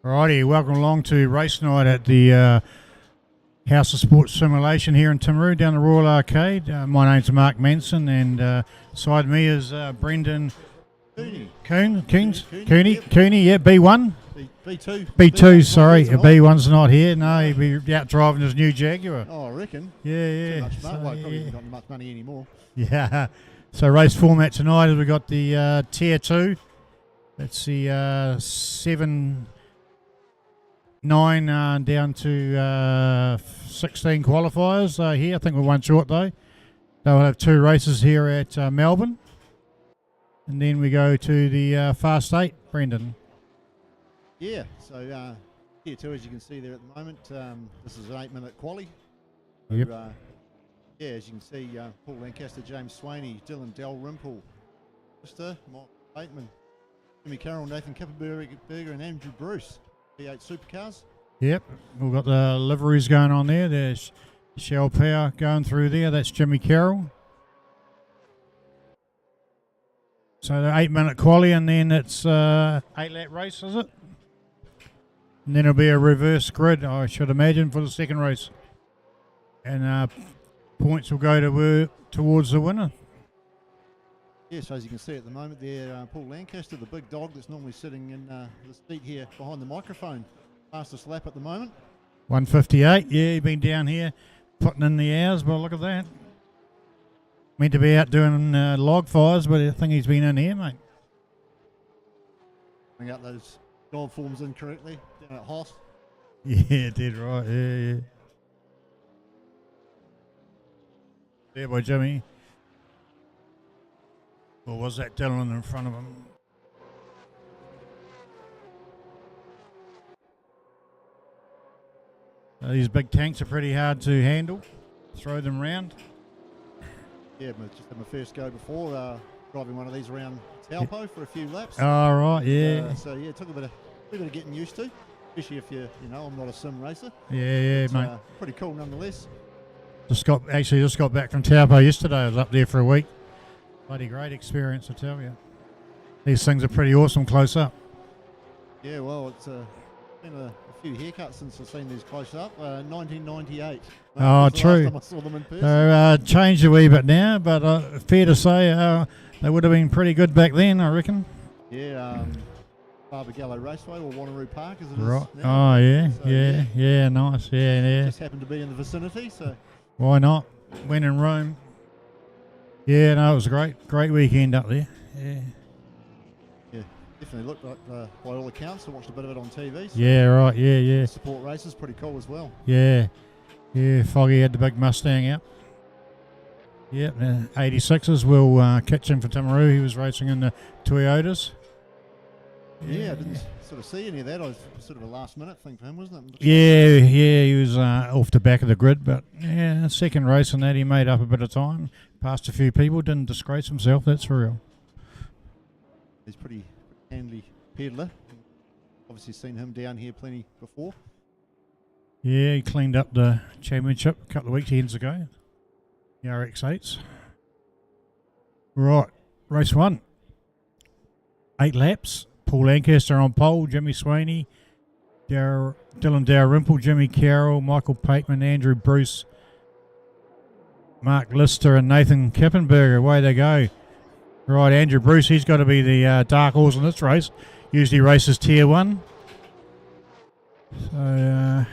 Alrighty, welcome along to race night at the House of Sports Simulation here in Timaru down the Royal Arcade. My name's Mark Manson, and beside me is Brendan Cooney. Cooney, Yep. yeah, B1. B2. B2, sorry, B1's not here. No, he'll be out driving his new Jaguar. Oh, I reckon. Yeah. Too much So, money. Well, probably yeah. hasn't got much money anymore. Yeah. So race format tonight is we've got the Tier 2. That's the 7, 9 down to 16 qualifiers here. I think we're one short though. They'll have 2 races here at Melbourne. And then we go to the Fast 8, Brendan. Yeah, so Tier 2, as you can see there at the moment, this is an 8-minute quali. Yep. Yeah, as you can see, Paul Lancaster, James Swaney, Dylan Dalrymple, Mr. Mark Bateman, Jimmy Carroll, Nathan Kippenberger and Andrew Bruce, V8 Supercars. Yep, we've got the liveries going on there. There's Shell Power going through there. That's Jimmy Carroll. So the 8-minute quali, and then it's 8-lap race, is it? And then it'll be a reverse grid, I should imagine, for the second race. And points will go towards the winner. Yeah, so as you can see at the moment there, Paul Lancaster, the big dog that's normally sitting in the seat here behind the microphone, fastest lap at the moment. 1:58, yeah, he's been down here putting in the hours, but look at that. Meant to be out doing log fires, but I think he's been in here, mate. Bring up those gold forms incorrectly down at HOSS. Yeah, did right, yeah. There by Jimmy. Or was that Dylan in front of him? These big tanks are pretty hard to handle. Throw them round. Yeah, just had my first go before, driving one of these around Taupo for a few laps. Oh, right, yeah. So yeah, it took a bit of getting used to, especially if I'm not a sim racer. Yeah, mate. Pretty cool nonetheless. Just got back from Taupo yesterday. I was up there for a week. Bloody great experience, I tell you. These things are pretty awesome close up. Yeah, well, it's been a few haircuts since I've seen these close up. 1998. Oh, was the true. last time I saw them in person. Changed a wee bit now, but fair to say they would have been pretty good back then, I reckon. Yeah, Barbagallo Raceway or Wanneroo Park as it is Right. now. Oh, yeah, So, yeah, nice, yeah. Just happened to be in the vicinity, so. Why not? When in Rome. Yeah, no, it was a great weekend up there. Yeah, definitely looked like, by all accounts, I watched a bit of it on TV. So Yeah, right, yeah. Support races, pretty cool as well. Yeah, Foggy had the big Mustang out. Yep, 86s will catch him for Timaru. He was racing in the Toyotas. Yeah, I didn't sort of see any of that. I was sort of a last minute thing for him, wasn't it? Yeah, he was off the back of the grid, but yeah, second race and that he made up a bit of time, passed a few people, didn't disgrace himself, that's for real. He's pretty handy peddler. Obviously seen him down here plenty before. Yeah, he cleaned up the championship a couple of weekends ago, the RX8s. Right, race 1. 8 laps. Paul Lancaster on pole, Jimmy Swaney, Dylan Dalrymple, Jimmy Carroll, Michael Pateman, Andrew Bruce, Mark Lister and Nathan Kippenberger. Away they go. Right, Andrew Bruce, he's got to be the dark horse in this race. Usually races Tier 1. So,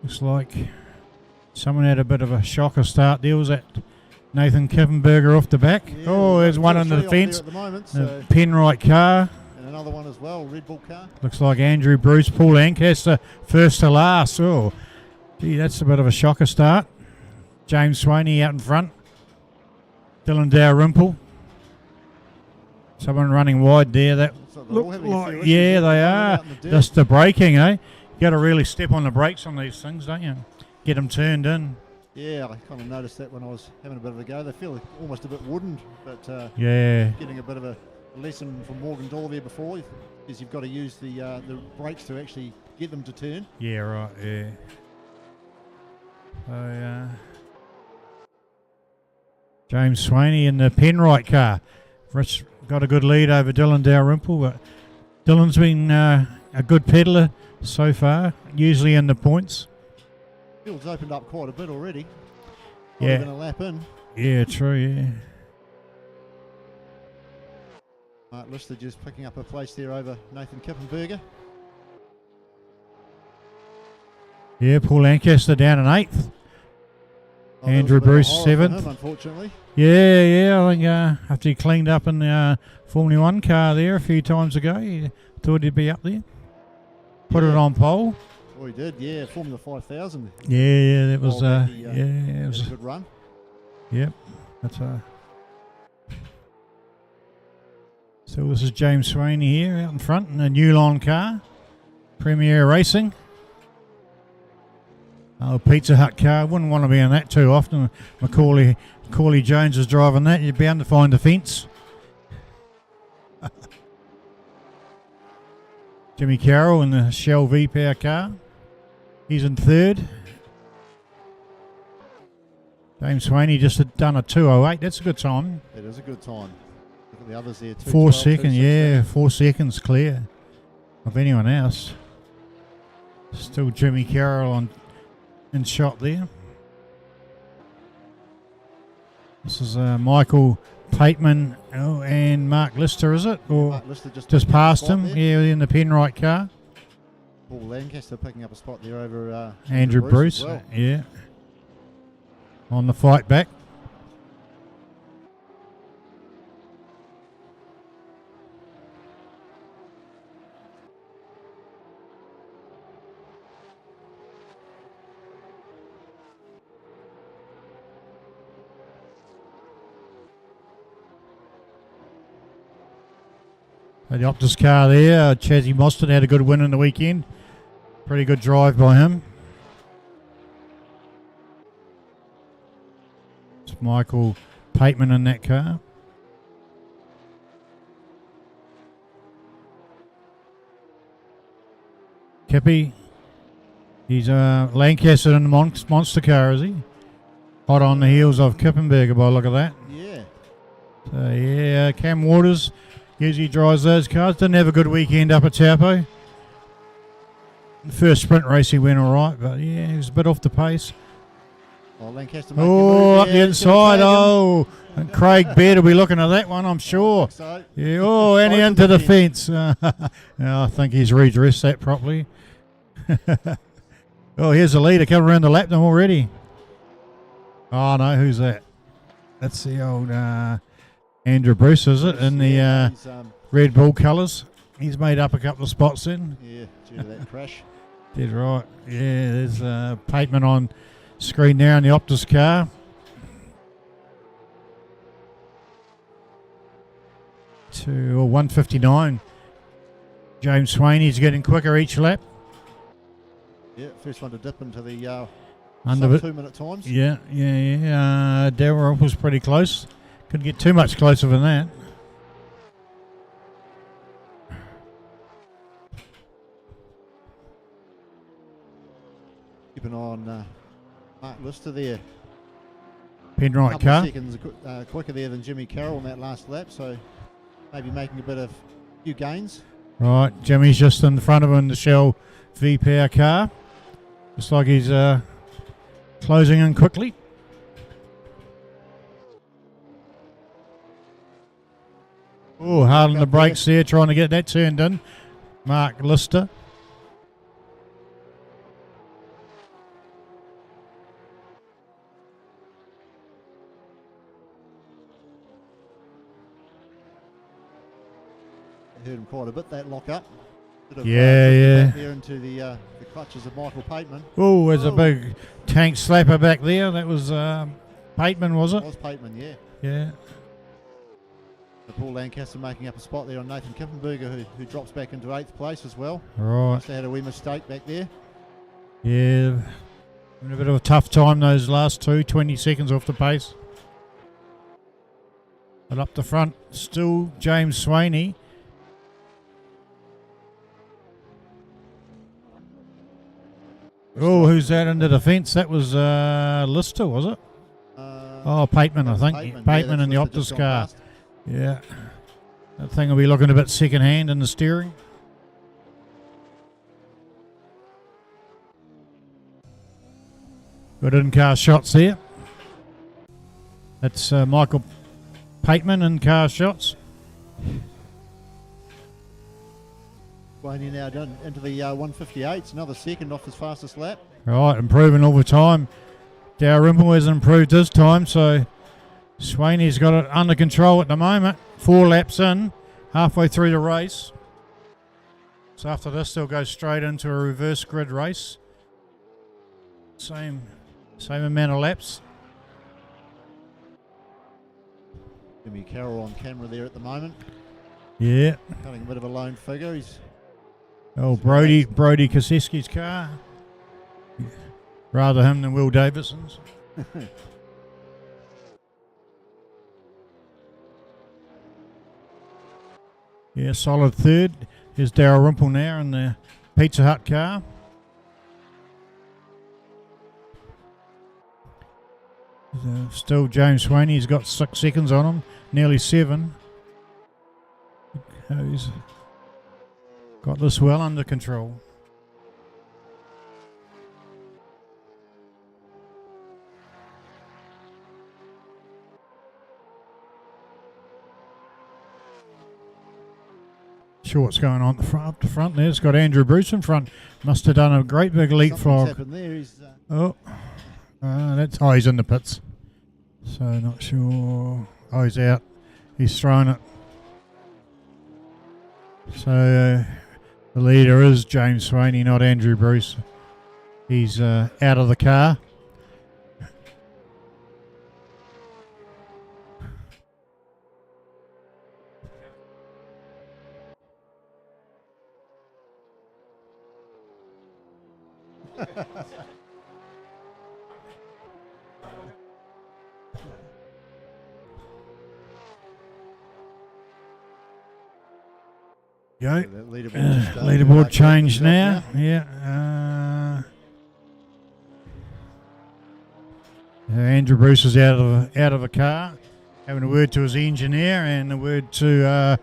looks like someone had a bit of a shocker start there. Was that Nathan Kippenberger off the back? Yeah, There's one on the fence. at the moment, The Penrite car. And another one as well, Red Bull car. Looks like Andrew Bruce, Paul Lancaster, first to last. Oh, gee, that's a bit of a shocker start. James Swaney out in front. Dylan Dalrymple. Someone running wide there. That look like, yeah, they are. Just the braking, eh? You got to really step on the brakes on these things, don't you? Get them turned in. Yeah, I kind of noticed that when I was having a bit of a go. They feel almost a bit wooden, but yeah, getting a bit of a lesson from Morgan Dorr there before is you've got to use the brakes to actually get them to turn. Yeah, right, yeah. So, James Swaney in the Penrite car. Rich got a good lead over Dylan Dalrymple, but Dylan's been a good peddler so far, usually in the points. Field's opened up quite a bit already. Not Yeah. even a lap in. Yeah, true, yeah. Mark Lister just picking up a place there over Nathan Kippenberger. Yeah, Paul Lancaster down in 8th. Oh, that Andrew was a bit of a Bruce, horror for 7th. him, unfortunately. Yeah, I think after he cleaned up in the Formula 1 car there a few times ago, he thought he'd be up there. Put it Yeah. on pole. Oh, he did, yeah. Formula 5000. Yeah, that was, While back he, yeah, it Had was, a good run. yep, that's So this is James Swaney here out in front in a Newline car. Premier Racing. Oh, Pizza Hut car. Wouldn't want to be in that too often. Macaulay Jones is driving that. You're bound to find a fence. Jimmy Carroll in the Shell V-Power car. He's in 3rd. James Swaney just had done a 2:08. That's a good time. It is a good time. Look at the others there. 4 2:12, seconds, 2:16. yeah, 4 seconds clear of anyone else. Still Jimmy Carroll in shot there. This is Michael Pateman and Mark Lister, is it? Or Mark Lister just picking up a past spot him? there. Yeah, in the Penrite car. Paul Lancaster picking up a spot there over Andrew Bruce, as well. yeah. On the fight back. The Optus car there, Chazzy Mostert had a good win in the weekend. Pretty good drive by him. It's Michael Pateman in that car. Kippy, he's Lancaster in the monster car, is he? Hot on the heels of Kippenberger by the look of that. Yeah. So yeah, Cam Waters usually drives those cars. Didn't have a good weekend up at Taupo. The first sprint race he went all right, but yeah, he was a bit off the pace. Oh, Lancaster making a Oh, move up there. the He's gonna inside. tag him. Oh, and Craig Baird will be looking at that one, I'm sure. So, Yeah. Oh, and he Both into of the them. fence. I think he's redressed that properly. Oh, here's the leader coming around the lap now already. Oh no, who's that? That's the old Andrew Bruce, is it? In the he's, Red Bull colours. He's made up a couple of spots then. yeah, due to that crash. Did right. Yeah, there's Pateman on screen there in the Optus car. To 159. James Swaney's getting quicker each lap. Yeah, first one to dip into the Under sub 2 minute times. Yeah. Darrell was pretty close. Couldn't get too much closer than that. Keep an eye on Mark Lister there. Penrite Couple car. of seconds quicker there than Jimmy Carroll in that last lap, so maybe making a few gains. Right, Jimmy's just in front of him in the Shell V-Power car. Looks like he's closing in quickly. Oh, hard on the brakes there, trying to get that turned in. Mark Lister. Hurt him quite a bit, that lock up. Yeah. Back there into the clutches of Michael Pateman. Oh, there's a Oh. big tank slapper back there. That was Pateman, was it? Was Pateman, yeah. Yeah. So Paul Lancaster making up a spot there on Nathan Kippenberger, who drops back into 8th place as well. Right. Must have had a wee mistake back there. Yeah. Having a bit of a tough time those last 20 seconds off the pace. But up the front, still James Swaney. Oh, who's that into the fence? That was Lister, was it? Oh, Pateman, I think. Pateman in the Optus car. Yeah. That thing will be looking a bit second hand in the steering. Good in-car shots there. That's Michael Pateman in-car shots. Swaney now done into the 158s, another second off his fastest lap. Right, improving all the time. Dalrymple has improved his time, so Swaney's got it under control at the moment. 4 laps in, halfway through the race. So after this, they'll go straight into a reverse grid race. Same amount of laps. Jimmy Carroll on camera there at the moment. Yeah. Cutting a bit of a lone figure. He's Brody Kosieski's car. Rather him than Will Davison's. Yeah, solid third. Here's Dalrymple now in the Pizza Hut car. Still James Swaney, he's got 6 seconds on him, nearly 7. He's got this well under control. Sure what's going on up the front there. It's got Andrew Bruce in front. Must have done a great big leapfrog. happened there. He's, he's in the pits. So not sure. Oh, he's out. He's thrown it. So the leader is James Swaney, not Andrew Bruce. He's out of the car. Go. Leaderboard change now. Yeah. Andrew Bruce is out of a car, having a word to his engineer and a word to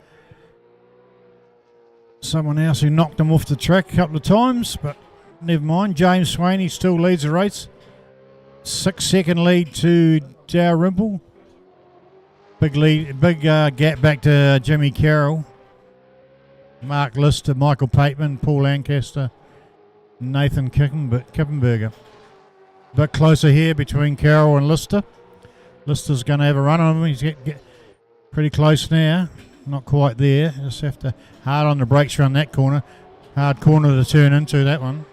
someone else who knocked him off the track a couple of times, but never mind. James Swaney still leads the race. 6-second lead to Dalrymple. Big gap back to Jimmy Carroll. Mark Lister, Michael Pateman, Paul Lancaster, Nathan Kippenberger. A bit closer here between Carroll and Lister. Lister's going to have a run on him. He's get pretty close now. Not quite there. Just have to hard on the brakes around that corner. Hard corner to turn into, that one.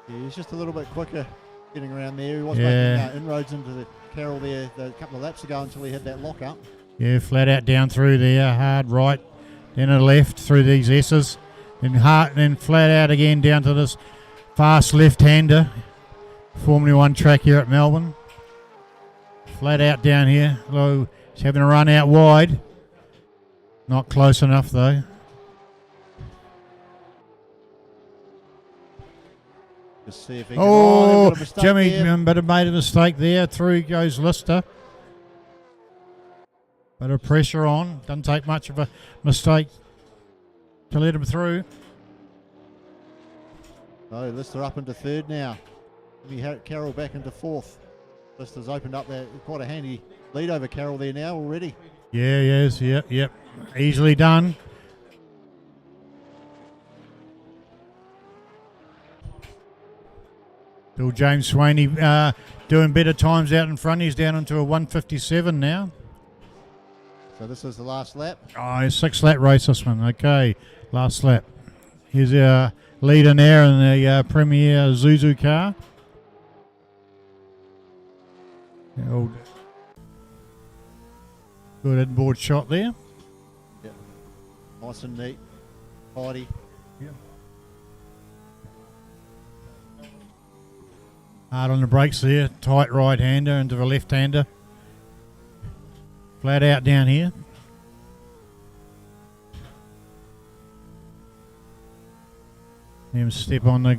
Yeah, he's just a little bit quicker getting around there. He was making inroads into the Carroll there a couple of laps ago until he had that lock up. Yeah, flat out down through there, hard right. Then a left through these S's, then flat out again down to this fast left-hander. Formula 1 track here at Melbourne. Flat out down here. Although he's having a run out wide. Not close enough though. Just see if he can Jimmy but have made a mistake there. Through goes Lister. Bit of pressure on. Doesn't take much of a mistake to let him through. Oh, Lister up into third now. Jimmy Carroll back into fourth. Lister's opened up there. Quite a handy lead over Carroll there now already. Yeah, yes, yep. Easily done. Still James Swaney doing better times out in front. He's down into a 157 now. So this is the last lap. Oh, it's 6-lap race, this one. Okay, last lap. Here's our leader now in the Premier Zuzu car. Good inboard shot there. Yep. Nice and neat. Tidy. Yep. Hard on the brakes there. Tight right-hander into the left-hander. Flat out down here. Him step on the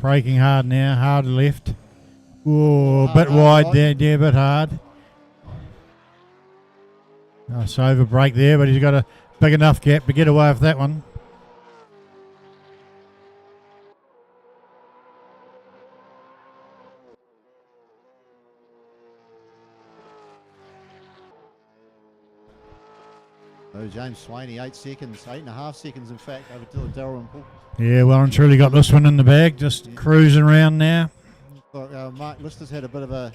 braking hard now. Hard left. Whoa, a bit wide there. Yeah, a bit hard. Nice over brake there, but he's got a big enough gap to get away with that one. So James Swaney, 8 seconds, 8.5 seconds in fact, over Dylan Dalrymple. Yeah, well and truly got this one in the bag, just cruising around now. Mark Lister's had a bit of a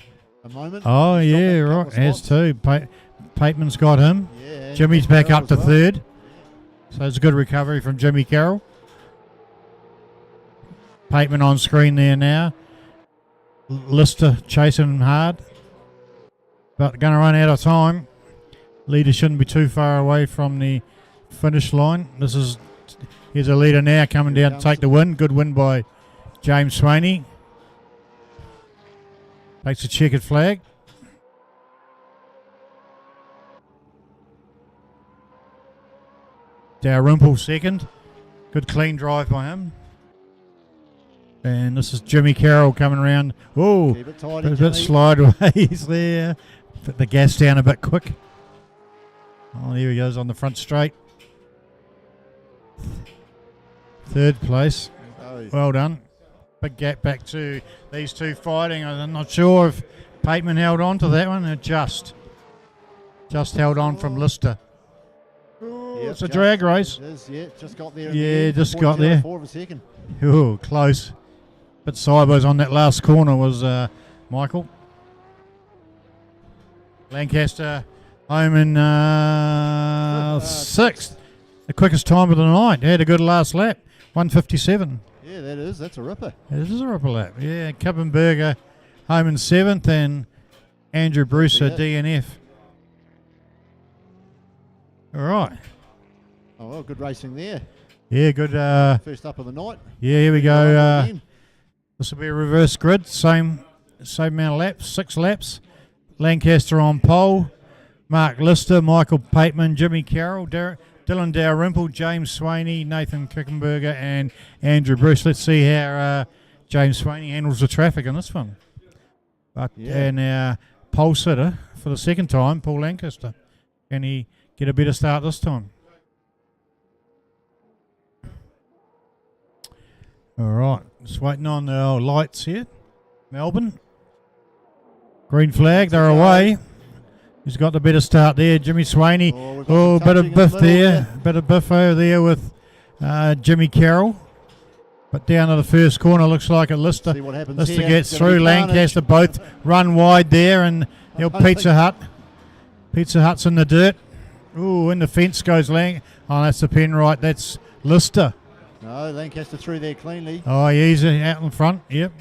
moment. Oh, He's yeah, dropped a right, couple of has spots. too. Pateman's got him. Yeah, Jimmy's back Carroll up to as well. third. So it's a good recovery from Jimmy Carroll. Pateman on screen there now. Lister chasing him hard. But going to run out of time. Leader shouldn't be too far away from the finish line. Here's a leader now coming down to take the win. Good win by James Swaney. Takes a checkered flag. Dalrymple second. Good clean drive by him. And this is Jimmy Carroll coming around. Oh, Keep it tight, a bit Jimmy. slideways there. Put the gas down a bit quick. Oh, there he goes on the front straight. Third place. Oh, Well done. Big gap back to these two fighting. I'm not sure if Pateman held on to that one. It just held on from Lister. yep, It's a drag race. It is, yeah, just got there. in Yeah, the end, just got there. 0.04 of a second. Oh, close. Bit sideways on that last corner was Michael. Lancaster home in sixth. The quickest time of the night. Had a good last lap. 1:57. Yeah, that's a ripper. It is a ripple lap. Yeah, Kippenberger home in seventh and Andrew Bruce a DNF. All right. Oh, well, good racing there. Yeah, good. First up of the night. Yeah, here we Right go. again. This will be a reverse grid. Same amount of laps. 6 laps. Lancaster on pole. Mark Lister, Michael Pateman, Jimmy Carroll, Dylan Dalrymple, James Swaney, Nathan Kickenberger, and Andrew Bruce. Let's see how James Swaney handles the traffic in this one. And our pole sitter for the second time, Paul Lancaster. Can he get a better start this time? All right, just waiting on the lights here. Melbourne. Green flag, they're away. He's got the better start there, Jimmy Swaney. we've got Oh, some bit of touching in biff the middle there. Bit of biff over there with Jimmy Carroll. But down to the first corner, looks like a Lister. See what happens Lister here. gets It's gonna through. be carnage. Lancaster both run wide there, and he'll Pizza Hut. Pizza Hut's in the dirt. Ooh, in the fence goes Oh, that's the pen right. That's Lister. No, Lancaster through there cleanly. Oh, yeah, he's out in front. Yep.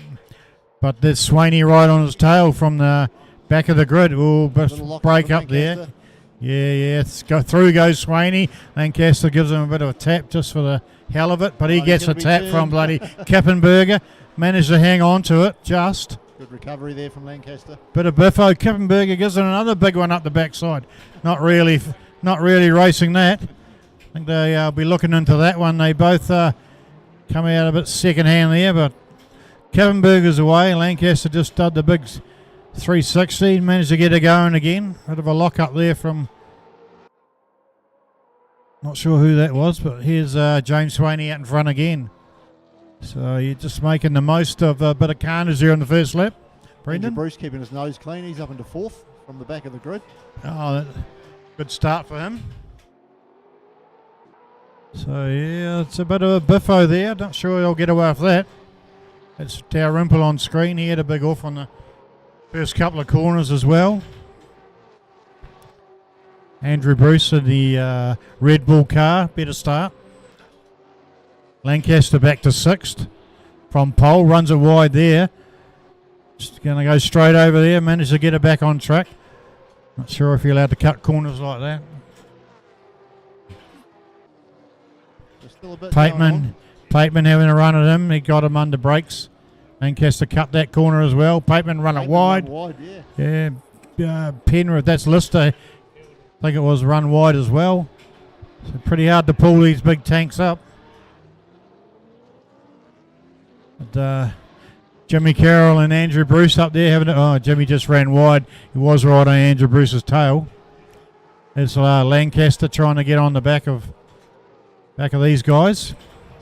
But there's Swaney right on his tail from the back of the grid. Oh, Little lock break from up there. Lancaster. Yeah. Through goes Swaney. Lancaster gives him a bit of a tap just for the hell of it, but he Oh, gets he's a gonna be tap turned. from bloody Kippenberger. Managed to hang on to it just. Good recovery there from Lancaster. Bit of biffo. Kippenberger gives it another big one up the backside. Not really racing that. I think they'll be looking into that one. They both come out a bit second hand there, but Kippenberger's away. Lancaster just did the big 360. Managed to get it going again. Bit of a lock up there from. Not sure who that was, but here's James Swaney out in front again. So you're just making the most of a bit of carnage there on the first lap. Andrew Brendan? Bruce keeping his nose clean. He's up into fourth from the back of the grid. Oh, good start for him. So yeah, it's a bit of a biffo there. Not sure he'll get away with that. It's Dalrymple on screen. He had a big off on the first couple of corners as well. Andrew Bruce in the Red Bull car, better start. Lancaster back to sixth from pole, runs it wide there. Just going to go straight over there, managed to get it back on track. Not sure if you're allowed to cut corners like that. There's still a bit going on. Pateman having a run at him. He got him under brakes. Lancaster cut that corner as well. Pateman run it wide. Wide, yeah. Yeah, Penrith, that's Lister. I think it was run wide as well. So pretty hard to pull these big tanks up. But, Jimmy Carroll and Andrew Bruce up there having it. Oh, Jimmy just ran wide. He was right on Andrew Bruce's tail. It's Lancaster trying to get on the back of these guys.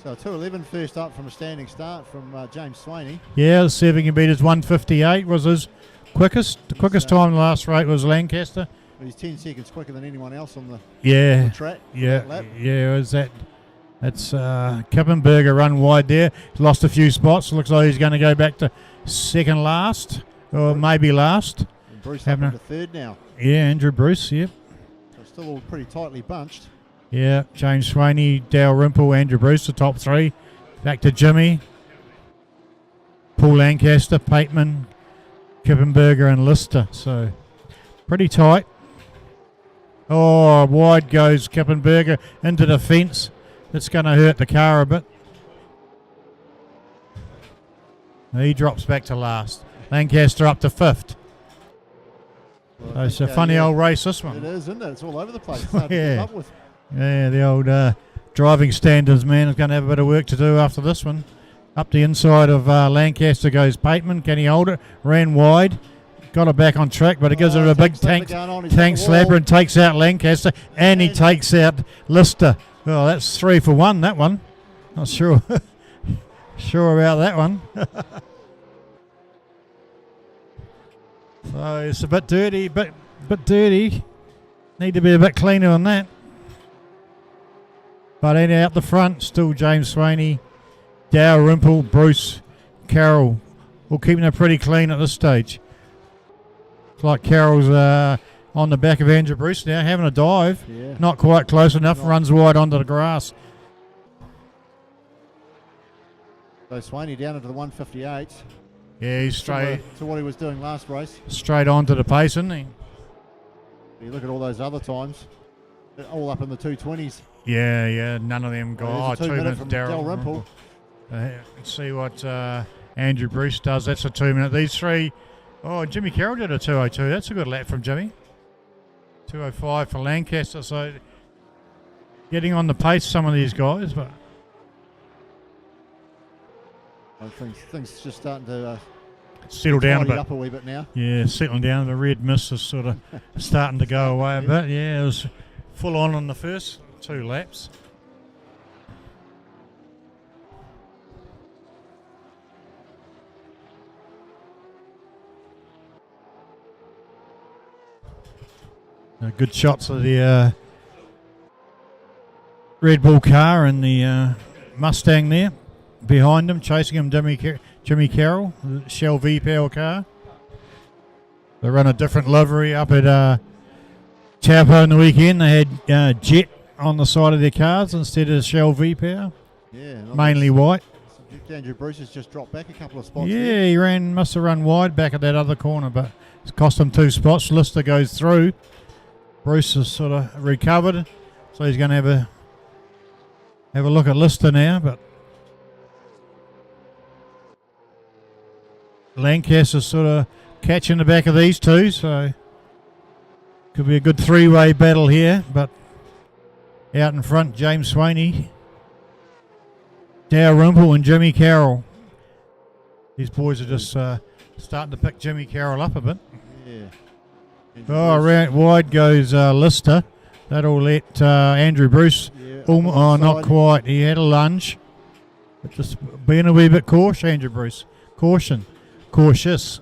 So 2:11 first up from a standing start from James Swaney. Yeah, see if he can beat his 1:58 was his quickest. The quickest time in the last race was Lancaster. He's 10 seconds quicker than anyone else on the Yeah, track. yeah, Lap. yeah. Is that? That's Kippenberger run wide there. He's lost a few spots. Looks like he's going to go back to second last, or maybe last. And Bruce up into third now. Yeah, Andrew Bruce. Yep. So still all pretty tightly bunched. Yeah, James Swaney, Dale Rimple, Andrew Bruce, the top three. Back to Jimmy, Paul Lancaster, Pateman, Kippenberger, and Lister. So pretty tight. Oh, wide goes Kippenberger into the fence. It's going to hurt the car a bit. He drops back to last. Lancaster up to fifth. Well, So it's a funny old race, this one. It is, isn't it? It's all over the place. It's hard to keep up with. Yeah, the old driving standards man is going to have a bit of work to do after this one. Up the inside of Lancaster goes Pateman. Can he hold it? Ran wide. Got it back on track, but it gives it a big tank slapper and takes out Lancaster. And he takes out Lister. Well, that's 3 for 1, that one. Not sure. Sure about that one. So it's a bit dirty, bit dirty. Need to be a bit cleaner on that. But in out the front, still James Swaney, Dow Rimple, Bruce, Carroll. All keeping it pretty clean at this stage. It's like Carroll's on the back of Andrew Bruce now, having a dive. Yeah. Not quite close enough, runs wide onto the grass. So Swaney down into the 158. Yeah, he's straight to what he was doing last race. Straight onto the pace, isn't he? You look at all those other times, they're all up in the 220s. Yeah, none of them got 2 minutes from Darryl Rimple. Let's see what Andrew Bruce does. That's a 2 minute. These three. Oh, Jimmy Carroll did a 2:02. That's a good lap from Jimmy. 2:05 for Lancaster. So getting on the pace, some of these guys, but I think things just starting to settle down a bit. Up a wee bit now. Yeah, settling down. The red mist is sort of starting to go away a bit. Yeah, it was full on the first 2 laps. Good shots of the Red Bull car and the Mustang there. Behind him, chasing him, Jimmy Carroll, the Shell V-Power car. They run a different livery up at Taupo in the weekend. They had Jet on the side of their cars instead of Shell V-Power. Yeah, mainly white. Andrew Bruce has just dropped back a couple of spots. Yeah, there. he must have run wide back at that other corner, but it's cost him 2 spots. Lister goes through. Bruce has sort of recovered, so he's going to have a look at Lister now, but Lancaster's sort of catching the back of these two, so could be a good 3-way battle here. But out in front, James Swaney, Dow Rimple and Jimmy Carroll. These boys are just starting to pick Jimmy Carroll up a bit. Yeah. Around wide goes Lister. That'll let Andrew Bruce. Yeah, not quite. He had a lunge. But just being a wee bit cautious, Andrew Bruce. Cautious.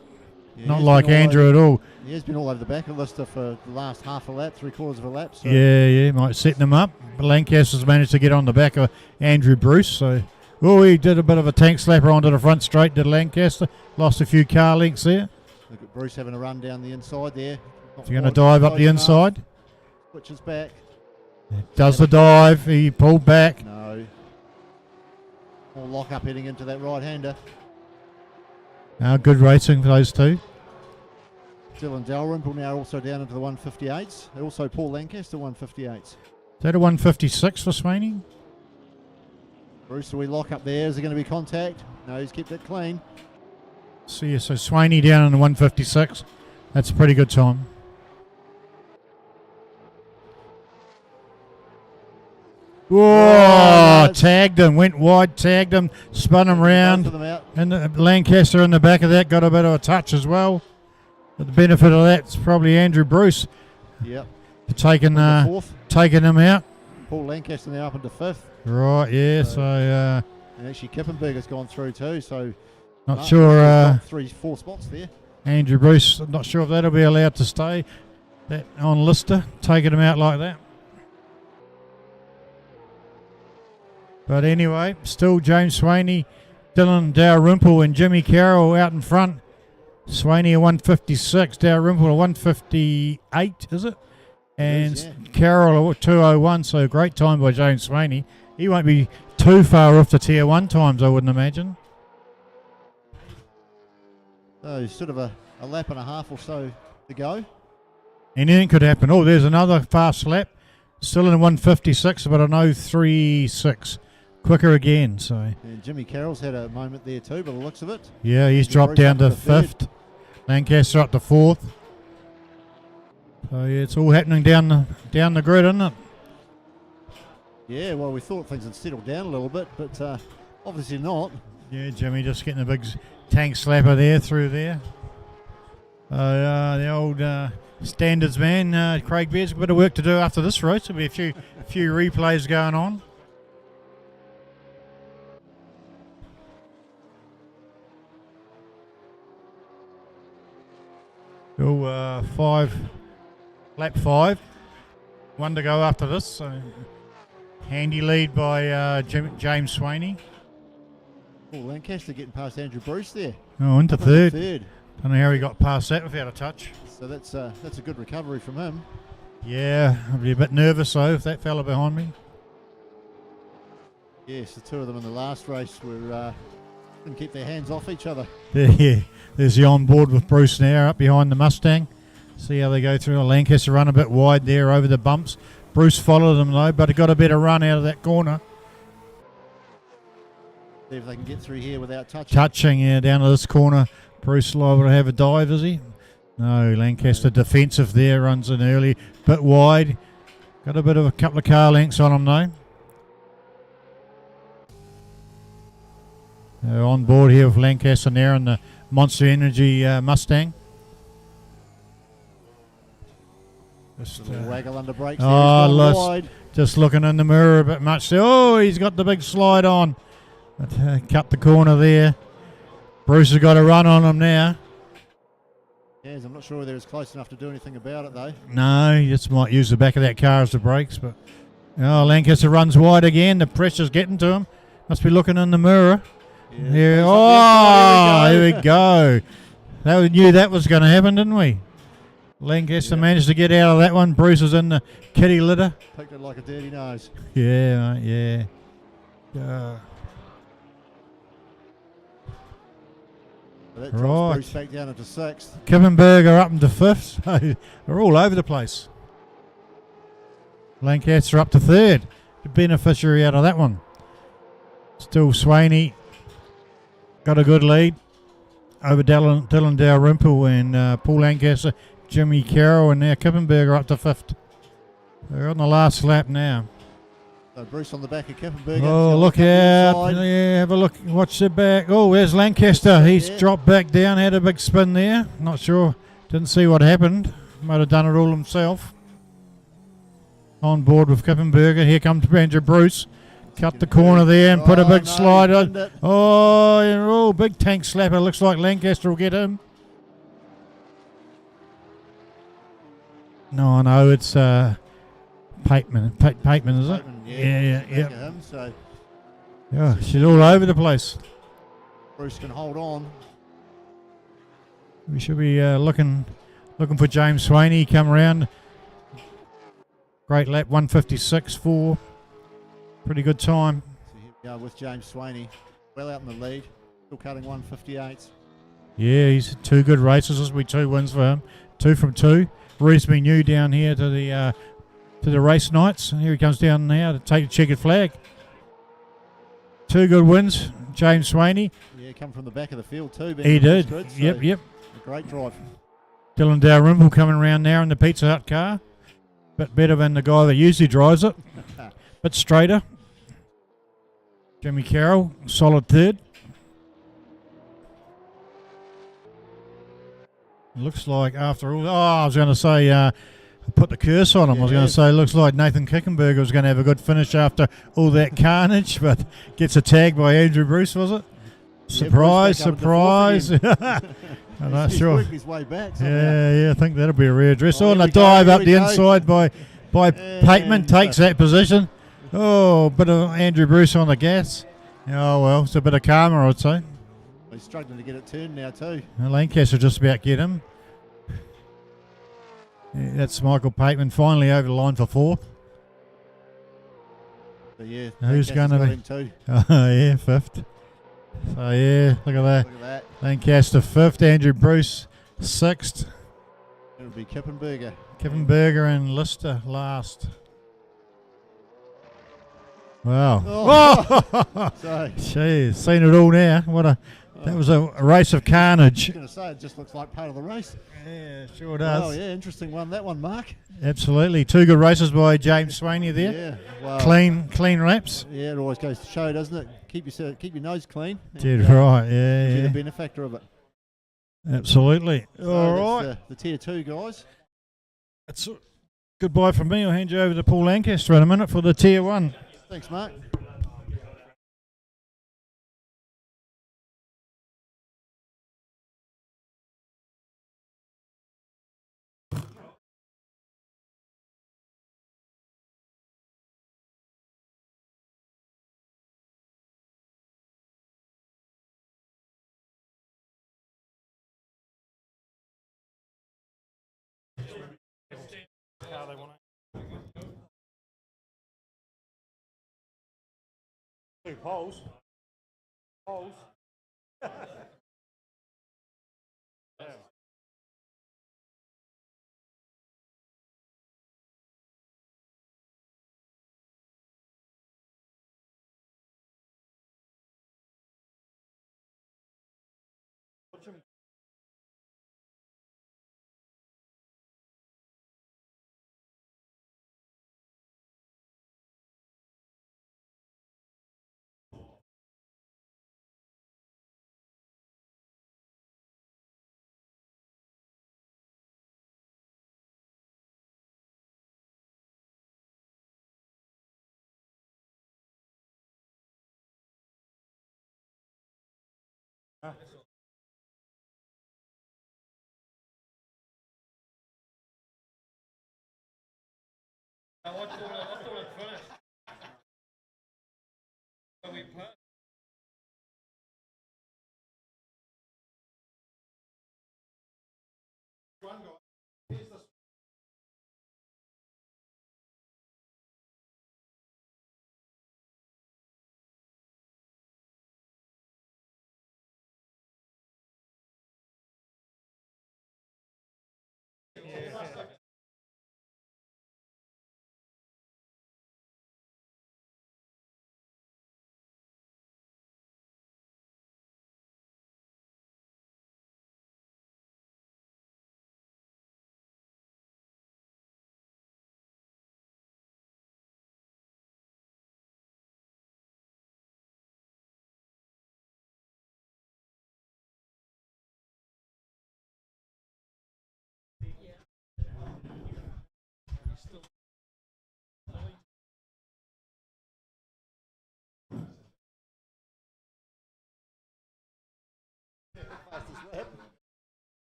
Yeah, Not like Andrew at all. He has been all over the back of Lister for the last half a lap, 3/4 of a lap. So. Yeah, might set them up. But Lancaster's managed to get on the back of Andrew Bruce. So, he did a bit of a tank slapper onto the front straight, did Lancaster. Lost a few car lengths there. Look at Bruce having a run down the inside there. Is he going to dive up the inside? Switches back. Does the dive. He pulled back. No. More lock up heading into that right-hander. Good racing for those two. Dylan Dalrymple now also down into the 158s. Also Paul Lancaster 158s. Is that a 156 for Swaney? Bruce, we lock up there. Is there going to be contact? No, he's kept it clean. So Swaney down in the 156. That's a pretty good time. Whoa! Tagged him, went wide, tagged him, spun him round. And Lancaster in the back of that got a bit of a touch as well. But the benefit of that's probably Andrew Bruce. Yep. Taking him out. Paul Lancaster now up into 5th. Right, yeah, so and actually Kippenberger's gone through too, so not sure 3-4 spots there. Andrew Bruce, not sure if that'll be allowed to stay. that on Lister, taking him out like that. But anyway, still James Swaney, Dylan Dalrymple and Jimmy Carroll out in front. Swaney a 156, Dalrymple a 158, is it? And yeah. Carroll a 201, so great time by James Swaney. He won't be too far off the Tier 1 times, I wouldn't imagine. So sort of a lap and a half or so to go. Anything could happen. Oh, there's another fast lap. Still in 156, but a 036. Quicker again, so. And Jimmy Carroll's had a moment there too, by the looks of it. Yeah, he's dropped down to 5th. Lancaster up to 4th. So yeah, it's all happening down the grid, isn't it? Yeah, well, we thought things had settled down a little bit, but obviously not. Yeah, Jimmy just getting a big tank slapper there through there. The old standards man, Craig Beard's got a bit of work to do after this race. There'll be a few replays going on. Still lap 5. One to go after this. So handy lead by James Swaney. Oh, Lancaster getting past Andrew Bruce there. Oh, into Up third. third. Don't know how he got past that without a touch. So that's a good recovery from him. Yeah, I'd be a bit nervous though if that fella behind me. Yes, the two of them in the last race were couldn't keep their hands off each other. Yeah, there's the on board with Bruce now up behind the Mustang. See how they go through. Lancaster run a bit wide there over the bumps. Bruce followed them though, but he got a better run out of that corner. See if they can get through here without touching. Touching, yeah, down to this corner. Bruce liable to have a dive, is he? No, Lancaster defensive there, runs in early, bit wide. Got a bit of a couple of car lengths on him though. On board here with Lancaster now and the Monster Energy Mustang. Just, A little waggle under brakes. wide. Just looking in the mirror a bit much. Oh, he's got the big slide on. But, cut the corner there. Bruce has got a run on him now. Yes, I'm not sure whether it's close enough to do anything about it though. No, he just might use the back of that car as the brakes. But Lancaster runs wide again. The pressure's getting to him. Must be looking in the mirror. Yeah. Oh, here we go. We knew that was going to happen, didn't we? Lancaster managed to get out of that one. Bruce is in the kitty litter. Picked it like a dirty nose. Yeah, mate, yeah. So that drops Bruce back down into 6th. Kippenberger up into 5th. So they're all over the place. Lancaster up to 3rd. The beneficiary out of that one. Still Swaney. Got a good lead over Dylan Dalrymple and Paul Lancaster, Jimmy Carroll, and now Kippenberger up to 5th. They're on the last lap now. So Bruce on the back of Kippenberger. Oh, look out. Yeah, have a look. Watch the back. Oh, there's Lancaster. He's dropped back down, had a big spin there. Not sure. Didn't see what happened. Might have done it all himself. On board with Kippenberger. Here comes Andrew Bruce. Cut the corner there and put a big slide on. Oh, big tank slapper. Looks like Lancaster will get him. No, it's Pateman. Pateman, is it? Yeah. Yeah, she's all over the place. Bruce can hold on. We should be looking for James Swaney. Come around. Great lap, 156.4. Pretty good time. So here we go with James Swaney. Well out in the lead. Still cutting 158. Yeah, he's 2 good races. This will be 2 wins for him. 2 from 2. Reasonably new down here to the race nights. Here he comes down now to take the checkered flag. 2 good wins, James Swaney. Yeah, come from the back of the field too. He did. Good, so Yep. A great drive. Dylan Dalrymple coming around now in the Pizza Hut car. Bit better than the guy that usually drives it. Bit straighter. Jimmy Carroll, solid 3rd. Looks like after all... I was going to say... put the curse on him. I was going to say, looks like Nathan Kickenberger was going to have a good finish after all that carnage, but gets a tag by Andrew Bruce, was it? Surprise, Bruce back up in surprise. the fourth again. I'm not He's sure. working his way back somehow. Yeah, I think that'll be a rare address. Oh, Oh, here and a we go, dive here up we the go. inside by Pateman, And takes that position. Oh, bit of Andrew Bruce on the gas. Oh, well, it's a bit of karma, I'd say. He's struggling to get it turned now too. Lancaster just about get him. Yeah, that's Michael Pateman finally over the line for fourth. But yeah, Who's Lancaster's going to got be? him too. Oh, yeah, fifth. So, yeah, look at that. Look at that. Lancaster fifth, Andrew Bruce sixth, It'll be Kippenberger. Kevin Berger and Lister last. Wow. Oh. So, Jeez, seen it all now. That was a race of I carnage. was going to say, it just looks like part of the race. Yeah, sure does. Oh, yeah, interesting one. That one, Mark. Absolutely. Two good races by James Swaney there. Yeah, well, Clean laps. Yeah, it always goes to show, doesn't it? Keep your nose clean. and, Did right, Be yeah, the benefactor of it. absolutely. So All that's right. the tier 2 guys. That's goodbye from me. I'll hand you over to Paul Lancaster in a minute for the tier 1. Thanks, Mark. Two poles.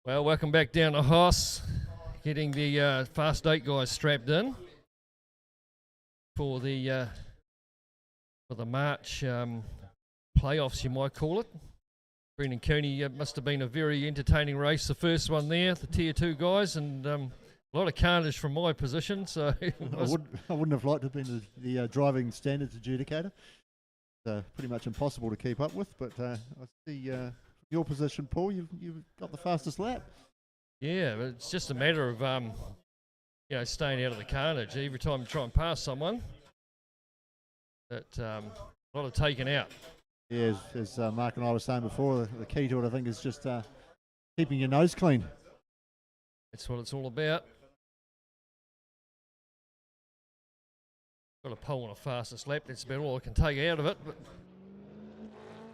Well, welcome back down to HOSS, getting the Fast 8 guys strapped in for the March playoffs, you might call it. Brendan Cooney, must have been a very entertaining race, the first one there, the Tier 2 guys, and a lot of carnage from my position. So I wouldn't have liked to have been the driving standards adjudicator. Pretty much impossible to keep up with, but I see your position, Paul, you've got the fastest lap. Yeah, but it's just a matter of staying out of the carnage. Every time you try and pass someone, that a lot of taken out. Yeah, as Mark and I were saying before, the key to it, I think, is just keeping your nose clean. That's what it's all about. Got a pole on a fastest lap. That's about all I can take out of it. But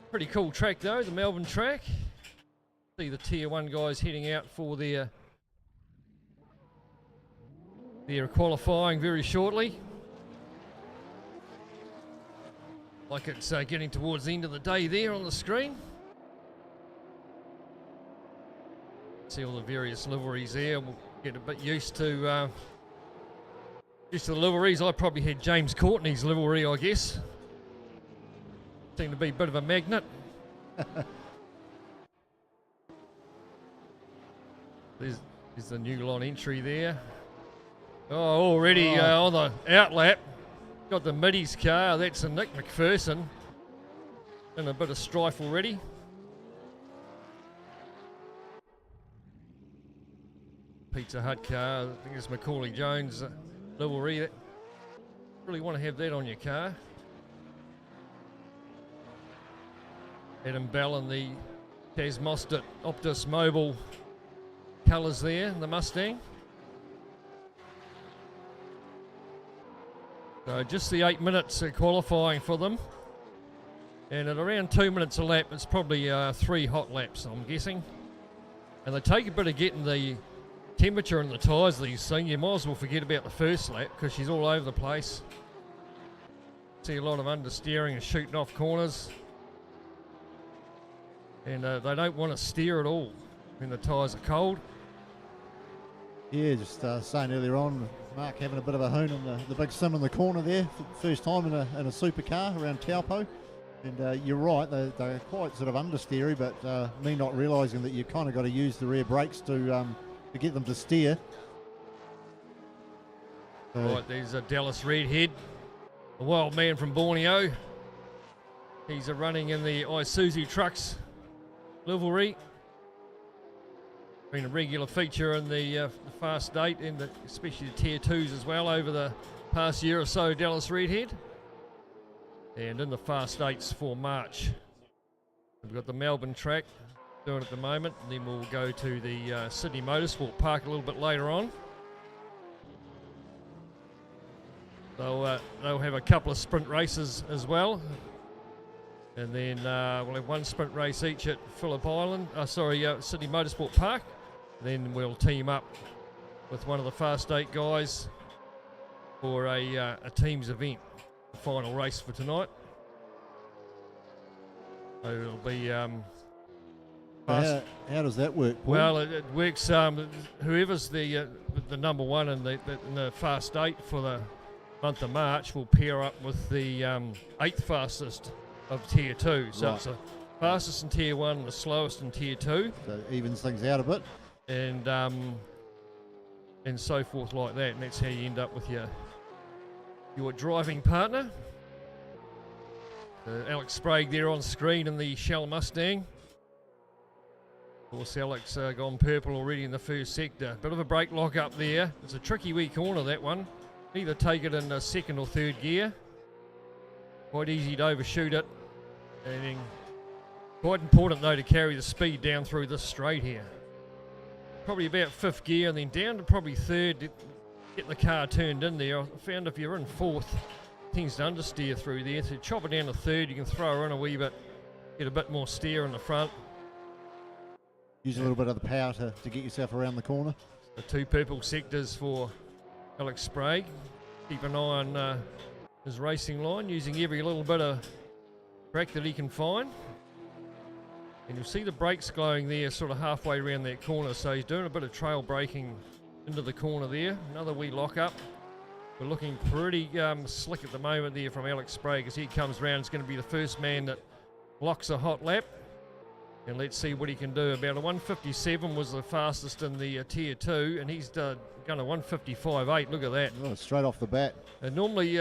pretty cool track though, the Melbourne track. See the Tier 1 guys heading out for their qualifying very shortly. like it's getting towards the end of the day there on the screen. See all the various liveries there. We'll get a bit used to the liveries. I probably had James Courtney's livery, I guess. Seemed to be a bit of a magnet. There's the new line entry there. Oh, already on the outlap. Got the middies car. That's a Nick McPherson. In a bit of strife already. Pizza Hut car. I think it's Macaulay Jones livery. Really want to have that on your car. Adam Bell and the Taz Mostert Optus Mobile colours there in the Mustang. So just the 8 minutes qualifying for them. And at around 2 minutes a lap, it's probably 3 hot laps, I'm guessing. And they take a bit of getting the temperature in the tyres these things. You might as well forget about the first lap because she's all over the place. See a lot of understeering and shooting off corners. And they don't want to steer at all when the tyres are cold. Yeah, just saying earlier on, Mark having a bit of a hoon on the big sim in the corner there for the first time in a supercar around Taupo. And you're right, they're quite sort of understeery, but me not realising that you kind of got to use the rear brakes to get them to steer. Right, there's a Dallas Redhead, a wild man from Borneo. He's running in the Isuzu Trucks livery. Been a regular feature in the Fast 8 and especially the Tier 2s as well over the past year or so, Dallas Redhead. And in the Fast 8s for March. We've got the Melbourne track doing at the moment, and then we'll go to the Sydney Motorsport Park a little bit later on. They'll have a couple of sprint races as well. And then we'll have one sprint race each at Sydney Motorsport Park. Then we'll team up with one of the Fast 8 guys for a teams event, the final race for tonight. So it'll be how does that work, Paul? Well, it works. Whoever's the number one in the Fast 8 for the month of March will pair up with the 8th fastest of Tier 2. So it's the fastest in Tier 1 and the slowest in Tier 2. So it evens things out a bit. And so forth like that. And that's how you end up with your driving partner. Alex Sprague there on screen in the Shell Mustang. Of course, Alex gone purple already in the first sector. Bit of a brake lock up there. It's a tricky wee corner, that one. Either take it in second or third gear. Quite easy to overshoot it. And then quite important though to carry the speed down through this straight here. Probably about 5th gear and then down to probably 3rd to get the car turned in there. I found if you're in 4th, it tends to understeer through there. So chop it down to 3rd, you can throw her in a wee bit, get a bit more steer in the front. Use a little bit of the power to get yourself around the corner. The 2 purple sectors for Alex Sprague. Keep an eye on his racing line, using every little bit of track that he can find. And you'll see the brakes glowing there sort of halfway around that corner, so he's doing a bit of trail braking into the corner there. Another wee lock up. We're looking pretty slick at the moment there from Alex Sprague. As he comes round, it's going to be the first man that locks a hot lap. And let's see what he can do. About a 157 was the fastest in the Tier 2, and he's done a 155.8. Look at that. Oh, straight off the bat. And normally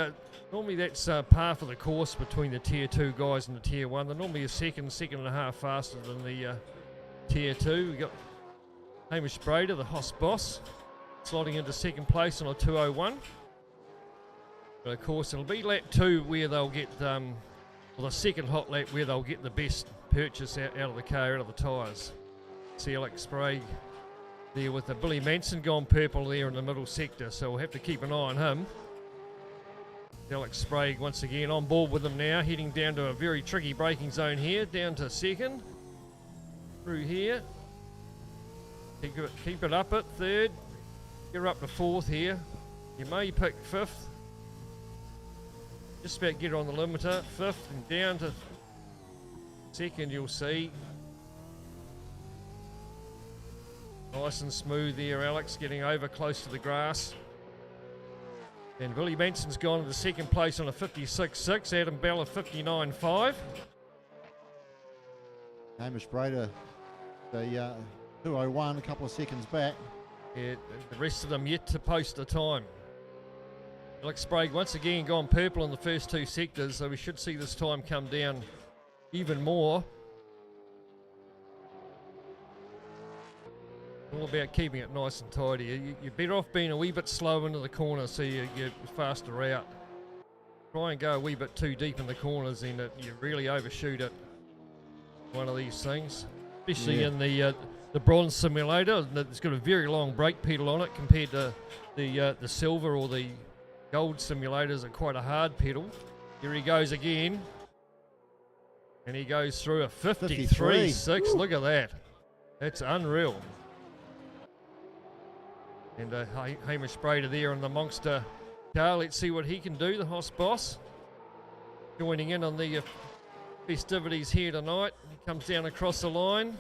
that's par for the course between the Tier 2 guys and the Tier 1. They're normally a second and a half faster than the Tier 2. We've got Hamish Brader, the HOSS boss, sliding into second place on a 2:01. But of course, it'll be lap 2 where they'll get, the second hot lap where they'll get the best purchase out of the car, out of the tyres. See Alex Sprague there with the Billy Manson gone purple there in the middle sector, so we'll have to keep an eye on him. Alex Sprague once again on board with them now, heading down to a very tricky braking zone here, down to second, through here. Keep it up at 3rd, get her up to 4th here. You may pick 5th. Just about get on the limiter. 5th and down to 2nd, you'll see. Nice and smooth there, Alex, getting over close to the grass. And Billy Manson's gone to the 2nd place on a 56.6. Adam Bell a 59.5. Hamish Brader, the 2:01, a couple of seconds back. Yeah, the rest of them yet to post a time. Alex Sprague once again gone purple in the first 2 sectors, so we should see this time come down even more. All about keeping it nice and tidy. You're better off being a wee bit slow into the corner so you're faster out. Try and go a wee bit too deep in the corners and you really overshoot it. One of these things, especially in the bronze simulator. It's got a very long brake pedal on it compared to the silver or the gold simulators are quite a hard pedal. Here he goes again. And he goes through a 53.6. Look at that. That's unreal. And Hamish Brader there in the monster car. Let's see what he can do, the HOSS boss. Joining in on the festivities here tonight. He comes down across the line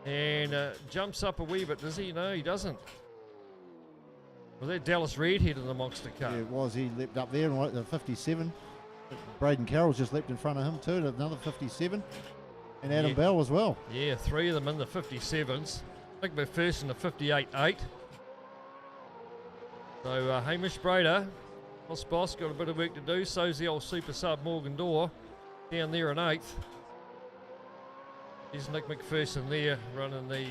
and jumps up a wee bit. Does he? No, he doesn't. Was that Dallas Redhead in the monster car? Yeah, it was. He leapt up there and the 57. Braden Carroll's just leapt in front of him too, another 57. And Adam Bell as well. Yeah, 3 of them in the 57s. Nick McPherson the 58.8. So Hamish Brader, HOSS boss, got a bit of work to do. So's the old super sub Morgan Dorr down there in 8th. There's Nick McPherson there running the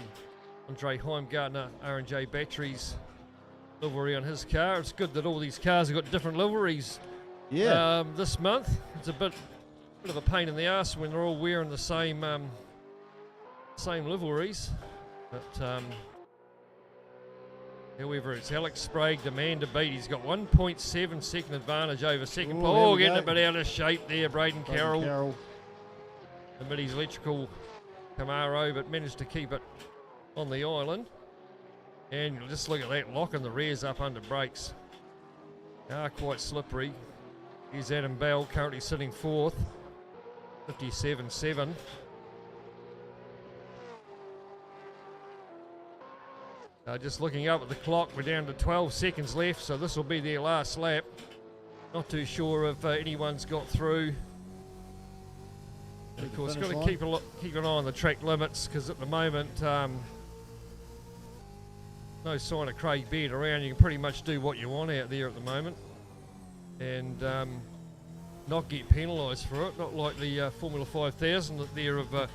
Andre Heimgartner R&J Batteries livery on his car. It's good that all these cars have got different liveries this month. It's a bit of a pain in the ass when they're all wearing the same liveries. But however, it's Alex Sprague, the man to beat. He's got 1.7 second advantage over second. Getting a bit out of shape there, Braden Carroll. Amid his electrical Camaro, but managed to keep it on the island. And you'll just look at that, locking the rears up under brakes. Quite slippery. Here's Adam Bell, currently sitting 4th, 57.7. Just looking up at the clock, we're down to 12 seconds left, so this will be their last lap. Not too sure if anyone's got through. And of course, got to keep an eye on the track limits, because at the moment, no sign of Craig Beard around. You can pretty much do what you want out there at the moment, and not get penalised for it. Not like the Formula 5000 there of a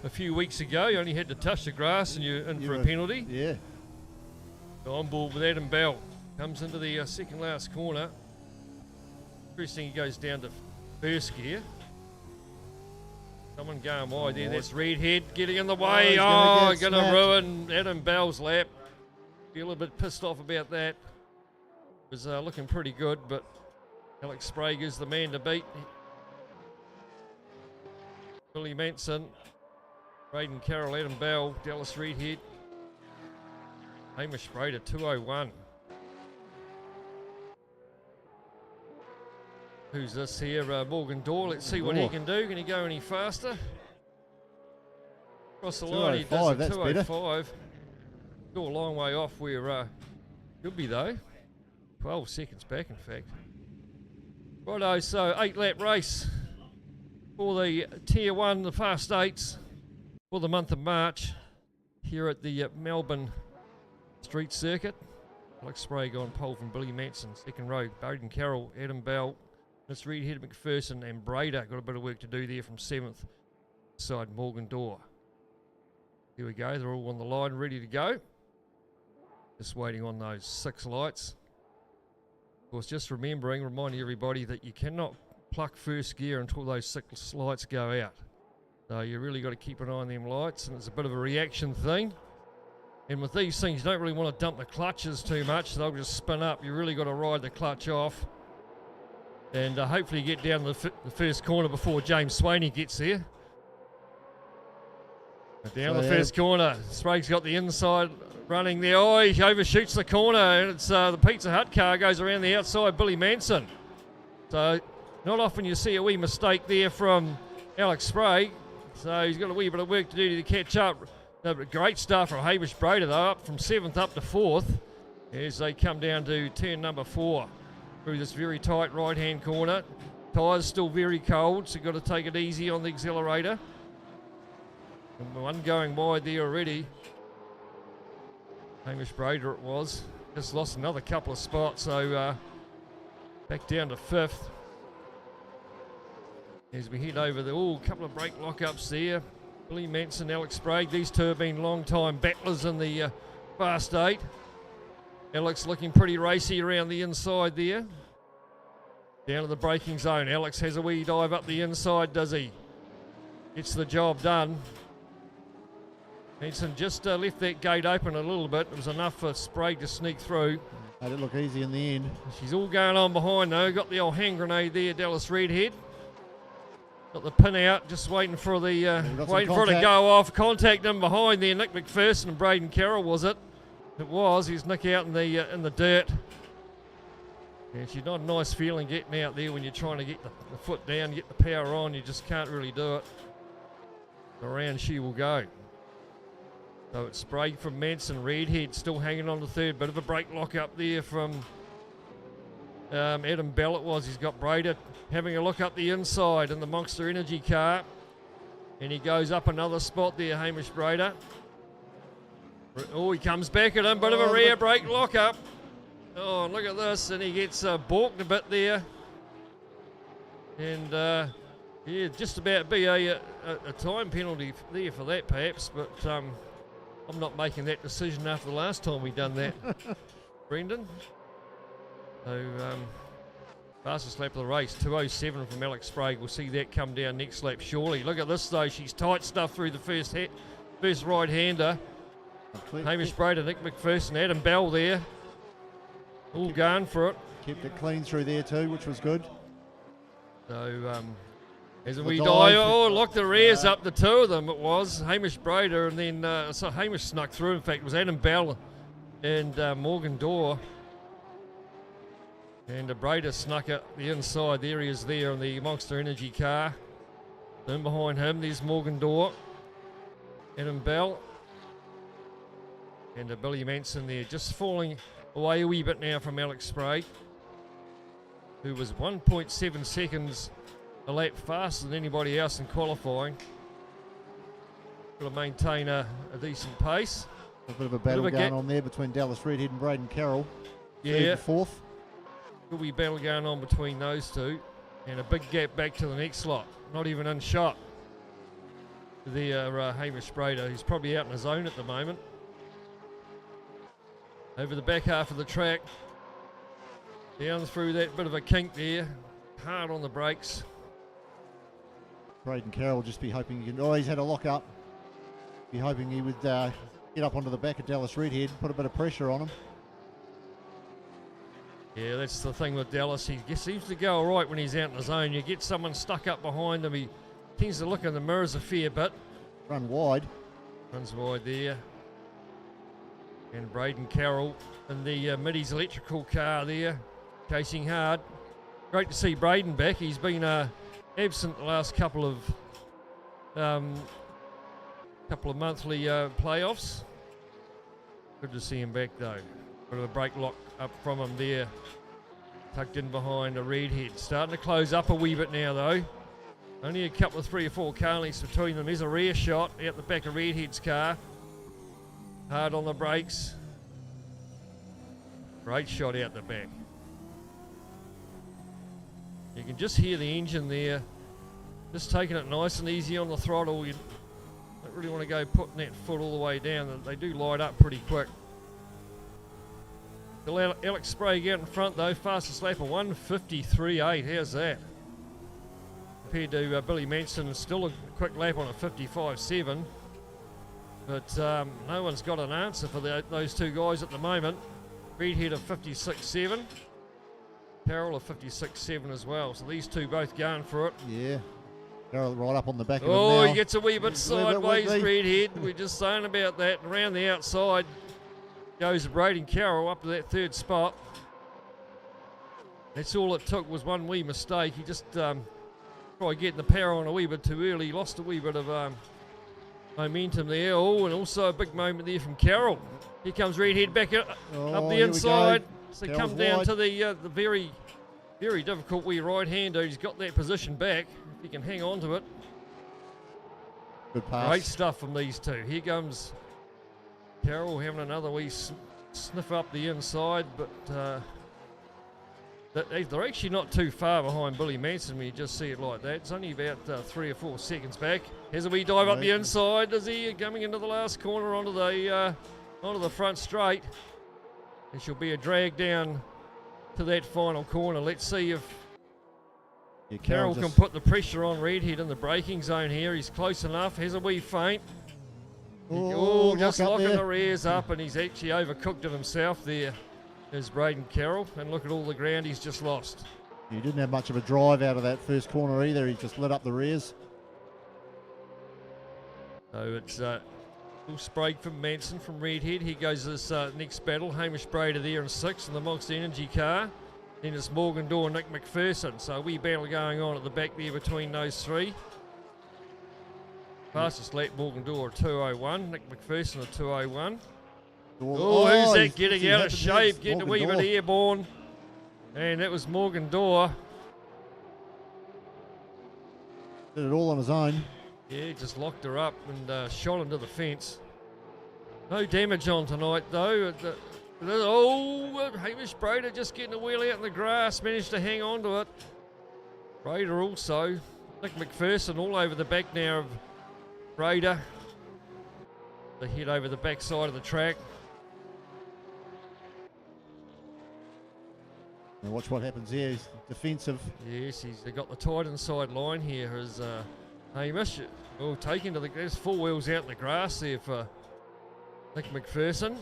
few weeks ago. You only had to touch the grass and you're in for a penalty. Yeah. On board with Adam Bell. Comes into the second last corner. First thing, he goes down to 1st gear. Someone going wide there. That's Redhead getting in the way. Going to ruin Adam Bell's lap. Feel a bit pissed off about that. It was looking pretty good, but Alex Sprague is the man to beat. Billy Manson, Braden Carroll, Adam Bell, Dallas Redhead. Hamish Brader, 2:01. Who's this here? Morgan Dorr. Let's see what he can do. Can he go any faster? Across the line, he does a 2:05. Still a long way off where he'll be though. 12 seconds back, in fact. Righto, so 8-lap race for the Tier 1, the Fast 8s for the month of March here at the Melbourne Street Circuit. Alex Sprague on pole from Billy Manson. Second row, Braden Carroll, Adam Bell, Miss Redhead, McPherson and Brader. Got a bit of work to do there from 7th side, Morgan Dorr. Here we go, they're all on the line, ready to go. Just waiting on those 6 lights. Of course, just reminding everybody that you cannot pluck 1st gear until those 6 lights go out. So you really got to keep an eye on them lights, and it's a bit of a reaction thing. And with these things, you don't really want to dump the clutches too much. They'll just spin up. You really got to ride the clutch off. And hopefully get down the 1st corner before James Swaney gets there. Down the 1st corner. Sprague's got the inside running there. Oh, he overshoots the corner. And it's the Pizza Hut car goes around the outside, Billy Manson. So Not often you see a wee mistake there from Alex Sprague, so he's got a wee bit of work to do to catch up. No, but great start from Hamish Brader though, up from 7th up to 4th as they come down to turn number 4 through this very tight right-hand corner. Tyres still very cold, so you've got to take it easy on the accelerator. And one going wide there already. Hamish Brader it was. Just lost another couple of spots, so back down to 5th. As we head over the couple of brake lockups there. Billy Manson, Alex Sprague, these two have been long-time battlers in the Fast 8. Alex looking pretty racy around the inside there. Down to the braking zone. Alex has a wee dive up the inside, does he? Gets the job done. Manson just left that gate open a little bit. It was enough for Sprague to sneak through. Made it look easy in the end. She's all going on behind though. Got the old hand grenade there, Dallas Redhead. Got the pin out, just waiting for the waiting for it to go off. Contact him behind there. Nick McPherson and Braden Carroll, was it? It was. He's Nick out in the dirt. And she's not a nice feeling getting out there when you're trying to get the foot down, get the power on. You just can't really do it. Around she will go. So it's Sprague from Manson. Redhead still hanging on to 3rd. Bit of a brake lock up there from Adam Bell it was. He's got Brader having a look up the inside in the Monster Energy car. And he goes up another spot there, Hamish Brader. Oh, he comes back at him. Bit of a rear brake lock up. Oh, look at this. And he gets balked a bit there. And yeah, just about be a time penalty there for that perhaps. But I'm not making that decision after the last time we done that, Brendan. So, fastest lap of the race, 2:07 from Alex Sprague. We'll see that come down next lap surely. Look at this though, she's tight stuff through the first right-hander. Hamish Brader, Nick McPherson, Adam Bell there. All going for it. Kept it clean through there too, which was good. So, as we die, look, the rears up, the two of them it was. Hamish Brader and then, so Hamish snuck through, in fact, it was Adam Bell and Morgan Dorr. And Brader snuck up the inside. There he is there on the Monster Energy car. Then behind him, there's Morgan Dorr. Adam Bell. And Billy Manson there, just falling away a wee bit now from Alex Sprague, who was 1.7 seconds a lap faster than anybody else in qualifying. Got to maintain a decent pace. A bit of a battle going on there between Dallas Redhead and Braden Carroll. Yeah. 4th. Good wee battle going on between those two. And a big gap back to the next lot. Not even in shot. There, Hamish Brader, who's probably out in his zone at the moment. Over the back half of the track. Down through that bit of a kink there. Hard on the brakes. Braden Carroll just be hoping he can... Oh, he's had a lock up. Be hoping he would get up onto the back of Dallas Redhead, put a bit of pressure on him. Yeah, that's the thing with Dallas. He seems to go all right when he's out in the zone. You get someone stuck up behind him, he tends to look in the mirrors a fair bit. Run wide. Runs wide there. And Braden Carroll in the Middies electrical car there, chasing hard. Great to see Braden back. He's been absent the last couple of monthly playoffs. Good to see him back though. Bit of a brake lock up from him there. Tucked in behind a Redhead. Starting to close up a wee bit now though. Only a couple of 3 or 4 car lengths between them. There's a rear shot out the back of Redhead's car. Hard on the brakes. Great shot out the back. You can just hear the engine there. Just taking it nice and easy on the throttle. You don't really want to go putting that foot all the way down. They do light up pretty quick. Alex Sprague out in front though, fastest lap of 1:53.8. How's that? Compared to Billy Manson, still a quick lap on a 55.7. But no one's got an answer for those two guys at the moment. Redhead of 56.7. Carroll of 56.7 as well. So these two both going for it. Yeah. Carroll right up on the back of him now. Oh, he gets a wee bit sideways, Redhead. We're just saying about that. Around the outside goes Braden Carroll up to that 3rd spot. That's all it took was one wee mistake. He just tried getting the power on a wee bit too early. He lost a wee bit of momentum there. Oh, and also a big moment there from Carroll. Here comes Redhead back up the inside. So come down wide. to the very, very difficult wee right-hander. He's got that position back. If he can hang on to it. Good pass. Great stuff from these two. Here comes Carroll having another wee sniff up the inside, but they're actually not too far behind Billy Manson when you just see it like that. It's only about 3 or 4 seconds back. Here's a wee dive up the inside. Is he coming into the last corner onto the front straight? There shall be a drag down to that final corner. Let's see if Carroll can put the pressure on Redhead in the braking zone here. He's close enough. Here's a wee feint. Just locking the rears up, and he's actually overcooked it himself there. There's Braden Carroll, and look at all the ground he's just lost. He didn't have much of a drive out of that first corner either. He just lit up the rears. So it's full Sprague from Manson from Redhead. Here goes this next battle. Hamish Brader there in 6th in the Monster Energy car. Then it's Morgan Dorr, Nick McPherson. So a wee battle going on at the back there between those three. Fastest lap, Morgan Dorr, 2:01. Nick McPherson, a 2:01. Who's that getting out of shape, getting a wee bit airborne. And that was Morgan Dorr. Did it all on his own. Yeah, just locked her up and shot into the fence. No damage on tonight, though. Hamish Brader just getting a wheel out in the grass, managed to hang on to it. Brader also. Nick McPherson all over the back now of Brader. They head over the back side of the track. Now watch what happens here. He's defensive. Yes, he's got the tight inside line here as Hamish. Oh, taking to there's 4 wheels out in the grass there for Nick McPherson.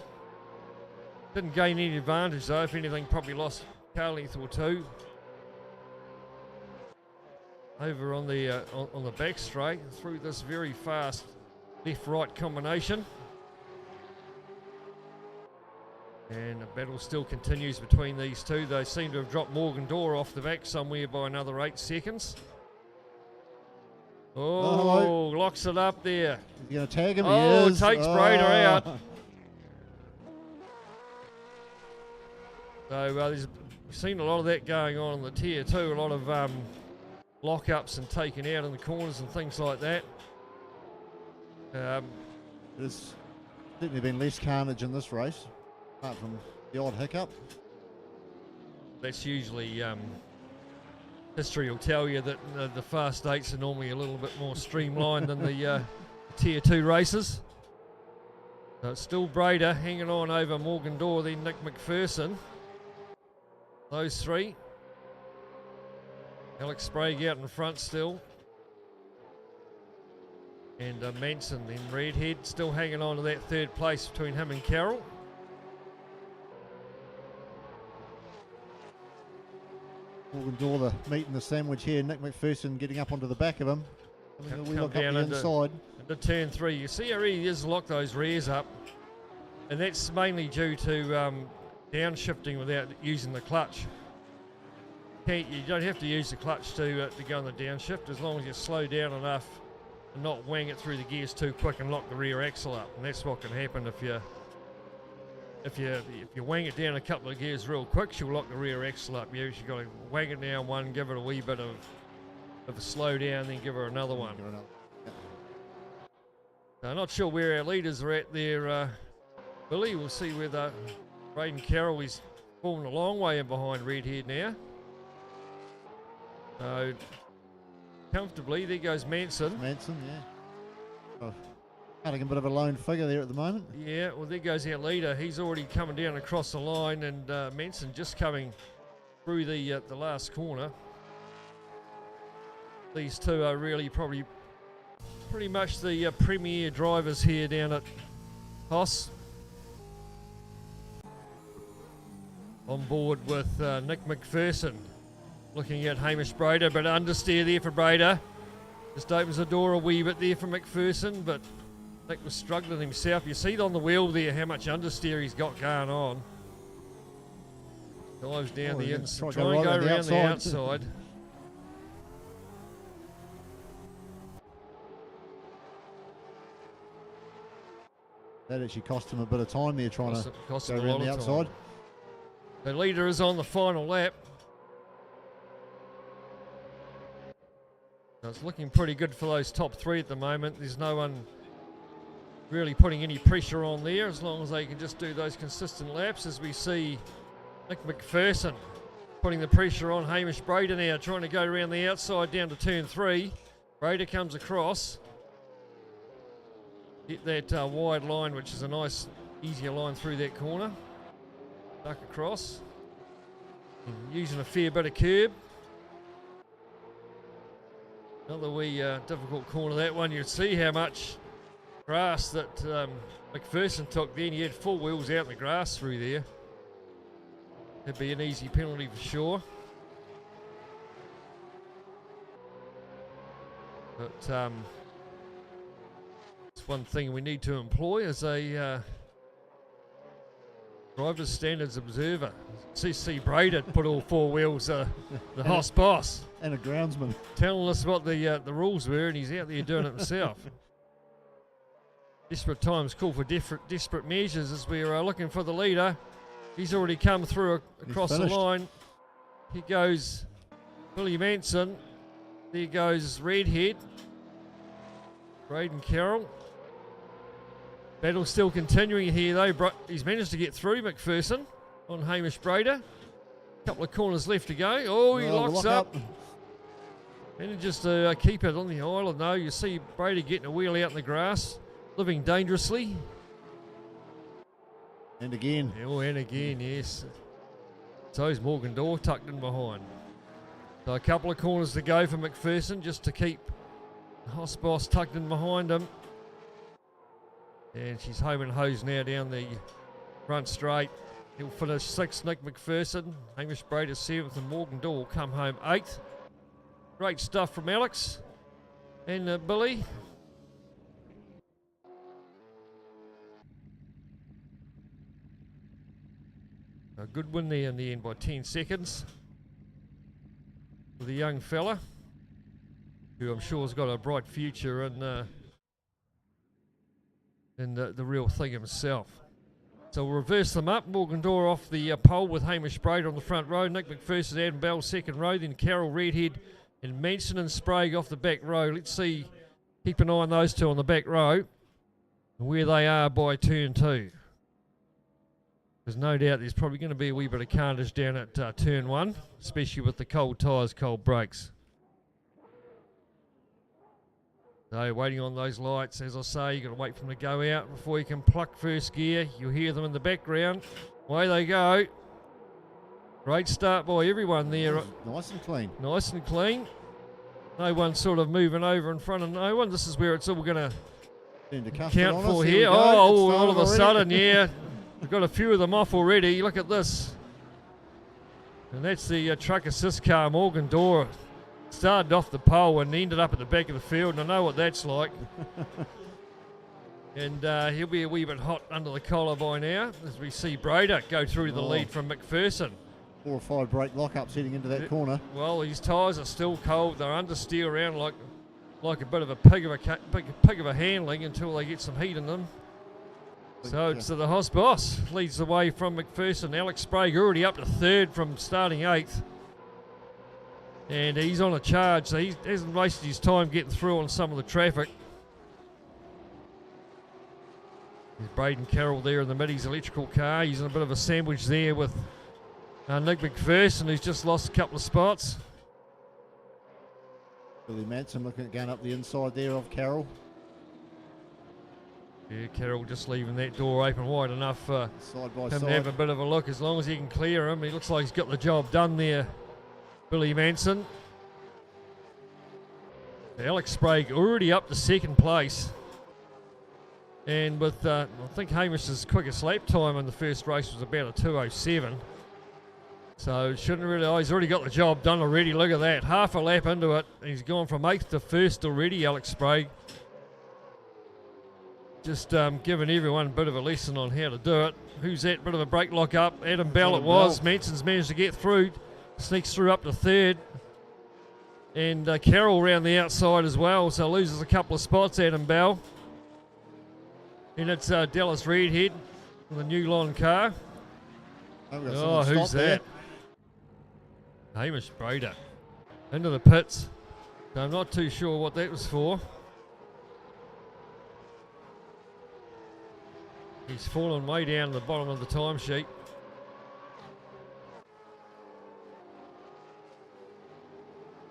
Didn't gain any advantage though. If anything, probably lost car length or 2. Over on the back straight through this very fast left-right combination. And the battle still continues between these two. They seem to have dropped Morgan Dorr off the back somewhere by another 8 seconds. Oh, locks it up there. He's going to tag him. Oh, takes Brader out. So we've seen a lot of that going on in the Tier 2. A lot of lock-ups and taken out in the corners and things like that. There's certainly been less carnage in this race, apart from the odd hiccup. That's usually history will tell you that the fast 8s are normally a little bit more streamlined than the Tier 2 races. So it's still Brader hanging on over Morgan Dorr, then Nick McPherson. Those three. Alex Sprague out in front still. And Manson then Redhead still hanging on to that 3rd place between him and Carroll. Morgan Dorr, the meat and the sandwich here. Nick McPherson getting up onto the back of him. We look up the inside. Into turn 3. You see how he just locked those rears up. And that's mainly due to downshifting without using the clutch. You don't have to use the clutch to go on the downshift as long as you slow down enough and not wang it through the gears too quick and lock the rear axle up. And that's what can happen if you wang it down a couple of gears real quick, you'll lock the rear axle up. You've got to wang it down one, give it a wee bit of a slow down, then give her another one. I'm not sure where our leaders are at there, Billy. We'll see whether Braden Carroll is falling a long way in behind Redhead now. So comfortably, there goes Manson. Manson, yeah. Cutting a bit of a lone figure there at the moment. Yeah, well, there goes our leader. He's already coming down across the line, and Manson just coming through the last corner. These two are really probably pretty much the premier drivers here down at HOSS. On board with Nick McPherson. Looking at Hamish Brader, but understeer there for Brader. Just opens the door a wee bit there for McPherson, but Nick was struggling himself. You see on the wheel there how much understeer he's got going on. Dives down the yeah, inside. try Try and to go go right around the around the outside. That actually cost him a bit of time there trying to Cost go him a around lot the of outside. time. The leader is on the final lap. So it's looking pretty good for those top three at the moment. There's no one really putting any pressure on there as long as they can just do those consistent laps, as we see Nick McPherson putting the pressure on Hamish Brader now, trying to go around the outside down to turn 3. Brader comes across. Get that wide line, which is a nice, easier line through that corner. Duck across. And using a fair bit of curb. Another wee difficult corner, that one. You'd see how much grass that McPherson took then. He had 4 wheels out in the grass through there. That'd be an easy penalty for sure. But it's one thing we need to employ as a driver's standards observer. CC Brader put all 4 wheels, the HOSS boss. And a groundsman. Telling us what the rules were, and he's out there doing it himself. Desperate times call for desperate measures as we're looking for the leader. He's already come through across the line. Here goes Billy Manson. There goes Redhead. Braden Carroll. Battle still continuing here though. He's managed to get through McPherson on Hamish Brader. Couple of corners left to go. Oh, he locks up. And just keep it on the island though. You see Brader getting a wheel out in the grass. Living dangerously. And again. Oh, and again, yes. So is Morgan Dorr tucked in behind. So a couple of corners to go for McPherson just to keep the HOSS boss tucked in behind him. And she's home and hose now down the front straight. He'll finish 6th, Nick McPherson. Hamish Brader 7th, and Morgan Dorr will come home 8th. Great stuff from Alex and Billy. A good win there in the end by 10 seconds for the young fella, who I'm sure has got a bright future in the real thing himself. So we'll reverse them up. Morgan Dorr off the pole with Hamish Brader on the front row. Nick McPherson, Adam Bell second row. Then Carroll, Redhead and Manson and Sprague off the back row. Let's see, keep an eye on those two on the back row, where they are by turn 2. There's no doubt there's probably going to be a wee bit of carnage down at turn 1, especially with the cold tyres, cold brakes. So waiting on those lights, as I say, you've got to wait for them to go out before you can pluck first gear. You'll hear them in the background. Away they go. Great start by everyone there. Nice and clean. Nice and clean. No one sort of moving over in front of no one. This is where it's all going to count for here. Oh, all of a sudden, yeah. We've got a few of them off already. Look at this. And that's the truck assist car, Morgan Dorr. Started off the pole and ended up at the back of the field, and I know what that's like. And he'll be a wee bit hot under the collar by now, as we see Brader go through the lead from McPherson. 4 or 5 brake lockups heading into that corner. Well, his tyres are still cold. They're under steer around like a bit of a pig of a handling until they get some heat in them. So it's the HOSS boss leads the way from McPherson. Alex Sprague already up to 3rd from starting 8th. And he's on a charge, so he hasn't wasted his time getting through on some of the traffic. There's Braden Carroll there in the Middy's electrical car. He's in a bit of a sandwich there with Nick McPherson, who's just lost a couple of spots. Billy Manson looking at going up the inside there of Carroll. Yeah, Carroll just leaving that door open wide enough for side by him side to have a bit of a look. As long as he can clear him, he looks like he's got the job done there, Billy Manson. Alex Sprague already up to 2nd place. And with, I think Hamish's quickest lap time in the first race was about a 2:07. So shouldn't really, he's already got the job done already. Look at that, half a lap into it. He's gone from 8th to 1st already, Alex Sprague. Just giving everyone a bit of a lesson on how to do it. Who's that? Bit of a brake lock up. Adam Bell it Adam was. Bell. Manson's managed to get through. Sneaks through up to third. And Carroll around the outside as well. So loses a couple of spots, Adam Bell. And it's Dallas Redhead with a new line car. Oh, who's that? Hamish Brader. Into the pits. So I'm not too sure what that was for. He's fallen way down the bottom of the timesheet.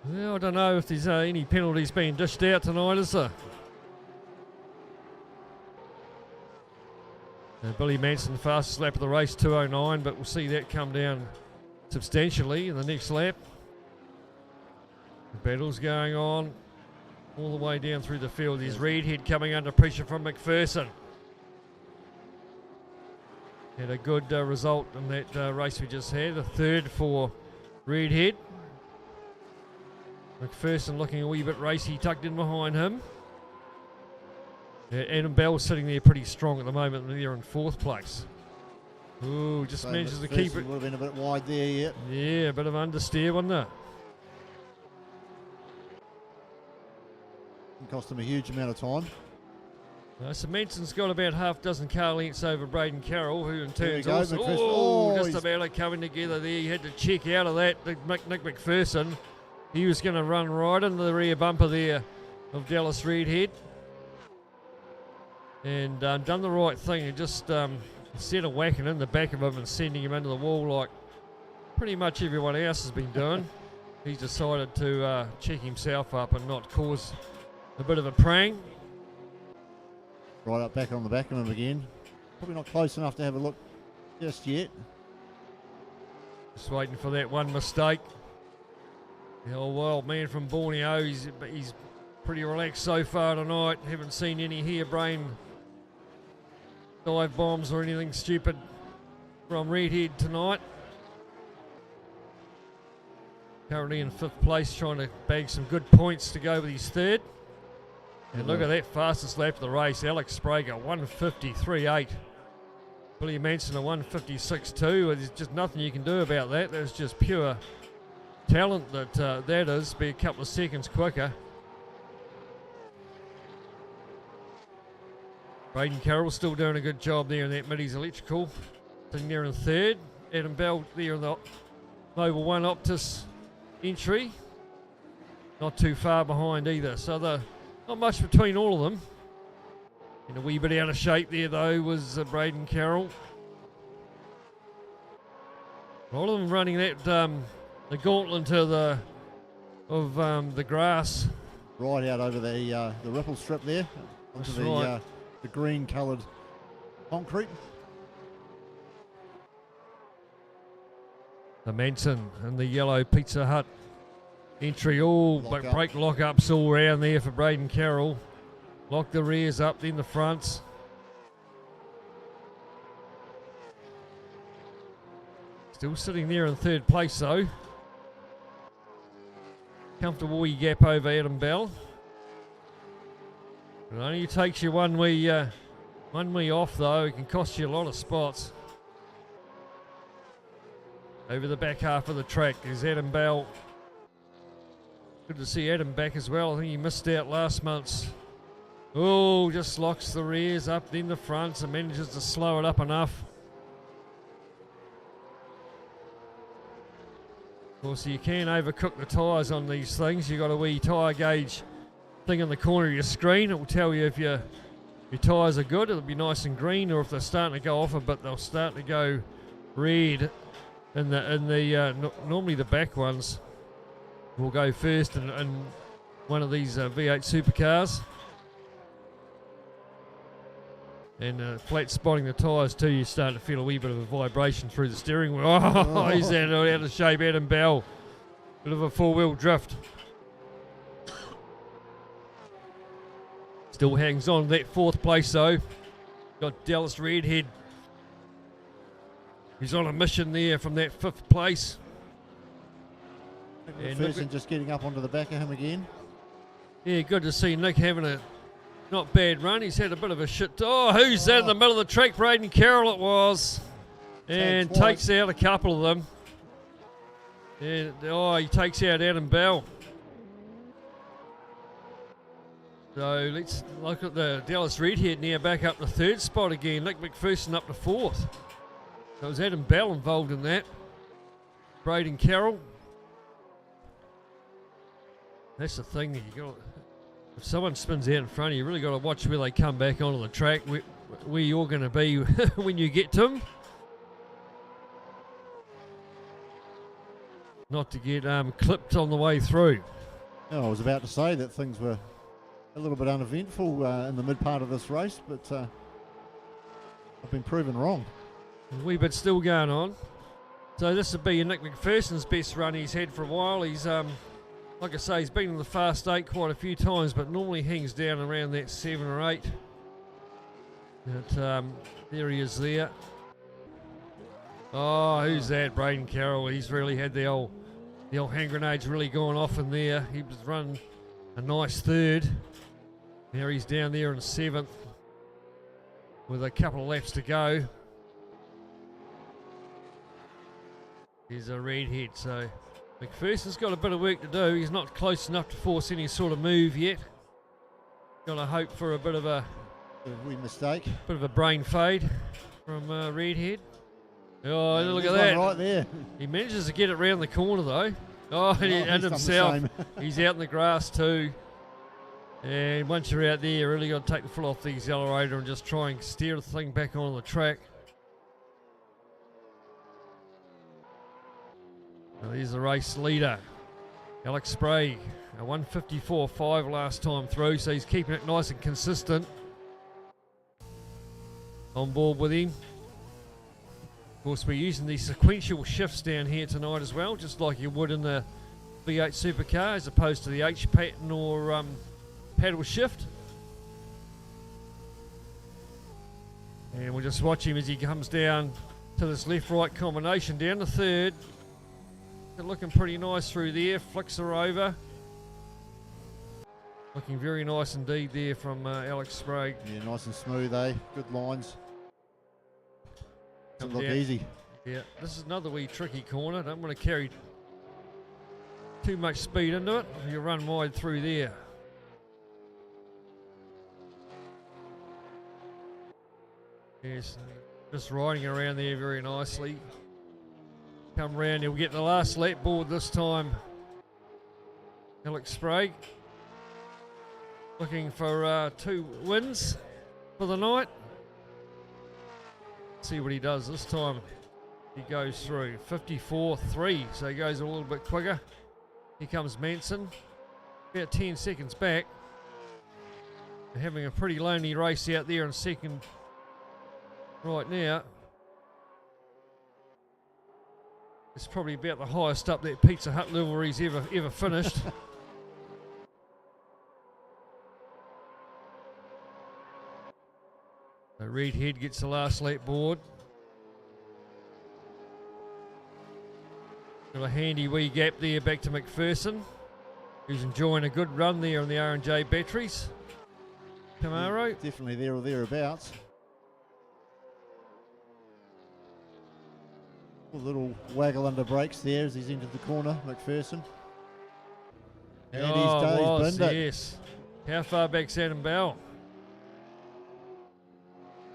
Well, I don't know if there's any penalties being dished out tonight, is there? Billy Manson, fastest lap of the race, 2:09, but we'll see that come down substantially in the next lap. The battle's going on all the way down through the field. There's Redhead coming under pressure from McPherson. Had a good result in that race we just had. A third for Redhead. McPherson looking a wee bit racy, tucked in behind him. Adam Bell sitting there pretty strong at the moment. They're in fourth place. Ooh, just manages to keep it. Would have been a bit wide there, yeah. Yeah, a bit of understeer, wasn't it? Didn't cost him a huge amount of time. So Manson's got about half dozen car lengths over Braden Carroll, who in There we turn go, also, McPherson. oh, just He's- about it coming together there. He had to check out of that. Nick McPherson, he was going to run right into the rear bumper there of Dallas Redhead. And done the right thing. He just, instead of whacking in the back of him and sending him into the wall like pretty much everyone else has been doing, he's decided to check himself up and not cause a bit of a prang. Right up back on the back of him again. Probably not close enough to have a look just yet. Just waiting for that one mistake. The old wild man from Borneo, he's pretty relaxed so far tonight. Haven't seen any harebrained dive bombs or anything stupid from Redhead tonight. Currently in fifth place, trying to bag some good points to go with his third. And look at that fastest lap of the race. Alex Sprague, 153.8. Billy Manson, a 156.2. There's just nothing you can do about that. That's just pure talent that is. Be a couple of seconds quicker. Braden Carroll still doing a good job there in that Middies Electrical. Sitting there in third. Adam Bell there in the Mobile One Optus entry. Not too far behind either. So not much between all of them. And a wee bit out of shape there though was Braden Carroll. All of them running that the gauntlet of the grass. Right out over the ripple strip there. Onto That's right. The green coloured concrete. The Manson and the yellow Pizza Hut entry, all Lock but up. brake lock-ups all around there for Braden Carroll. Lock the rears up, then the fronts. Still sitting there in third place though. Comfortable wee gap over Adam Bell. It only takes you one wee off though. It can cost you a lot of spots. Over the back half of the track is Adam Bell. Good to see Adam back as well. I think he missed out last month's. Oh, just locks the rears up, then the fronts, and manages to slow it up enough. Of course, you can overcook the tyres on these things. You've got a wee tyre gauge thing in the corner of your screen. It will tell you if your tyres are good. It'll be nice and green, or if they're starting to go off a bit, they'll start to go red. Normally the back ones will go first in one of these V8 supercars. And flat spotting the tyres too, you start to feel a wee bit of a vibration through the steering wheel. Oh, he's out of shape, Adam Bell. Bit of a four-wheel drift. Still hangs on that fourth place though. Got Dallas Redhead. He's on a mission there from that fifth place. And McPherson just getting up onto the back of him again. Yeah, good to see Nick having a Not bad run. He's had a bit of a shit. Oh, who's that in the middle of the track? Braden Carroll it was. And takes out a couple of them. And, he takes out Adam Bell. So let's look at the Dallas Redhead now back up to third spot again. Nick McPherson up to fourth. So it was Adam Bell involved in that. Braden Carroll. That's the thing that you got. If someone spins out in front of you, you really got to watch where they come back onto the track, where you're going to be when you get to them. Not to get clipped on the way through. I was about to say that things were a little bit uneventful in the mid part of this race, but I've been proven wrong. A wee bit still going on. So this would be Nick McPherson's best run he's had for a while. He's like I say, he's been in the fast 8 quite a few times, but normally hangs down around that 7 or 8. But there he is there. Oh, who's that? Braden Carroll. He's really had the old hand grenades really gone off in there. He was running a nice third. Now he's down there in 7th with a couple of laps to go. Here's a redhead, so McPherson's got a bit of work to do. He's not close enough to force any sort of move yet. Got to hope for a bit of a wee mistake. Bit of a brain fade from Redhead. Oh, look at that. Right there. He manages to get it round the corner though. And himself. He's out in the grass too. And once you're out there, you really got to take the foot off the accelerator and just try and steer the thing back onto the track. Now here's the race leader, Alex Sprague, a 154.5 last time through, so he's keeping it nice and consistent. On board with him. Of course, we're using these sequential shifts down here tonight as well, just like you would in the V8 Supercar, as opposed to the H pattern or paddle shift. And we'll just watch him as he comes down to this left-right combination down the third. Looking pretty nice through there, flicks her over. Looking very nice indeed there from Alex Sprague. Yeah, nice and smooth, eh? Good lines. Doesn't look down. easy. Yeah, this is another wee tricky corner. Don't want to carry too much speed into it. You run wide through there. Yes, just riding around there very nicely. Come round, he'll get the last lap board this time. Alex Sprague looking for 2 wins for the night. See what he does this time. He goes through 54.3, so he goes a little bit quicker. Here comes Manson, about 10 seconds back. They're having a pretty lonely race out there in second right now. It's probably about the highest up that Pizza Hut level he's ever finished. So Redhead gets the last lap board. Got a handy wee gap there back to McPherson, who's enjoying a good run there on the R&J batteries. Camaro. Yeah, definitely there or thereabouts. A little waggle under brakes there as he's entered the corner, McPherson. And he's binned it. Yes. How far back's Adam Bell?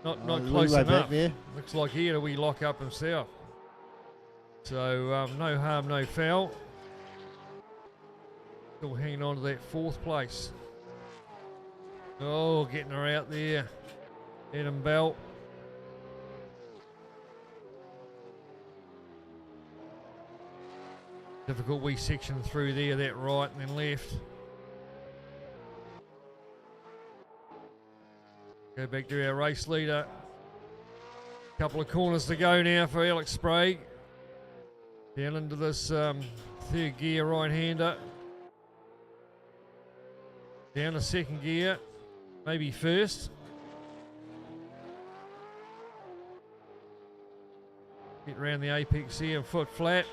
Not close enough. Back there. Looks like he had a wee lock up himself. So no harm, no foul. Still hanging on to that 4th place. Oh, getting her out there. Adam Bell. Difficult wee section through there, that right and then left. Go back to our race leader. Couple of corners to go now for Alex Sprague. Down into this 3rd gear right-hander. Down to 2nd gear, maybe 1st. Get around the apex here and foot flat.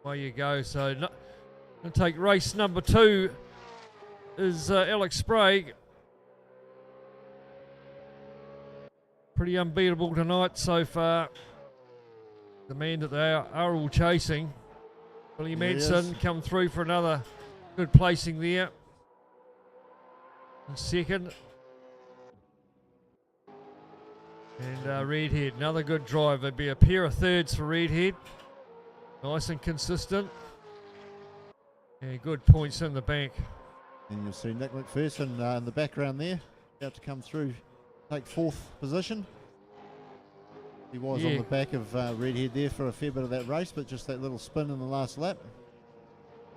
Away you go. So going to take race number 2 is Alex Sprague. pretty unbeatable tonight so far. The man that they are all chasing, William There he is. Edson, come through for another good placing there. In second. And Redhead, another good drive. There'd be a pair of thirds for Redhead. Nice and consistent. Yeah, good points in the bank. And you'll see Nick McPherson in the background there, about to come through, take 4th position. He was on the back of Redhead there for a fair bit of that race, but just that little spin in the last lap.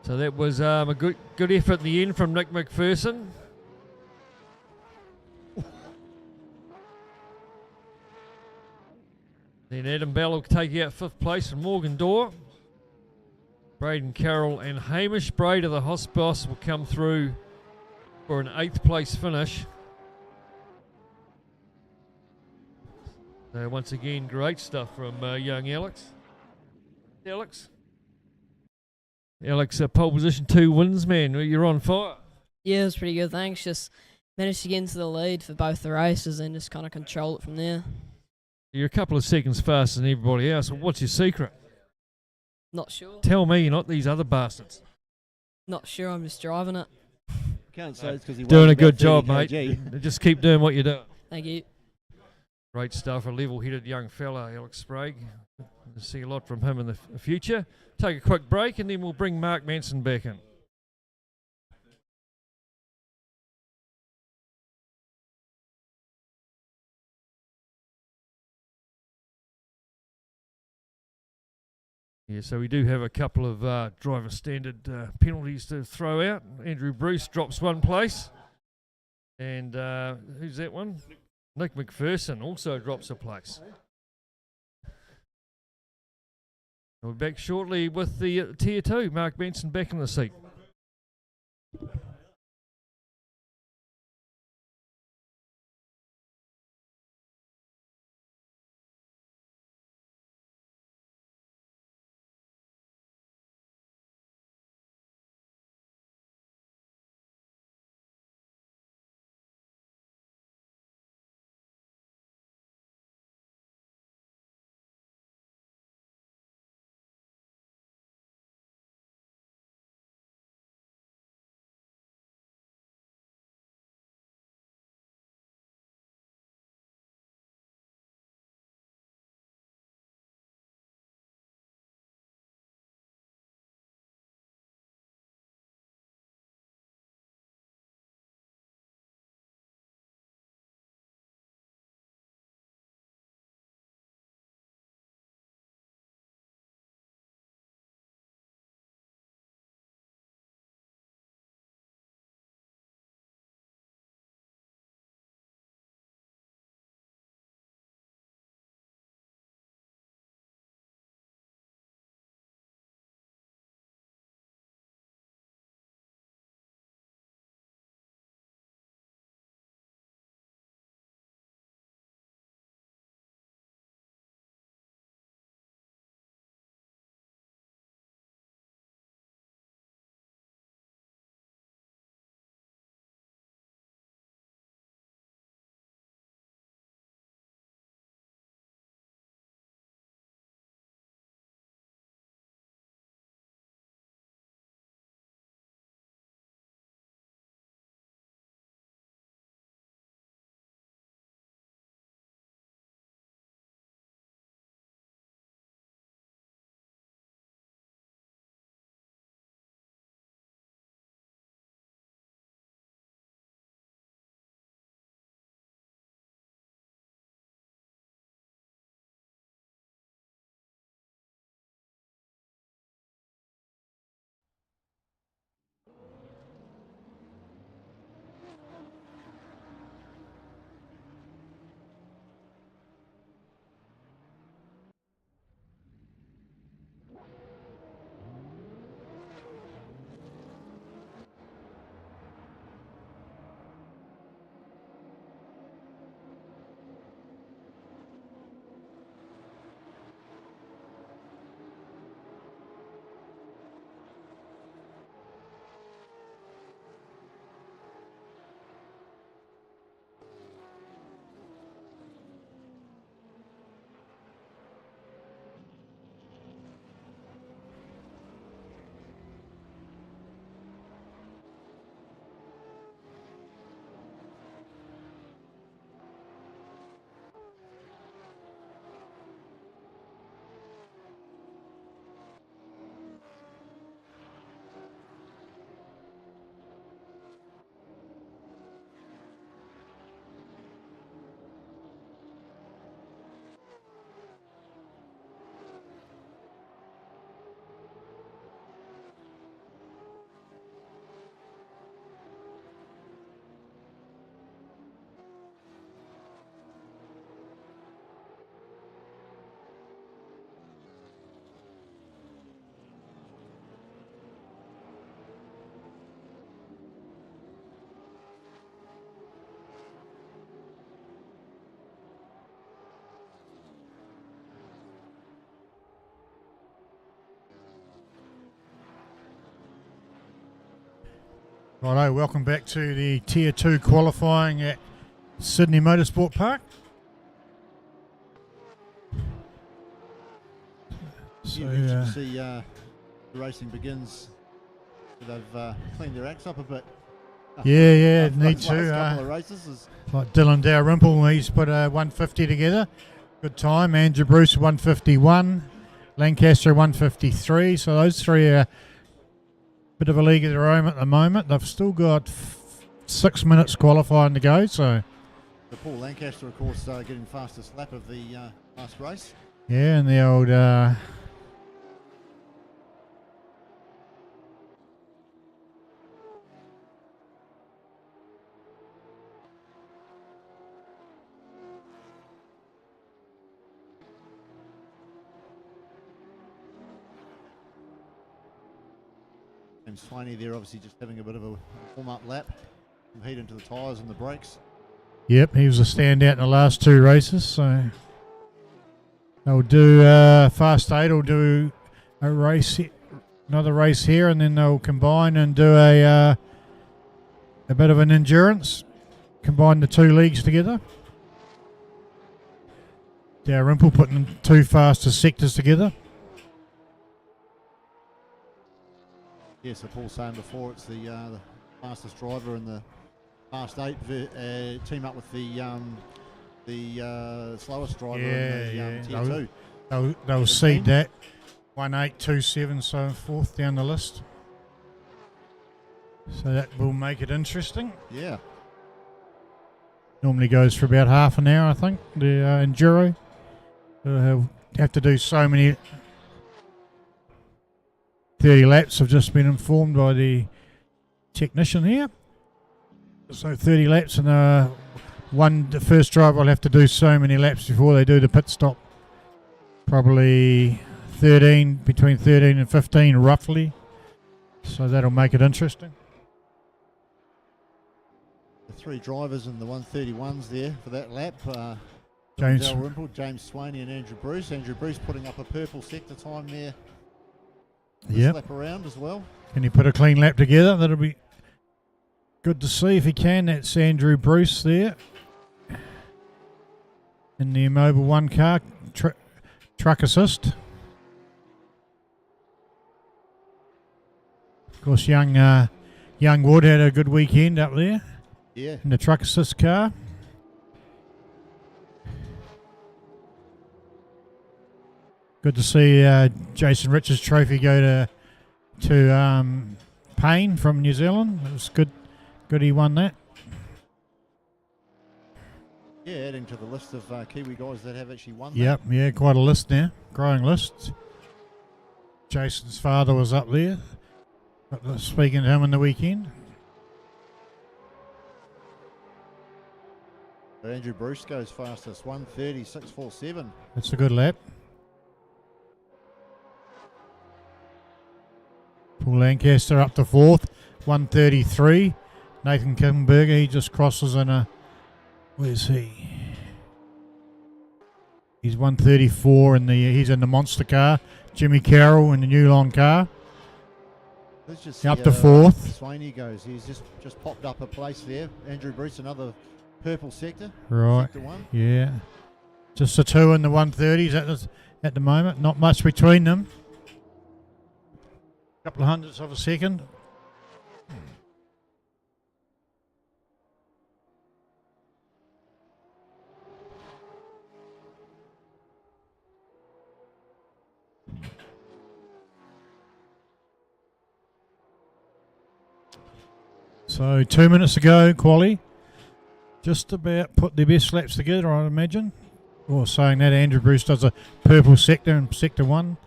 So that was a good effort in the end from Nick McPherson. Then Adam Bell will take out 5th place from Morgan Dorr. Braden Carroll and Hamish Braid of the HOSS boss will come through for an 8th place finish. So once again, great stuff from young Alex. Alex, pole position 2 wins, man. You're on fire. Yeah, it was pretty good, thanks. Just managed to get into the lead for both the races and just kind of control it from there. You're a couple of seconds faster than everybody else. What's your secret? Not sure. Tell me you're not these other bastards. Not sure, I'm just driving it. Can't say it's because he Doing weighs a good about job, 30 mate. kg. Just keep doing what you're doing. Thank you. Great stuff, a level-headed young fella, Alex Sprague. We'll see a lot from him in the future. Take a quick break and then we'll bring Mark Manson back in. Yeah, so we do have a couple of driver standard penalties to throw out. Andrew Bruce drops 1 place. And who's that one? Nick McPherson also drops a place. We're back shortly with the Tier 2. Mark Benson back in the seat. Righto, welcome back to the Tier 2 qualifying at Sydney Motorsport Park. So, You can see the racing begins. They've cleaned their acts up a bit. yeah, Last need couple to. of races is Like Dylan Dalrymple, he's put a 150 together. Good time. Andrew Bruce 151, Lancaster 153. So those three are a bit of a league of their own at the moment. They've still got 6 minutes qualifying to go. So the Paul Lancaster, of course, getting fastest lap of the last race. yeah, and the old And Swaney there, obviously just having a bit of a warm-up lap. Some heat into the tyres and the brakes. Yep, he was a standout in the last 2 races. So they'll do Fast 8 will do a race, another race here, and then they'll combine and do a bit of an endurance. Combine the 2 leagues together. Dalrymple putting 2 fastest sectors together. Yeah, so Paul saying before, it's the fastest driver in the Fast 8 team up with the slowest driver in the Tier 2. They'll seed that 1827 so forth down the list. So that will make it interesting. Yeah. Normally goes for about half an hour, I think, the enduro. He'll have to do so many 30 laps. I've just been informed by the technician here. So 30 laps, and the first driver will have to do so many laps before they do the pit stop. Probably between 13 and 15 roughly. So that'll make it interesting. The 3 drivers and the 131s there for that lap. James Dalrymple, James Swaney and Andrew Bruce. Andrew Bruce putting up a purple sector time there. Yep. Lap around as well. Can he put a clean lap together? That'll be good to see if he can. That's Andrew Bruce there in the Mobile 1 car, truck assist. Of course, young Wood had a good weekend up there. Yeah. In the truck assist car. Good to see Jason Richards' trophy go to Payne from New Zealand. It was good he won that. Yeah, adding to the list of Kiwi guys that have actually won Yep, yeah, quite a list now. Growing list. Jason's father was up there. Speaking to him on the weekend. that. Andrew Bruce goes fastest, 1:30.647. That's a good lap. Paul Lancaster up to 4th, 1:33. Nathan Kimberger, he just crosses in a... Where's he? He's 1:34 he's in the monster car. Jimmy Carroll in the Newline car. Let's just Up see, to 4th. Swaney goes. He's just popped up a place there. Andrew Bruce, another purple sector. Right. Sector 1. Yeah. Just the 2 in the 130s at the moment. Not much between them. Couple of hundredths of a second. So 2 minutes ago, quali. Just about put their best laps together, I'd imagine. Or saying that, Andrew Bruce does a purple sector in sector 1.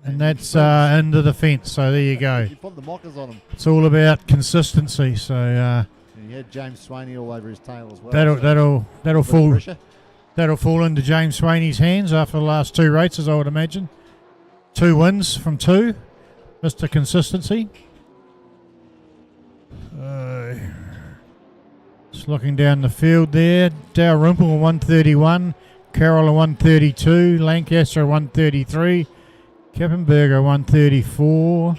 And that's into the fence, so there you go. You put the mockers on him. It's all about consistency, so And he had James Swaney all over his tail as well. that'll fall into James Swaney's hands after the last 2 races, I would imagine. 2 wins from 2, Mr. Consistency. Just looking down the field there, Dalrymple 131, Carroll 132, Lancaster 133. Kippenberger 134,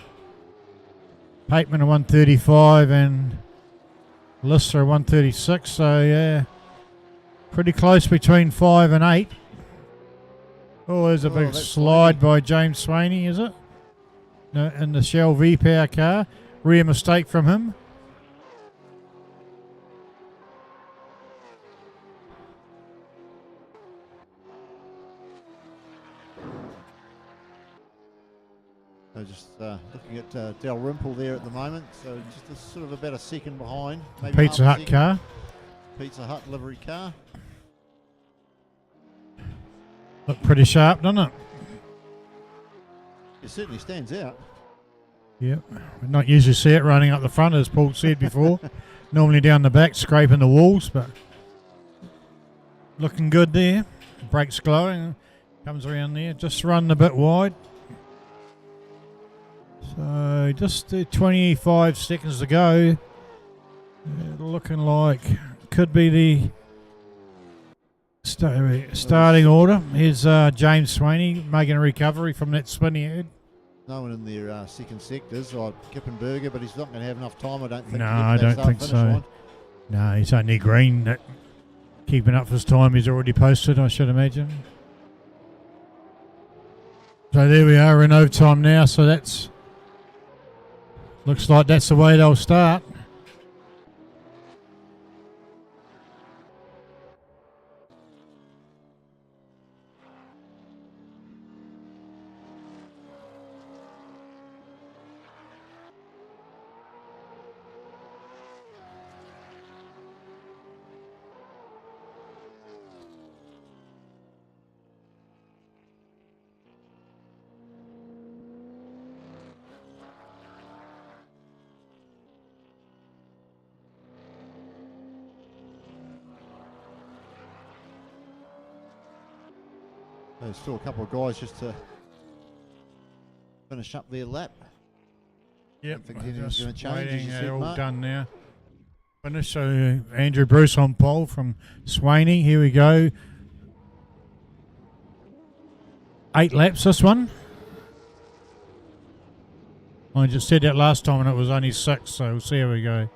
Pateman at 135 and Lister at 136. So, yeah, pretty close between 5 and 8. Oh, there's a big that's slide by James Swaney, is it? No, in the Shell V-Power car. Rear mistake from him. So just looking at Dalrymple there at the moment. So just a, sort of about a second behind. Maybe Pizza half a Hut second. car. Pizza Hut livery car. Look pretty sharp, doesn't it? It certainly stands out. Yep. We not usually see it running up the front, as Paul said before. Normally down the back, scraping the walls, but looking good there. Brakes glowing. Comes around there. Just running a bit wide. So just 25 seconds to go. Looking like could be the starting order. Here's James Swaney making a recovery from that spinny head. No one in their second sectors like Kippenberger, but he's not going to have enough time, I don't think. No, to get to I that don't start think finish so. line. No, he's only green. That keeping up for his time he's already posted, I should imagine. So there we are in overtime now, so that's looks like that's the way they'll start. There's still a couple of guys just to finish up their lap. Yep, think anything's just gonna change, as waiting. you They're said, all Mark. done now. Finish. So Andrew Bruce on pole from Swaney. Here we go. 8 laps this one. I just said that last time and it was only 6, so we'll see how we go.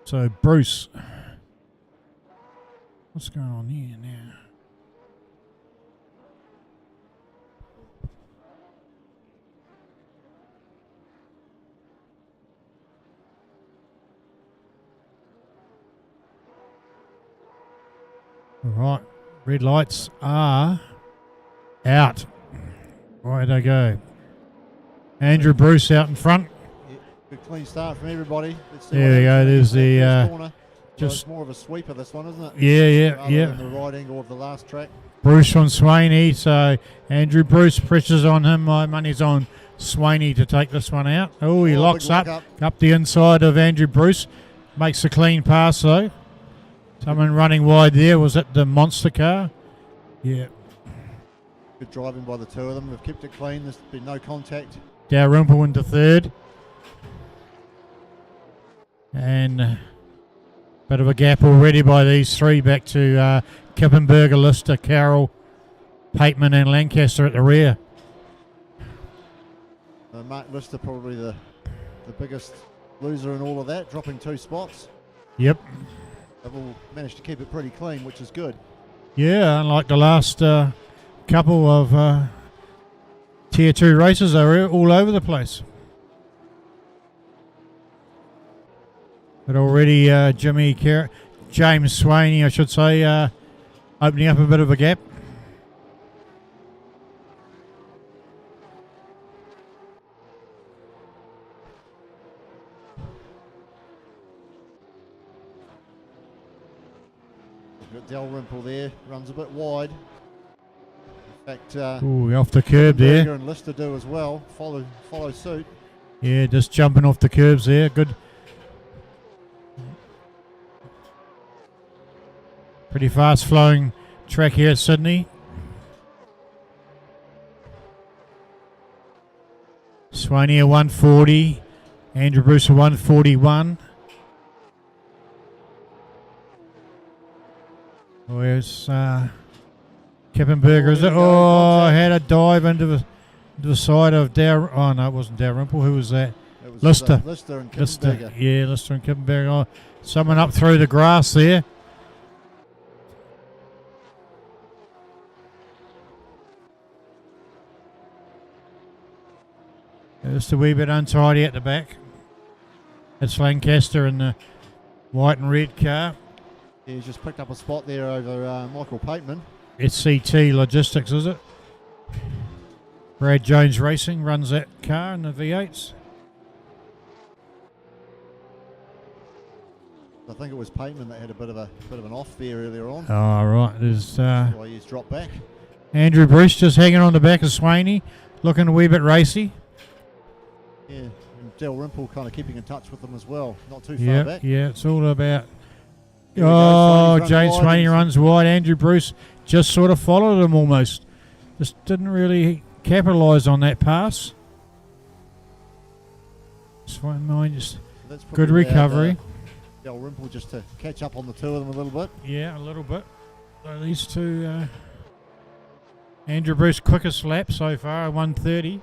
So Bruce. What's going on here now? All right, red lights are out. Where they go? Andrew Bruce out in front. Yeah, good clean start from everybody. Let's see There what we go, happens there's in that the, first corner. So just- it's more of a sweeper, this one, isn't it? Yeah, Rather yeah. than the right angle of the last track. Bruce on Swaney. So Andrew Bruce, pressure's on him. My money's on Swaney to take this one out. Oh, he Oh, locks big lock up the inside of Andrew Bruce. Makes a clean pass though. Someone running wide there. Was it the monster car? Yeah. Good driving by the two of them. They've kept it clean. There's been no contact. Dalrymple into third. And bit of a gap already by these three back to Kippenberger, Lister, Carroll, Pateman and Lancaster at the rear. Mark Lister probably the biggest loser in all of that, dropping 2 spots. Yep. They've all managed to keep it pretty clean, which is good. Yeah, unlike the last couple of Tier 2 races, they were all over the place. But already James Swaney, I should say, opening up a bit of a gap. We've got Dalrymple there, runs a bit wide. In fact, Ooh, off the curb there. Berger and Lister do as well. Follow suit. Yeah, just jumping off the curbs there. Good. Pretty fast flowing track here at Sydney. Swaney at 140. Andrew Bruce at 141. Where's Kippenberger? Is it? Oh, had a dive into the side of Dow. Oh no, it wasn't Dalrymple. Who was that? It was Lister. Lister and Lister, Kippenberger. yeah, Lister and Kippenberger. Oh, someone up through the grass there. Just a wee bit untidy at the back. It's Lancaster in the white and red car. Yeah, he's just picked up a spot there over Michael Pateman. SCT Logistics, is it? Brad Jones Racing runs that car in the V8s. I think it was Pateman that had a bit of an off there earlier on. Oh, right. There's That's why he's dropped back. Andrew Bruce just hanging on the back of Swaney, looking a wee bit racy. Yeah, and Del Rimple kind of keeping in touch with them as well. Not too far Yeah, back. yeah, it's all about. Here we go, Oh, Swaney's run James wide Swaney and- runs wide. Andrew Bruce just sort of followed him almost. Just didn't really capitalise on that pass. Swaney just That's good probably allowed, recovery. Del Rimple just to catch up on the two of them a little bit. Yeah, a little bit. So these two, Andrew Bruce quickest lap so far, 1:30.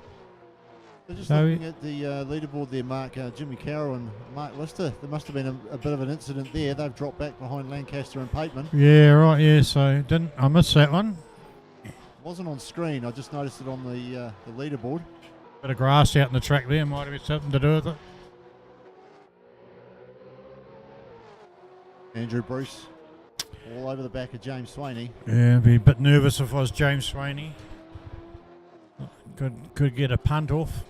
So just So looking at the leaderboard there, Mark, Jimmy Carroll and Mark Lister, there must have been a bit of an incident there. They've dropped back behind Lancaster and Pateman. Yeah, right. Yeah, so I missed that one. Wasn't on screen, I just noticed it on the leaderboard. Bit of grass out in the track there might have been something to do with it. Andrew Bruce all over the back of James Swaney. Yeah, I'd be a bit nervous if I was James Swaney. Could get a punt off.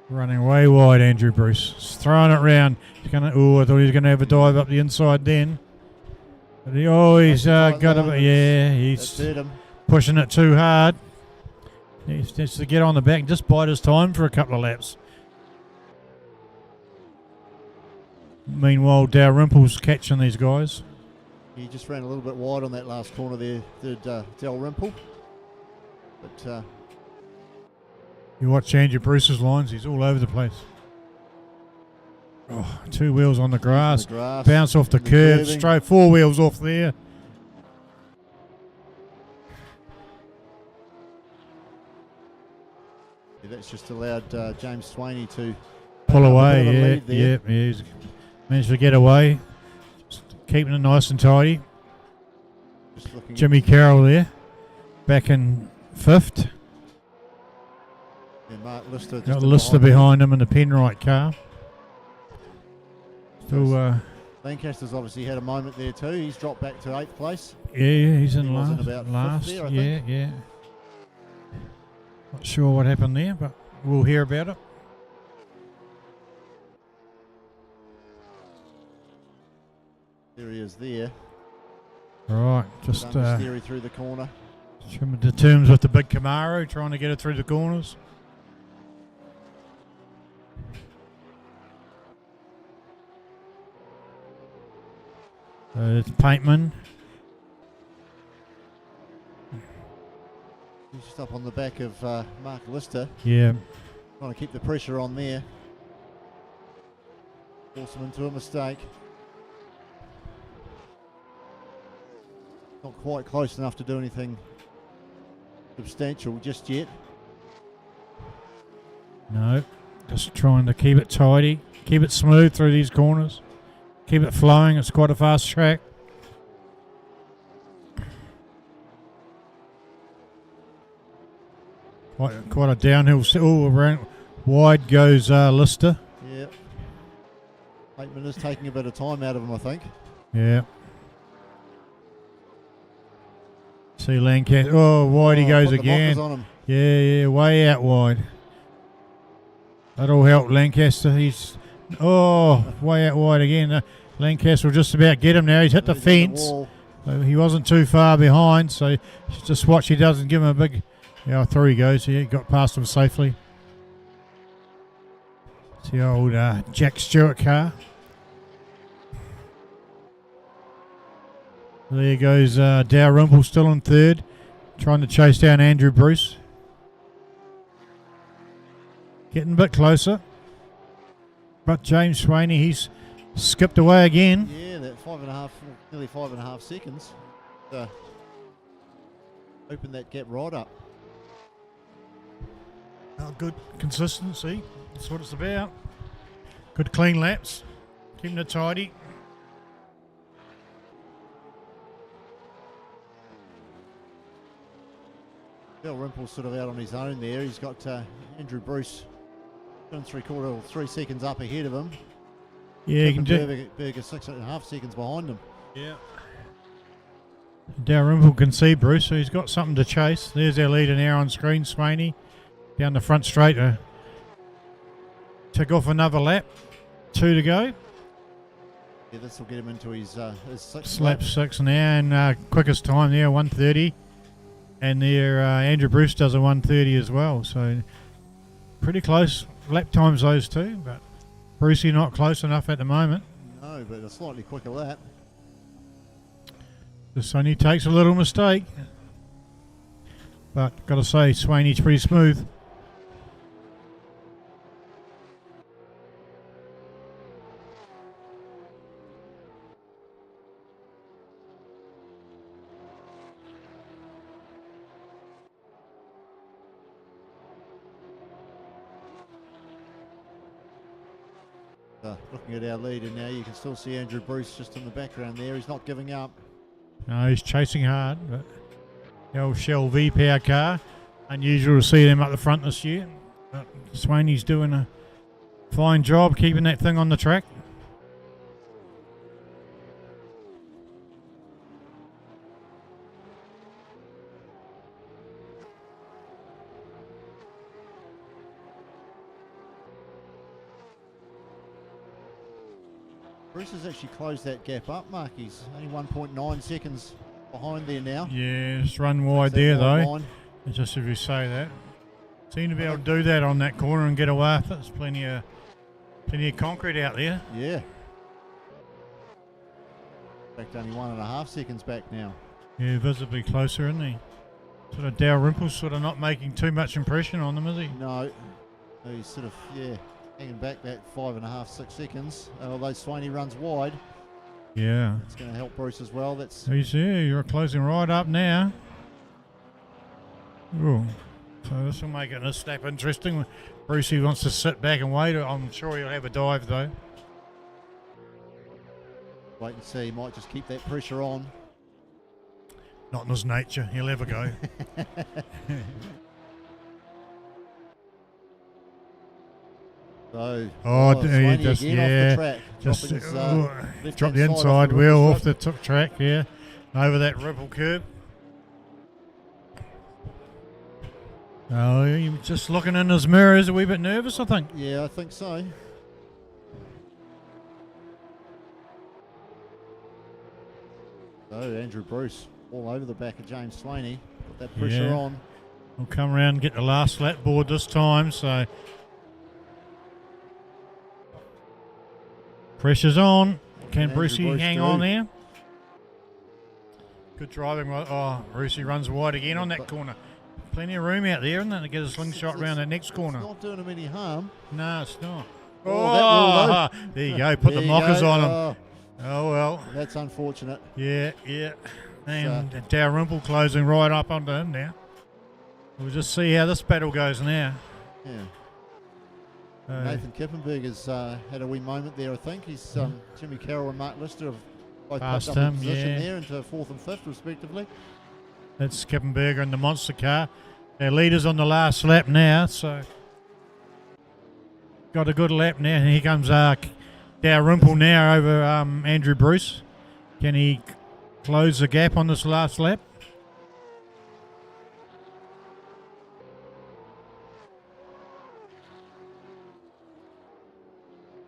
Running way wide, Andrew Bruce. He's throwing it round. He's gonna. Oh, I thought he was gonna have a dive up the inside then. But he's got a. Yeah, That's he's hurt him. pushing it too hard. He needs to get on the back and just bide his time for a couple of laps. Meanwhile, Dalrymple's catching these guys. He just ran a little bit wide on that last corner there, did Del Rimple. But You watch Andrew Bruce's lines, he's all over the place. Oh, two wheels on the grass. Bounce off the curb, curving. straight 4 wheels off there. Yeah, that's just allowed James Swaney to Pull have a bit away, of a yeah, lead there. yeah. He's managed to get away. Just keeping it nice and tidy. Just looking Jimmy Carroll there, back in 5th. at Mark Lister. Got Lister behind him in the Penrite car. Still, Lancaster's obviously had a moment there too. He's dropped back to 8th place. yeah, he's in He was in last. about fifth Last, there, I yeah, think. yeah. Not sure what happened there, but we'll hear about it. There he is there. Right, just Understeery through the corner. coming to terms with the big Camaro, trying to get it through the corners. It's Pateman. He's just up on the back of Mark Lister, Yeah, trying to keep the pressure on there. Force him into a mistake. Not quite close enough to do anything substantial just yet. no, just trying to keep it tidy, keep it smooth through these corners, keep it flowing. It's quite a fast track. Quite a downhill. Oh, around wide goes Lister. Yeah. Pateman is taking a bit of time out of him, I think. Yeah. See Lancaster. Oh, wide he goes put the again. blockers on him. Yeah, way out wide. That'll help Lancaster. He's way out wide again. Lancaster will just about get him now. He's hit the He's on fence. wall. He wasn't too far behind, so just watch he doesn't give him a big. Yeah, through he goes. Yeah, he got past him safely. It's the old Jack Stewart car. There goes Dalrymple still in 3rd, trying to chase down Andrew Bruce. Getting a bit closer. But James Swaney, he's skipped away again. Yeah, that nearly 5.5 seconds. Open that gap right up. Good consistency. That's what it's about. Good clean laps. Keeping it tidy. Dalrymple's sort of out on his own there. He's got Andrew Bruce 2 3/4 or 3 seconds up ahead of him. Yeah, you can do. Berger 6.5 seconds behind him. Yeah. Dalrymple can see Bruce, so he's got something to chase. There's our leader now on screen, Swaney, down the front straight to tick off another lap. 2 to go. Yeah, this will get him into his 6th Lap 6 now, and quickest time there, 1:30. And there, Andrew Bruce does a 1:30 as well. So pretty close lap times those two, but Brucey not close enough at the moment. No, but a slightly quicker lap. This only takes a little mistake. But got to say, Swaney's pretty smooth. Looking at our leader now, you can still see Andrew Bruce just in the background there. He's not giving up. No, he's chasing hard. But the old Shell V power car. Unusual to see them up the front this year. But Swaney's doing a fine job keeping that thing on the track. Bruce has actually closed that gap up, Mark. He's only 1.9 seconds behind there now. Yeah, just run wide there though. Just if you say that. Seem to be able to do that on that corner and get away with it. There's plenty of concrete out there. Yeah. In fact, only 1.5 seconds back now. Yeah, visibly closer, isn't he? Sort of Dalrymple's sort of not making too much impression on them, is he? No. He's sort of, hanging back that 5.5, 6 seconds. Although Swaney runs wide. Yeah. It's going to help Bruce as well. You're closing right up now. Ooh. So this will make it a step interesting. Brucey wants to sit back and wait. I'm sure he'll have a dive though. Wait and see. He might just keep that pressure on. Not in his nature. He'll have a go. Swaney just again off the track. Just drop the inside wheel off the track, yeah, over that ripple curb. Oh, he's just looking in his mirror. He's a wee bit nervous, I think. Yeah, I think so. So Andrew Bruce all over the back of James Swaney. Put that pressure on. We'll come around and get the last lap board this time, so pressure's on. Can Brucey hang on there? Good driving. Oh, Brucey runs wide again on that corner. Plenty of room out there, isn't it, to get a slingshot around that next corner? It's not doing him any harm. No, it's not. Oh, there you go. Put the mockers on him. Oh, well. That's unfortunate. Yeah. And Dalrymple closing right up onto him now. We'll just see how this battle goes now. Yeah. Nathan Kippenberg has had a wee moment there, I think. He's Jimmy Carroll and Mark Lister have both passed picked up him, a position there into 4th and 5th, respectively. That's Kippenberger in the monster car. Our leader's on the last lap now, so got a good lap now. And here comes Dalrymple now over Andrew Bruce. Can he close the gap on this last lap?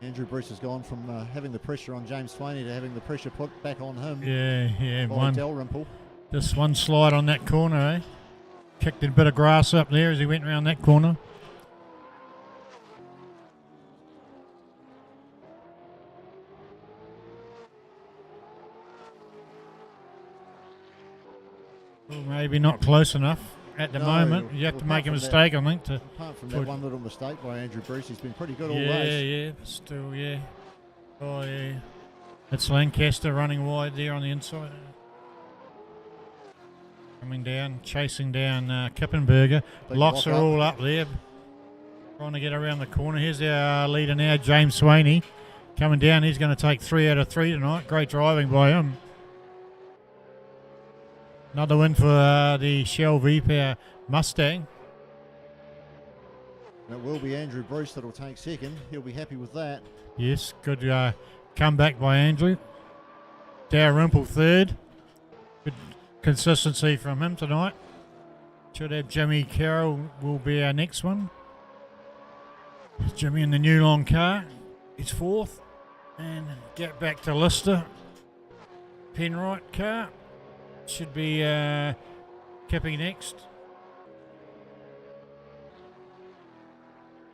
Andrew Bruce has gone from having the pressure on James Swaney to having the pressure put back on him. Yeah. By Dalrymple. Just one slide on that corner, eh? Kicked a bit of grass up there as he went around that corner. Well, maybe not close enough at the moment. You have to make a mistake, I think. Apart from that one little mistake by Andrew Bruce, he's been pretty good all Yeah, race. still, yeah. Oh, yeah. It's Lancaster running wide there on the inside. Coming down, chasing down Kippenberger. Locks are all up there. Trying to get around the corner. Here's our leader now, James Swaney. Coming down, he's going to take 3 out of 3 tonight. Great driving by him. Another win for the Shell V-Power Mustang. And it will be Andrew Bruce that'll take second. He'll be happy with that. Yes, good comeback by Andrew. Dalrymple third. Good consistency from him tonight. Should have Jimmy Carroll will be our next one. Jimmy in the new long car. He's fourth. And get back to Lister. Penwright car. Should be Kippy next.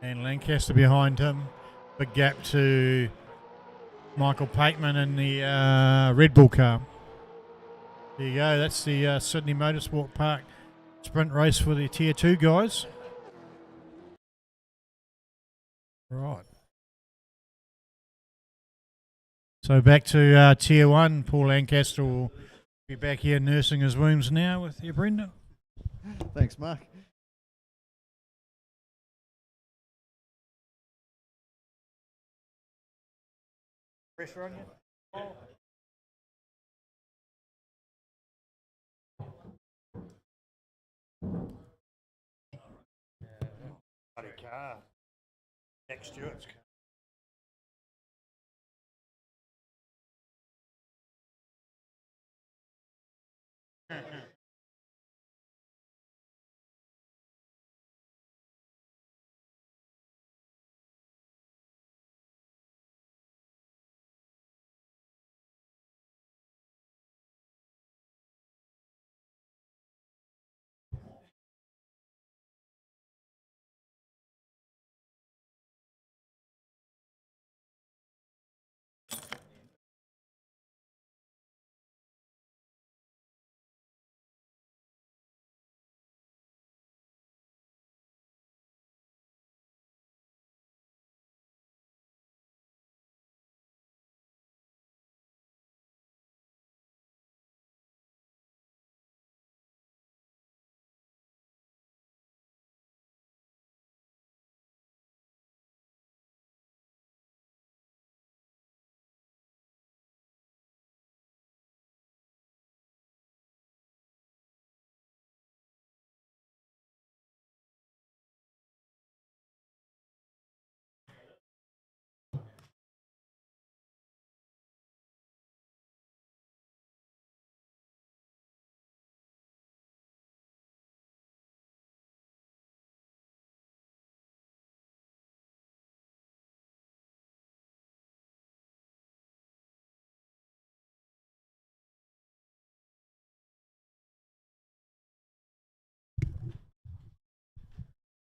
And Lancaster behind him. Big gap to Michael Pateman in the Red Bull car. There you go. That's the Sydney Motorsport Park sprint race for the Tier 2 guys. Right. So back to Tier 1. Paul Lancaster will be back here nursing his wounds now with you, Brendan. Thanks, Mark. Pressure on you? Bloody car. Jack Stewart's car.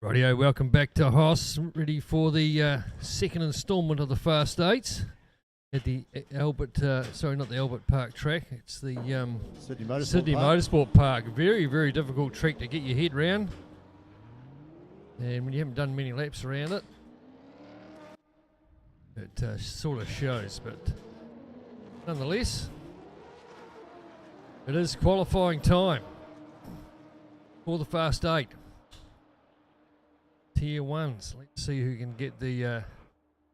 Rightio, welcome back to HOSS, ready for the second instalment of the Fast 8s at the Albert, sorry, not the Albert Park track, it's the Sydney Motorsport Park. Very, very difficult track to get your head round, and when you haven't done many laps around it, it sort of shows, but nonetheless, it is qualifying time for the Fast 8. Tier 1s. Let's see who can get the a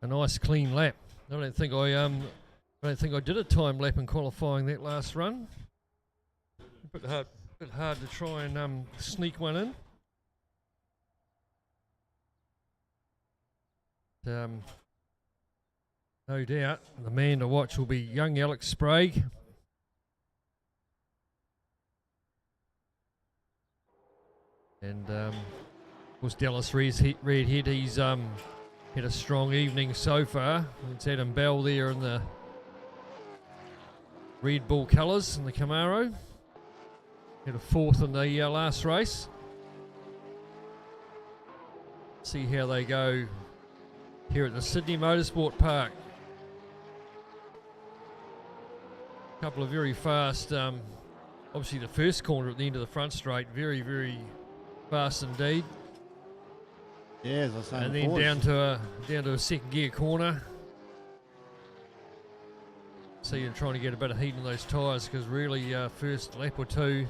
nice clean lap. I don't think I did a time lap in qualifying that last run. A bit hard to try and sneak one in. No doubt the man to watch will be young Alex Sprague. And of course, Dallas Redhead, he's had a strong evening so far. It's Adam Bell there in the Red Bull colours in the Camaro. Had a fourth in the last race. See how they go here at the Sydney Motorsport Park. A couple of very fast, obviously the first corner at the end of the front straight, very, very fast indeed. Yeah, as I was saying and before, then down to a second gear corner. So you're trying to get a bit of heat in those tyres, because really first lap or two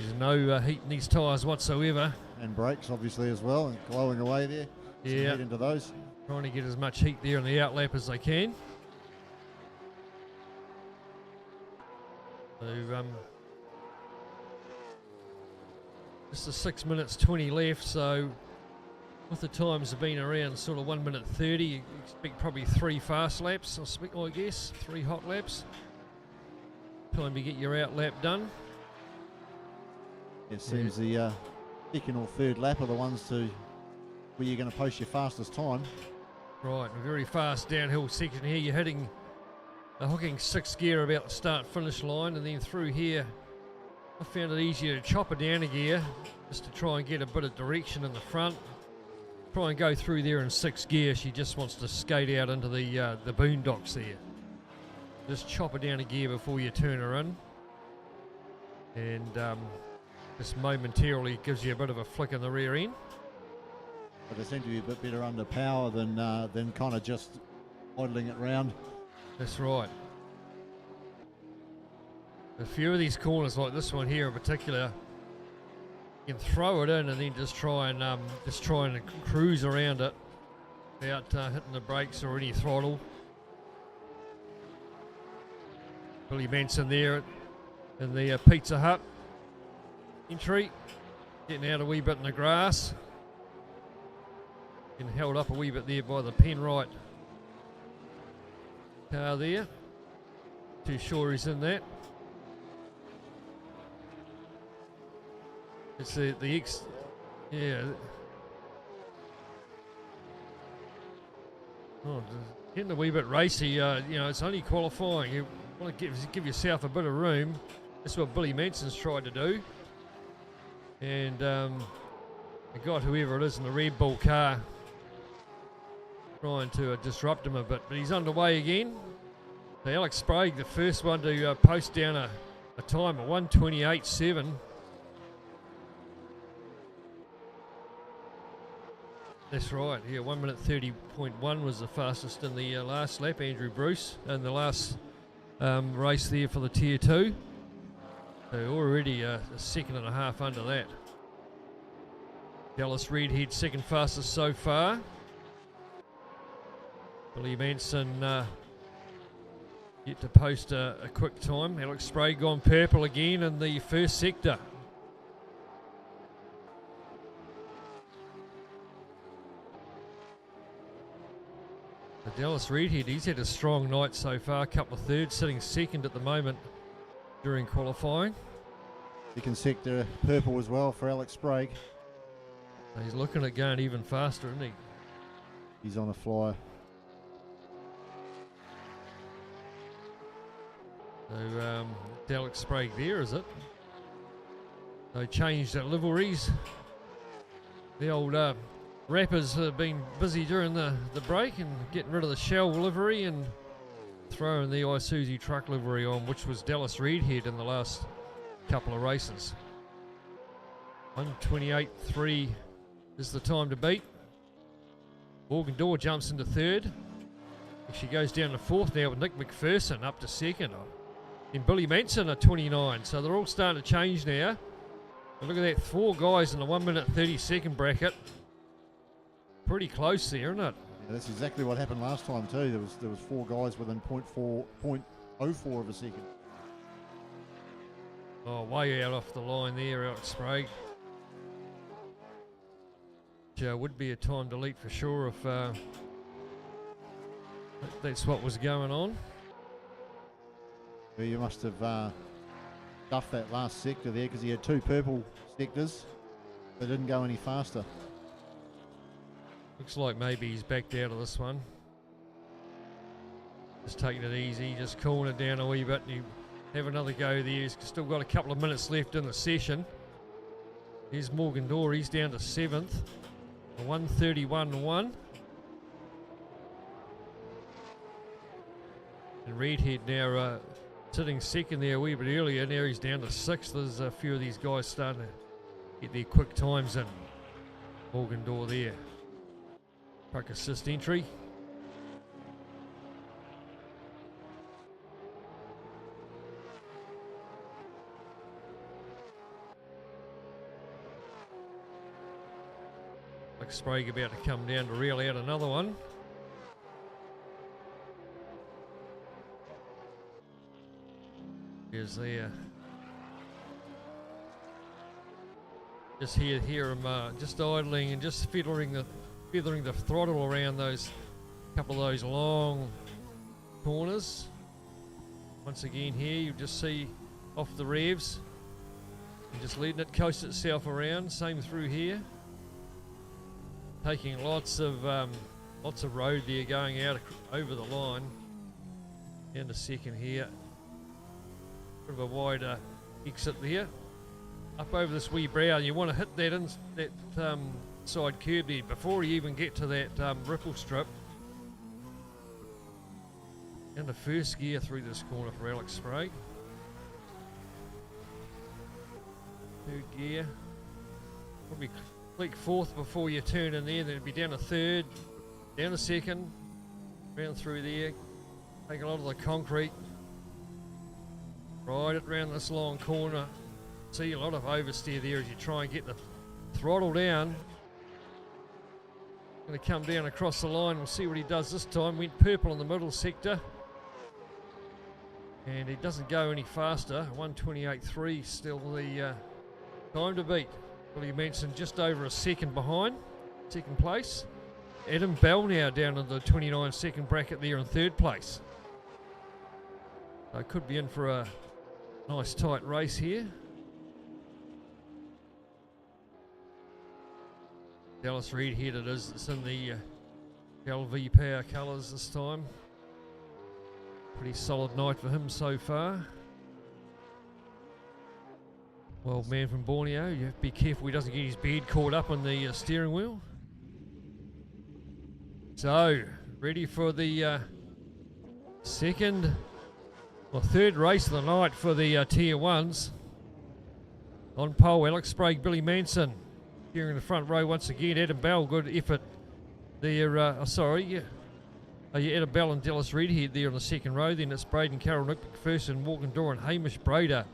There's no heat in these tyres whatsoever. And brakes, obviously, as well, and glowing away there. Some Yeah. heat into those. Trying to get as much heat there in the outlap as they can. So, just the 6 minutes 20 left, so with the times have been around sort of 1 minute 30, you expect probably 3 fast laps, I guess, 3 hot laps. Time to get your outlap done. It seems the second or third lap are the ones where you're going to post your fastest time. Right, a very fast downhill section here. You're hooking 6th gear about the start-finish line, and then through here, I found it easier to chop it down a gear just to try and get a bit of direction in the front. Try and go through there in 6th gear. She just wants to skate out into the boondocks there. Just chop it down a gear before you turn her in, and just momentarily gives you a bit of a flick in the rear end. But they seem to be a bit better under power than kind of just idling it round. That's right. A few of these corners, like this one here in particular, you can throw it in and then just try and cruise around it without hitting the brakes or any throttle. Billy Manson there in the Pizza Hut entry, getting out a wee bit in the grass. Getting held up a wee bit there by the Penrite car there. Too sure he's in that. It's the X, yeah. Oh, getting a wee bit racy. You know, it's only qualifying. You want to give yourself a bit of room. That's what Billy Manson's tried to do. And got whoever it is in the Red Bull car trying to disrupt him a bit, but he's underway again. So Alex Sprague, the first one to post down a time of 1:28.7. That's right, yeah, 1 minute 30.1 was the fastest in the last lap, Andrew Bruce, in the last race there for the Tier 2. So already a second and a half under that. Dallas Redhead second fastest so far. Billy Manson yet to post a quick time. Alex Sprague gone purple again in the first sector. The Dallas Redhead, he's had a strong night so far, a couple of thirds, sitting second at the moment during qualifying. Second sector purple as well for Alex Sprague. He's looking at going even faster, isn't he? He's on a flyer. So, Alex Sprague there, is it? They changed the liveries. The old rappers have been busy during the break and getting rid of the Shell livery and throwing the Isuzu truck livery on, which was Dallas Redhead in the last couple of races. 1:28.3 is the time to beat. Morgan Dorr jumps into third. She goes down to fourth now with Nick McPherson up to second. And Billy Manson at 29. So they're all starting to change now. And look at that, 4 guys in the 1 minute 30 second bracket. Pretty close there, isn't it? Yeah, that's exactly what happened last time too. There was 4 guys within 0.04 of a second. Oh, way out off the line there, Alex Sprague. Which would be a time delete for sure if that's what was going on. Well, you must have duffed that last sector there because he had 2 purple sectors that didn't go any faster. Looks like maybe he's backed out of this one. Just taking it easy, just cooling it down a wee bit, and you have another go there. He's still got a couple of minutes left in the session. Here's Morgan Dorr, he's down to 7th. 1:31.1. And Redhead now sitting second there a wee bit earlier. Now he's down to 6th. There's a few of these guys starting to get their quick times in. Morgan Dorr there. Truck assist entry. Like Sprague about to come down to reel out another one. Here's there. Just hear him just idling and just feathering the throttle around those couple of those long corners. Once again here you just see off the revs and just letting it coast itself around. Same through here. Taking lots of road there going out over the line. In a second here. Bit of a wider exit there. Up over this wee brow, you want to hit that side curb there before you even get to that ripple strip. And the first gear through this corner for Alex Sprague. Third gear. Probably click fourth before you turn in there, then it'd be down a third, down a second, round through there. Take a lot of the concrete. Ride it round this long corner. See a lot of oversteer there as you try and get the throttle down. Going to come down across the line. We'll see what he does this time. Went purple in the middle sector. And he doesn't go any faster. 1:28.3 still the time to beat. Billy Manson just over a second behind. Second place. Adam Bell now down in the 29-second bracket there in third place. So could be in for a nice tight race here. Dallas Redhead it is. It's in the LV Power colours this time. Pretty solid night for him so far. Well, man from Borneo, you have to be careful he doesn't get his beard caught up on the steering wheel. So, ready for the third race of the night for the Tier 1s. On pole, Alex Sprague, Billy Manson. Here in the front row once again, Adam Bell, good effort there. Adam Bell and Dallas Redhead there on the second row. Then it's Braden Carroll, Nick McPherson, Morgan Dorr and Hamish Brader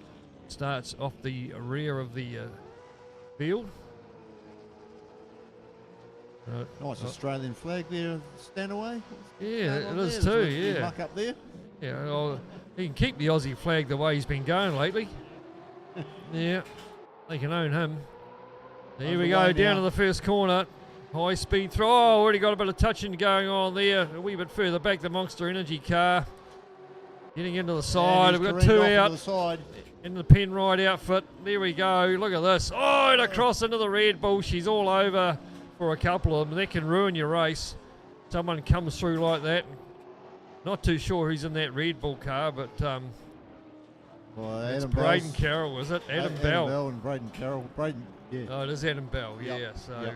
starts off the rear of the field. Nice Australian flag there, Stanaway. Yeah, it is too, yeah. Muck up there. Yeah, well, he can keep the Aussie flag the way he's been going lately. Yeah, they can own him. There we go, down to the first corner. High speed throw. Oh, already got a bit of touching going on there. A wee bit further back, the Monster Energy car. Getting into the side. We've got two out. In the Penrite outfit. There we go. Look at this. Oh, and across into the Red Bull. She's all over for a couple of them. That can ruin your race. Someone comes through like that. Not too sure who's in that Red Bull car, but it's Braden Carroll, is it? Adam Bell. Adam Bell and Braden Carroll. Yeah. Oh, it is Adam Bell, yeah. So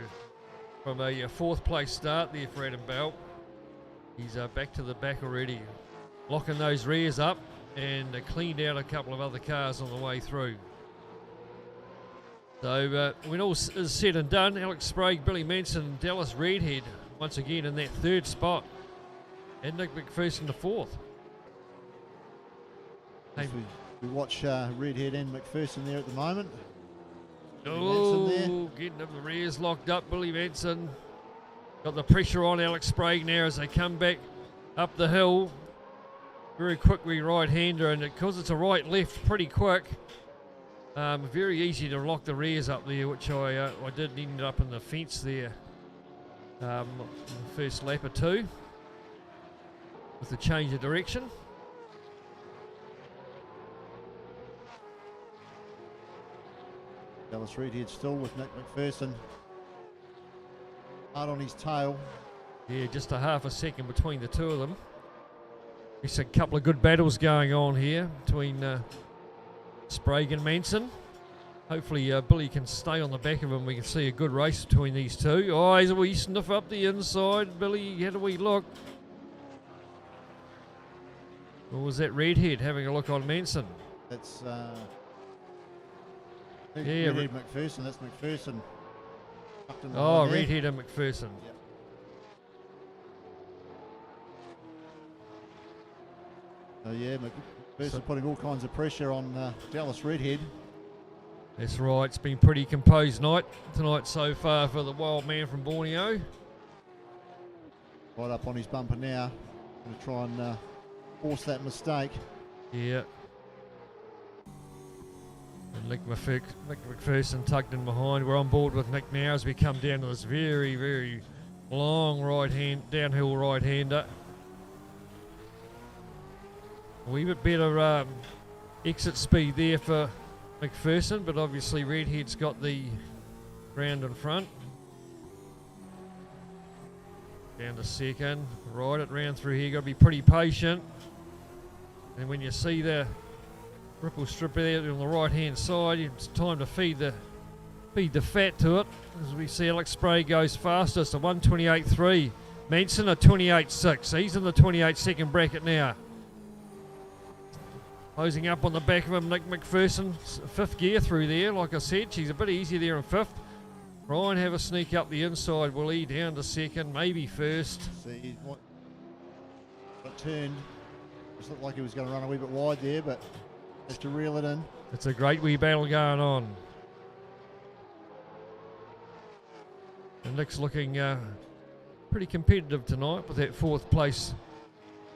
from a fourth place start there for Adam Bell, he's back to the back already. Locking those rears up and cleaned out a couple of other cars on the way through. So when all is said and done, Alex Sprague, Billy Manson and Dallas Redhead once again in that third spot. And Nick McPherson the fourth. We watch Redhead and McPherson there at the moment. Oh, getting up the rears locked up, Billy Manson. Got the pressure on Alex Sprague now as they come back up the hill. Very quickly right-hander, and because it's a right-left pretty quick, very easy to lock the rears up there, which I did end up in the fence there the first lap or two with the change of direction. Dallas Redhead still with Nick McPherson. Hard on his tail. Yeah, just a half a second between the two of them. There's a couple of good battles going on here between Sprague and Manson. Hopefully Billy can stay on the back of him. We can see a good race between these two. Oh, he's a wee sniff up the inside. Billy had a wee look. Or was that Redhead having a look on Manson? That's yeah, Redhead McPherson. That's McPherson. Oh, Redhead and McPherson. Yep. Oh yeah, McPherson putting all kinds of pressure on Dallas Redhead. That's right, it's been pretty composed night tonight so far for the wild man from Borneo. Right up on his bumper now. Going to try and force that mistake. Yeah. And Nick McPherson tucked in behind. We're on board with Nick now as we come down to this very, very long downhill right-hander. A wee bit better exit speed there for McPherson, but obviously Redhead's got the ground in front. Down to second, right it round through here, got to be pretty patient. And when you see the ripple strip there on the right hand side, it's time to feed the fat to it. As we see Alex Spray goes fastest, a 1:28.3. Manson a 28.6. He's in the 28 second bracket now. Closing up on the back of him, Nick McPherson, fifth gear through there. Like I said, she's a bit easier there in fifth. Ryan have a sneak up the inside, will he? Down to second, maybe first. See what got turned. Just looked like he was going to run a wee bit wide there, but has to reel it in. It's a great wee battle going on. And Nick's looking pretty competitive tonight with that fourth place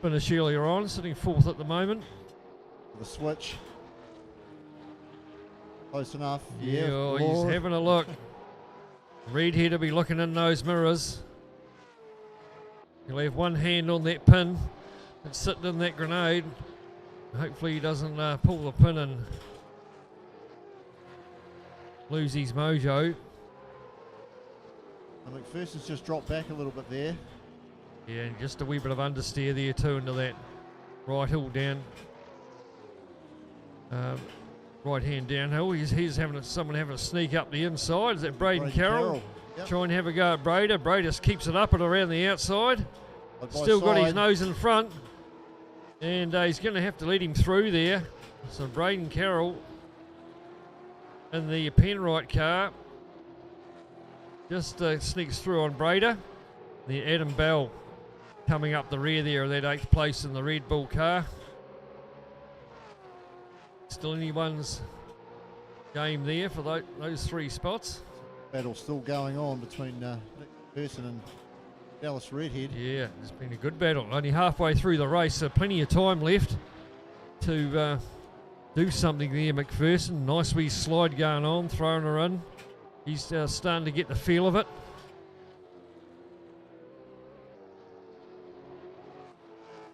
finish earlier on, sitting fourth at the moment. The switch. Close enough. Yeah, oh, he's having a look. Redhead will be looking in those mirrors. He'll have one hand on that pin and sitting in that grenade. Hopefully he doesn't pull the pin and lose his mojo. And McPherson's just dropped back a little bit there. Yeah, and just a wee bit of understeer there too into that right hill down. Right hand downhill. He's having someone having a sneak up the inside. Is that Braden Carroll? Yep. Try and have a go at Brader. Brader just keeps it up and around the outside. Still got his nose in front. And he's going to have to let him through there. So Braden Carroll in the Penrite car just sneaks through on Brader. The Adam Bell coming up the rear there of that 8th place in the Red Bull car. Still anyone's game there for those three spots. Battle still going on between Nick McPherson and Dallas Redhead. Yeah, it's been a good battle. Only halfway through the race, so plenty of time left to do something there. McPherson, nice wee slide going on, throwing her in. He's starting to get the feel of it.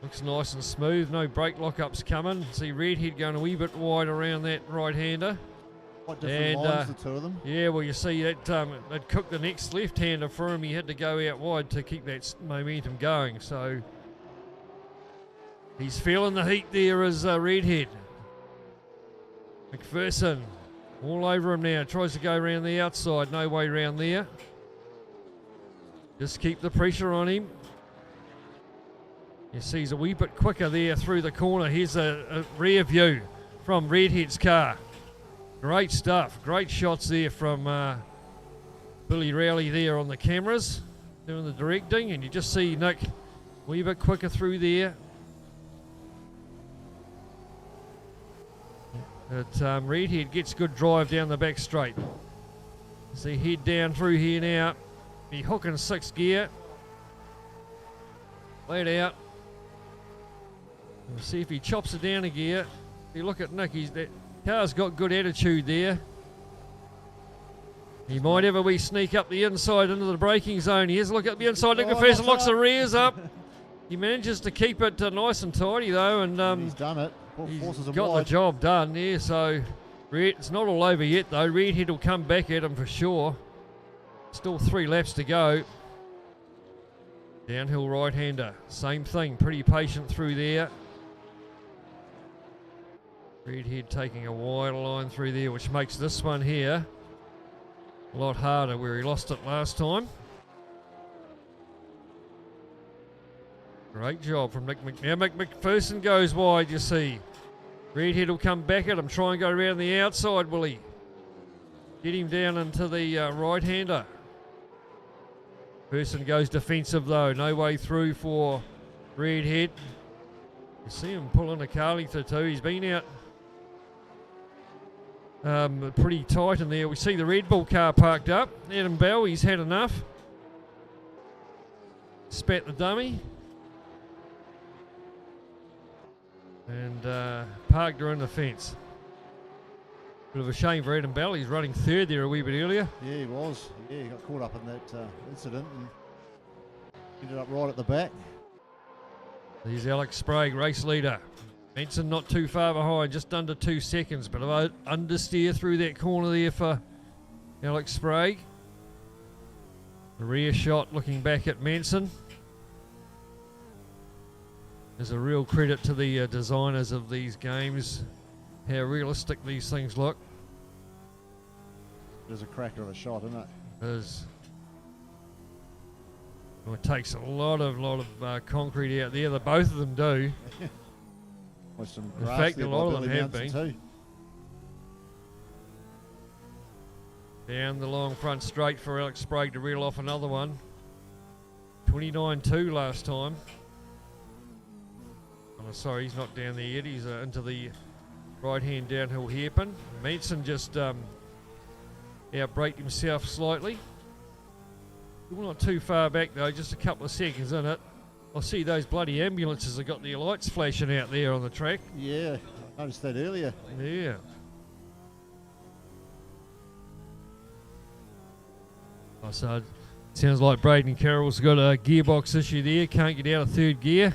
Looks nice and smooth, no brake lockups coming. See Redhead going a wee bit wide around that right-hander. Quite different lines, the two of them. Yeah, well you see that it cooked the next left-hander for him. He had to go out wide to keep that momentum going. So he's feeling the heat there as Redhead. McPherson all over him now. Tries to go around the outside. No way around there. Just keep the pressure on him. You see he's a wee bit quicker there through the corner. Here's a rear view from Redhead's car. Great stuff. Great shots there from Billy Rowley there on the cameras doing the directing. And you just see Nick a wee bit quicker through there. But Redhead gets good drive down the back straight. See head down through here now. Be hooking 6th gear. Laid out. We'll see if he chops it down a gear. If you look at Nick, that car's got good attitude there. He might have a wee sneak up the inside into the braking zone. Here's a look at the inside. Nick McPherson locks the rears up. He manages to keep it nice and tidy though, and he's done it. He's got the job done there. So it's not all over yet though. Redhead will come back at him for sure. Still 3 laps to go. Downhill right-hander, same thing. Pretty patient through there. Redhead taking a wider line through there, which makes this one here a lot harder where he lost it last time. Great job from Nick McPherson goes wide, you see. Redhead will come back at him, try and go around the outside, will he? Get him down into the right-hander. Person goes defensive though, no way through for Redhead. You see him pulling a Carlington too, he's been out Pretty tight in there. We see the Red Bull car parked up. Adam Bell, he's had enough. Spat the dummy. And parked her in the fence. Bit of a shame for Adam Bell. He's running third there a wee bit earlier. Yeah, he was. Yeah, he got caught up in that incident and ended up right at the back. Here's Alex Sprague, race leader. Manson not too far behind, just under 2 seconds, but understeer through that corner there for Alex Sprague. The rear shot looking back at Manson. There's a real credit to the designers of these games, how realistic these things look. There's a cracker of a shot, isn't it? It is. Well, it takes a lot of concrete out there. Both of them do. With some In grass fact, there a by lot of them Billy have Mountain been. Down the long front straight for Alex Sprague to reel off another one. 29.2 last time. Oh, sorry, he's not down there yet. He's into the right-hand downhill hairpin. Manson just outbraked himself slightly. Still not too far back though, just a couple of seconds in it. I see those bloody ambulances have got their lights flashing out there on the track. Yeah, I noticed that earlier. Yeah. Oh, so it sounds like Braden Carroll's got a gearbox issue there, can't get out of third gear.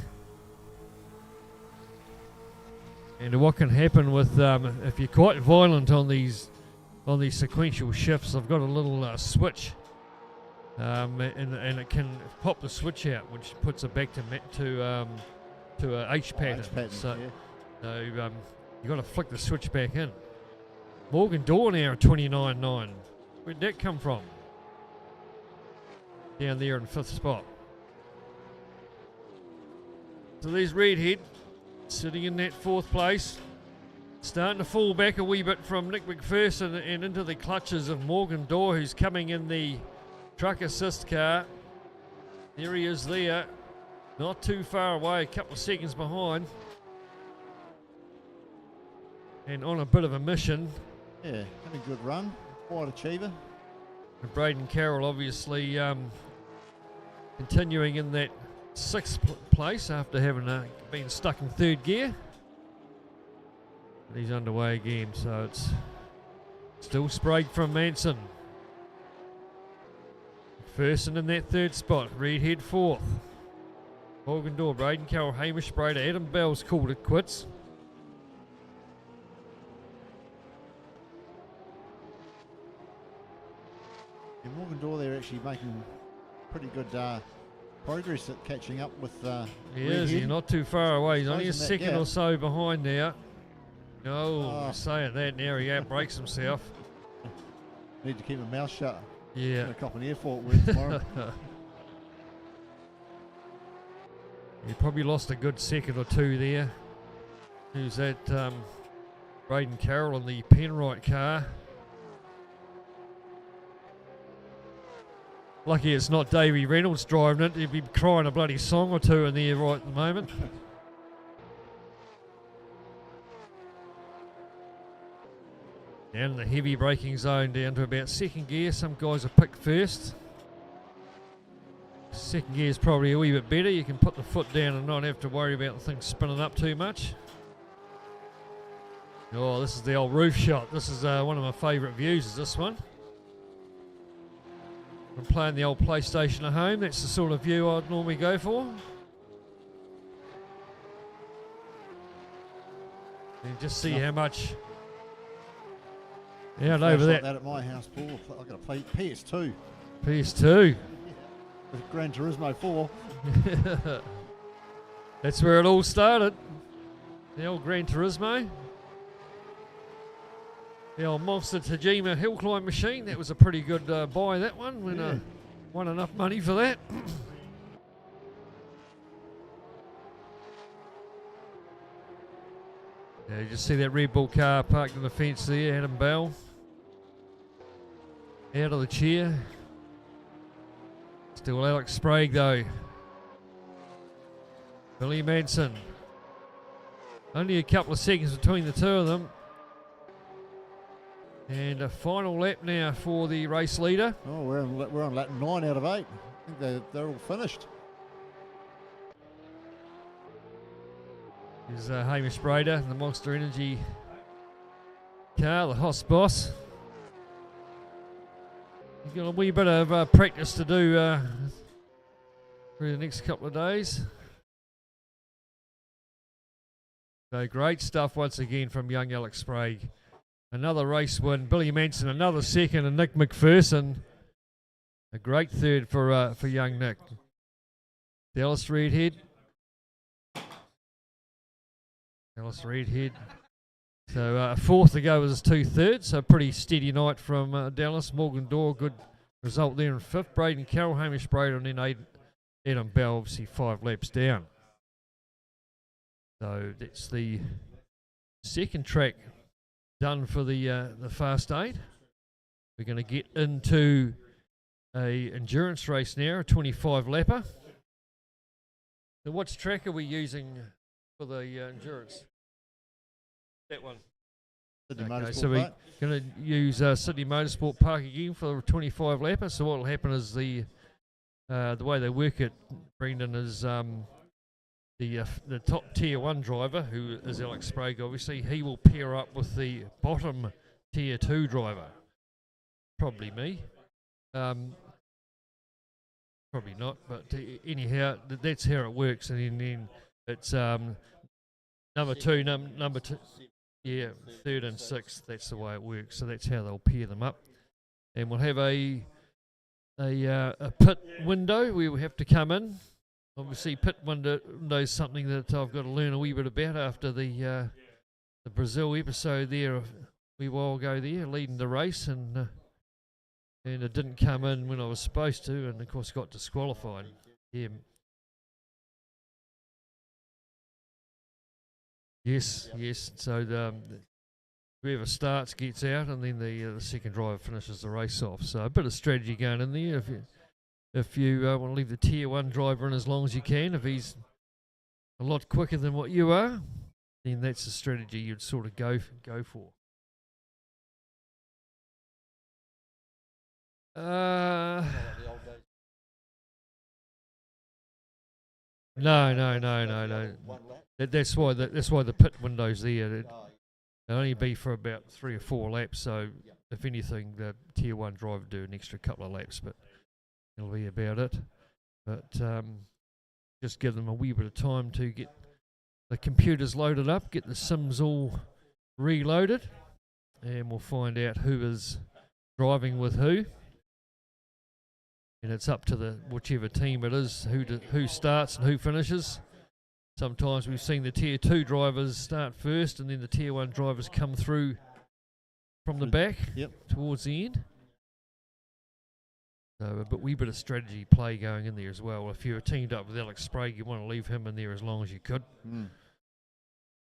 And what can happen with if you're quite violent on these sequential shifts, I've got a little switch, and it can pop the switch out, which puts it back to a H pattern. So you got to flick the switch back in. Morgan Dorr now at 29.9. Where'd that come from? Down there in 5th spot. So there's Redhead sitting in that 4th place. Starting to fall back a wee bit from Nick McPherson and into the clutches of Morgan Dorr, who's coming in the truck assist car. There he is there. Not too far away, a couple of seconds behind. And on a bit of a mission. Yeah, had a good run. Quite achiever. And Braden Carroll obviously continuing in that 6th place after having been stuck in 3rd gear. But he's underway again, so it's still Sprague from Manson. McPherson in that 3rd spot. Redhead 4th. Morgan Dorr, Braden Carroll, Hamish Brader, Adam Bell's called it quits. Yeah, Morgan Dorr there actually making pretty good progress at catching up with He is, he's not too far away. He's only a Closing that second gap. or so behind now. Oh, saying that now, he outbrakes himself. Need to keep a mouth shut. Yeah. Gonna cop an airport word tomorrow. He probably lost a good second or two there. Who's that? Braden Carroll in the Penrite car. Lucky it's not Davey Reynolds driving it. He'd be crying a bloody song or two in there right at the moment. Down in the heavy braking zone, down to about 2nd gear. Some guys are picked first. 2nd gear is probably a wee bit better. You can put the foot down and not have to worry about the thing spinning up too much. Oh, this is the old roof shot. This is one of my favourite views, is this one. I'm playing the old PlayStation at home. That's the sort of view I'd normally go for. You just see how much out over Flash like that. at my house, Paul. I've got a PS2 PS2. with Gran Turismo 4. That's where it all started. The old Gran Turismo. The old Monster Tajima hill climb machine. That was a pretty good buy, that one, when I won enough money for that. Yeah, you just see that Red Bull car parked in the fence there. Adam Bell out of the chair. Still Alex Sprague though. Billy Manson. Only a couple of seconds between the two of them. And a final lap now for the race leader. Oh, we're on lap 9 out of 8. I think they're all finished. Is Hamish Brader, the Monster Energy car, the HOSS boss. He's got a wee bit of practice to do through the next couple of days. So great stuff once again from young Alex Sprague. Another race win. Billy Manson, another second, and Nick McPherson, a great third for young Nick. Dallas Redhead. So a fourth to go was 2/3, so a pretty steady night from Dallas. Morgan Dorr, good result there in fifth. Braden Carroll, Hamish Brader, and then Adam Bell, obviously 5 laps down. So that's the second track done for the Fast 8. We're going to get into a endurance race now, a 25 lapper. So what track are we using for the endurance? That one. Sydney Okay, Motorsport so we're Park. going to use Sydney Motorsport Park again for the 25 lapper. So what will happen is the way they work it, Brendan, is the top tier 1 driver, who is Alex Sprague, obviously, he will pair up with the bottom tier 2 driver. Probably me. Probably not, but anyhow, that's how it works. And then it's number two, yeah, third and sixth. That's the way it works. So that's how they'll pair them up. And we'll have a pit window where we have to come in. Obviously, pit window is something that I've got to learn a wee bit about after the Brazil episode there a wee while ago there, leading the race, and it didn't come in when I was supposed to, and of course got disqualified. Yeah. Yes. So whoever starts gets out, and then the second driver finishes the race off. So a bit of strategy going in there. If you want to leave the tier 1 driver in as long as you can, if he's a lot quicker than what you are, then that's the strategy you'd sort of go for. No. That's why the pit window's there. It'll only be for about 3 or 4 laps. So if anything, the tier 1 driver will do an extra couple of laps, but that'll be about it. But just give them a wee bit of time to get the computers loaded up, get the sims all reloaded, and we'll find out who is driving with who. And it's up to the whichever team it is who starts and who finishes. Sometimes we've seen the tier 2 drivers start first, and then the tier 1 drivers come through from the back towards the end. So a wee bit of strategy play going in there as well. If you're teamed up with Alex Sprague, you want to leave him in there as long as you could.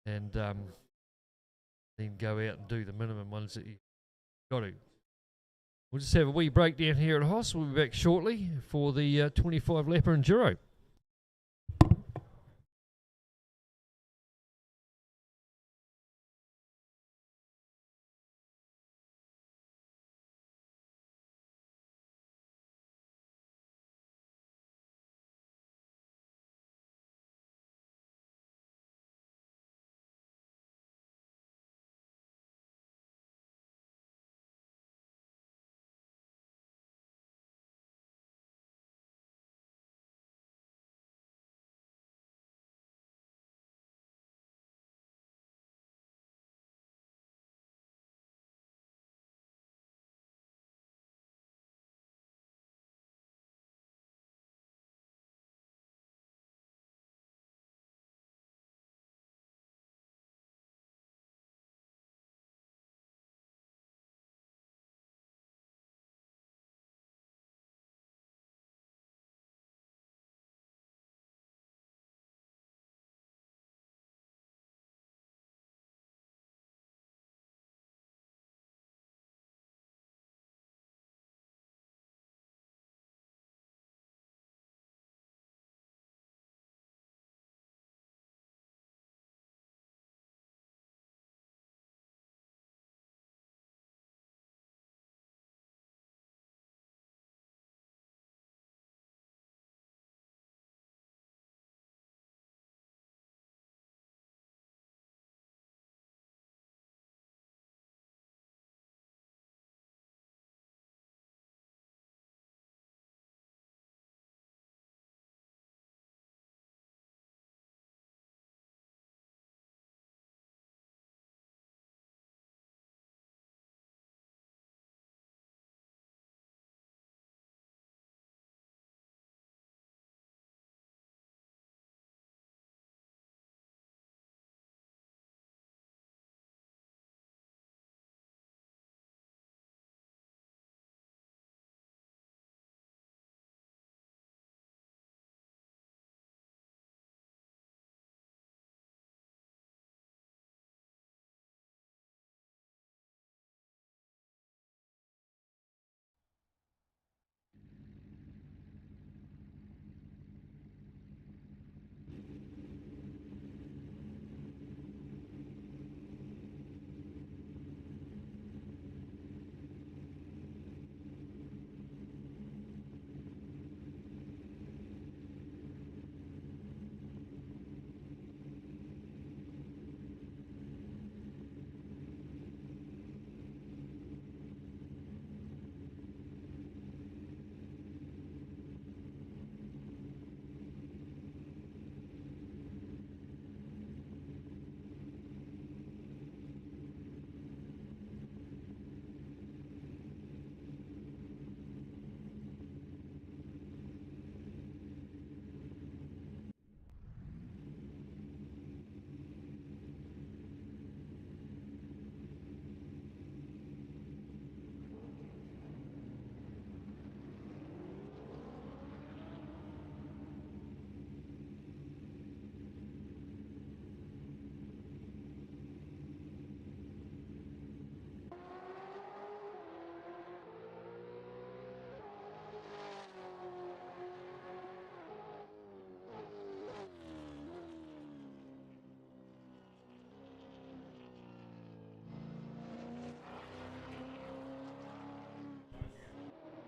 And then go out and do the minimum ones that you've got to. We'll just have a wee breakdown here at HOSS. We'll be back shortly for the 25 lapper enduro.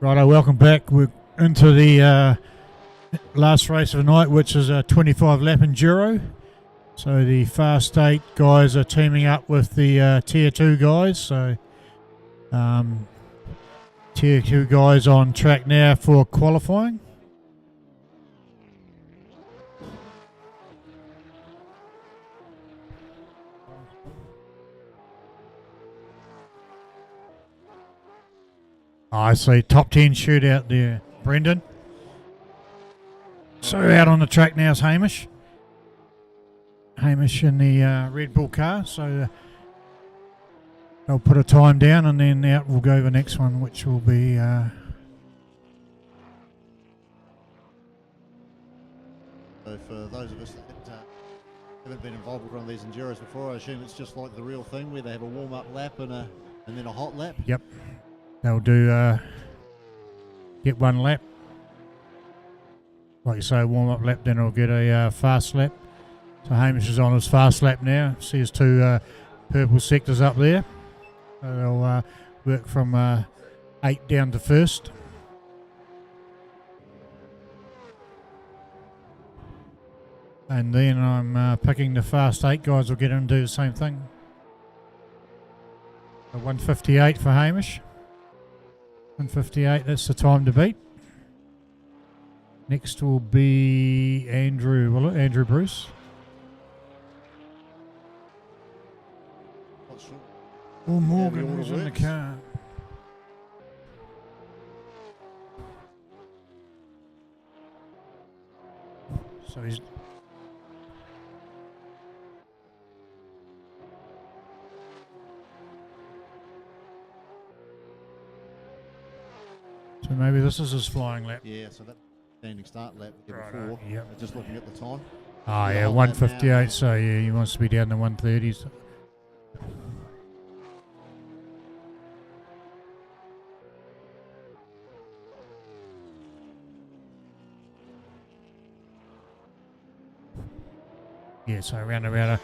Righto, welcome back. We're into the last race of the night, which is a 25 lap enduro. So the Fast 8 guys are teaming up with the Tier 2 guys. So Tier 2 guys on track now for qualifying. I see top 10 shootout there, Brendan. So out on the track now is Hamish. Hamish in the Red Bull car. So they'll put a time down and then out will go the next one, which will be... So for those of us that haven't been involved with one of these enduros before, I assume it's just like the real thing where they have a warm-up lap and then a hot lap? Yep. They'll do get one lap. Like you say, a warm-up lap, then it'll get a fast lap. So Hamish is on his fast lap now. See his two purple sectors up there. So they'll work from 8 down to first. And then I'm picking the Fast 8 guys will get in and do the same thing. A 158 for Hamish. 158, that's the time to beat. Next will be Andrew, will it? Andrew Bruce. Not sure. Oh, Morgan, order who's in the works. car? So he's... So maybe this is his flying lap. Yeah, so that standing start lap we did Righto, before. yep. Just looking at the time. Oh Yeah, yeah, hold that 158, now. so yeah, he wants to be down to 130s. Yeah, so around about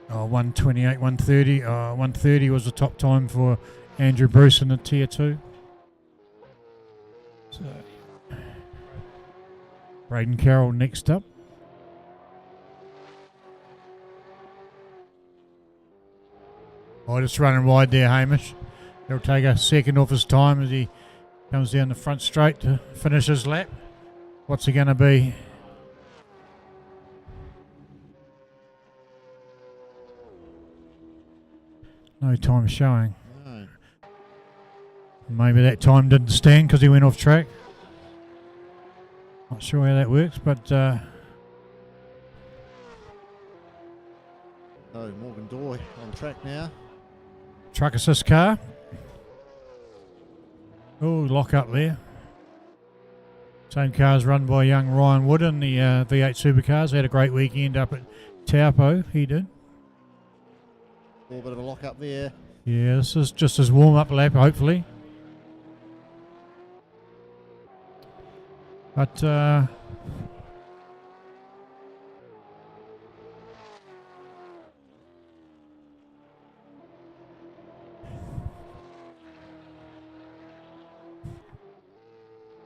128, 130. 130 was the top time for Andrew Bruce in the Tier 2. So, Braden Carroll next up. Oh, just running wide there, Hamish. He'll take a second off his time as he comes down the front straight to finish his lap. What's he going to be? No time showing. No. Maybe that time didn't stand because he went off track. Not sure how that works, but So Morgan Doy on track now. truck assist car. Oh, lock up there. Same car's run by young Ryan Wood in the V8 Supercars. Had a great weekend up at Taupo, he did. A little bit of a lock up there. Yeah, this is just his warm-up lap, hopefully. But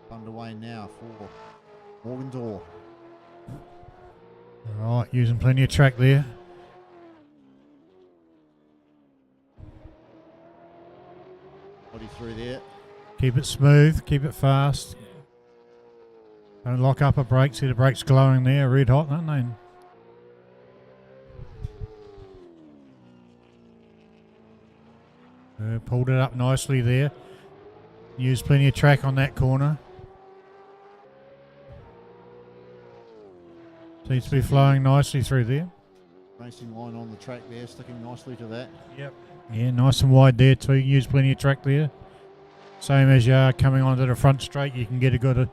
Underway now for Morgan Dorr. all right, using plenty of track there. Body through there. Keep it smooth, keep it fast. Don't lock up a brake. See the brakes glowing there, red hot, aren't they? Pulled it up nicely there. Used plenty of track on that corner. Seems to be flowing nicely through there. Racing line on the track there, sticking nicely to that. Yep. Yeah, nice and wide there too. Use plenty of track there. Same as you are coming onto the front straight, you can get a good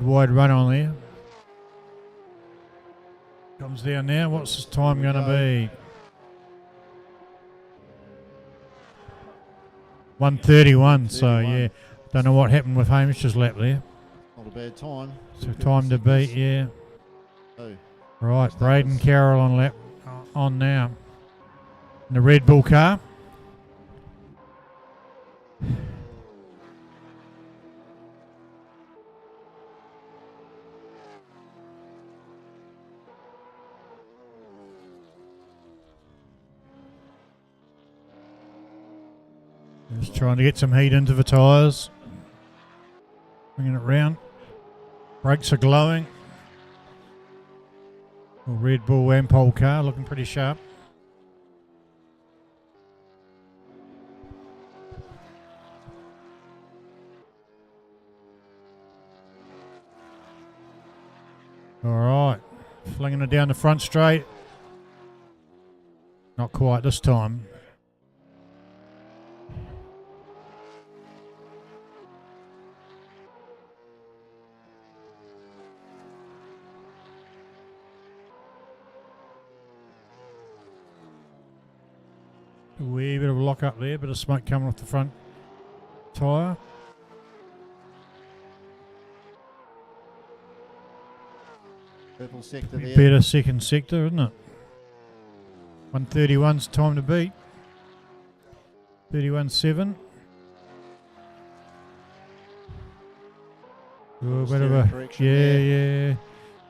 wide run on there. Comes down now. What's his time going to be? 131. So yeah, don't know what happened with Hamish's lap there. Not a bad time. So time to beat, yeah. Oh, Right, Braden Carroll on lap on now. In the Red Bull car. Just trying to get some heat into the tyres. Bringing it round. Brakes are glowing. Red Bull Ampol car looking pretty sharp. All right, flinging it down the front straight. Not quite this time. A wee bit of a lock up there, bit of smoke coming off the front tyre. Purple sector there. Better second sector, isn't it? 131's time to beat. 31.7. Oh, a bit of a correction yeah, there. yeah.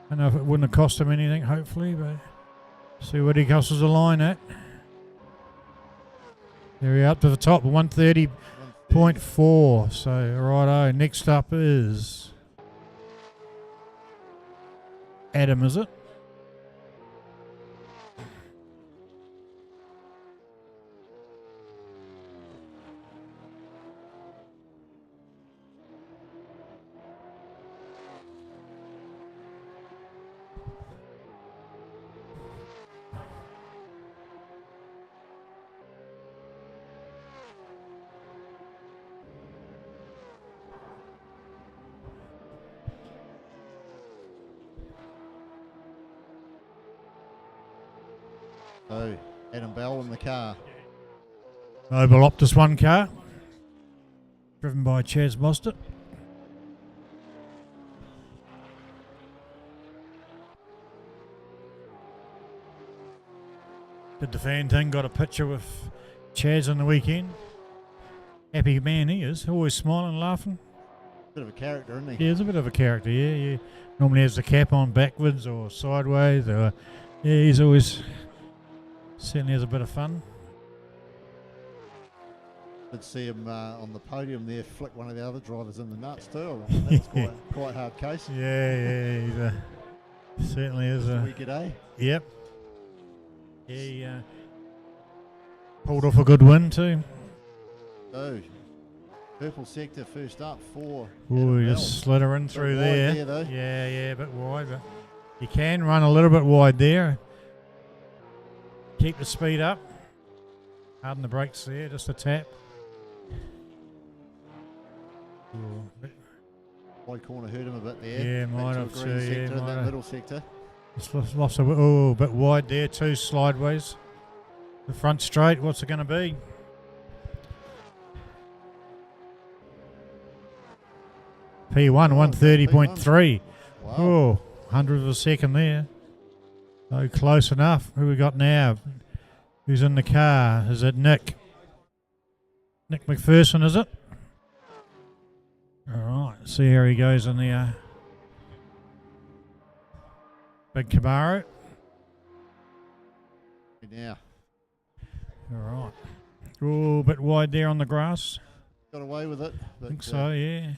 I don't know if it wouldn't have cost him anything, hopefully, but see what he crosses the line at. There we are, up to the top, 130.4. So, righto, next up is Adam, is it? So, Adam Bell in the car. Mobile Optus 1 car, driven by Chaz Mostert. Did the fan thing, got a picture with Chaz on the weekend. Happy man he is, always smiling, laughing. Bit of a character, isn't he? Yeah, he's a bit of a character, yeah. Normally has the cap on backwards or sideways, or yeah, he's always certainly has a bit of fun. Did see him on the podium there flick one of the other drivers in the nuts too. That was quite hard case. Yeah, he's certainly is a Week a day. Yep. Yeah, he pulled off a good win too. So, purple sector first up for Ooh, Adam he Bell. just slid her in through wide there. there, though. Yeah, a bit wide, but you can run a little bit wide there. Keep the speed up. Harden the brakes there, just a tap. Ooh, Wide corner hurt him a bit there. Yeah, Back might to have the green too, yeah, sector and might that have. middle sector. just lost a bit wide there too, sideways. The front straight, what's it going to be? P1, 130.3. Wow. Oh, 100 of a second there. Oh, close enough. Who we got now? Who's in the car? Is it Nick? Nick McPherson, is it? All right, see how he goes in the big Camaro. Now, All right. Oh, a bit wide there on the grass. got away with it. I But, think so, yeah.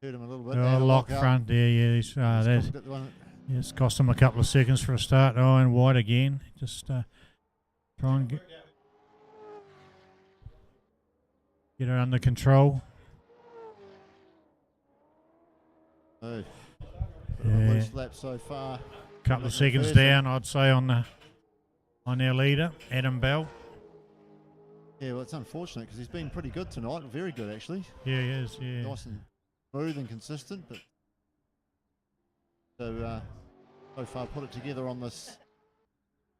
hurt him a little bit. Oh, Had a lock up. front there, yeah. He's, Just that's, cooked it the one- it's cost him a couple of seconds for a start. Oh, and wide again. Just try and get it under control. Oh, Yeah. loose lap so far. Couple of Nick seconds McPherson. down, I'd say, on our leader, Adam Bell. Yeah, well, it's unfortunate because he's been pretty good tonight. Very good, actually. Yeah, he is, yeah. Nice and smooth and consistent. But so far, put it together on this.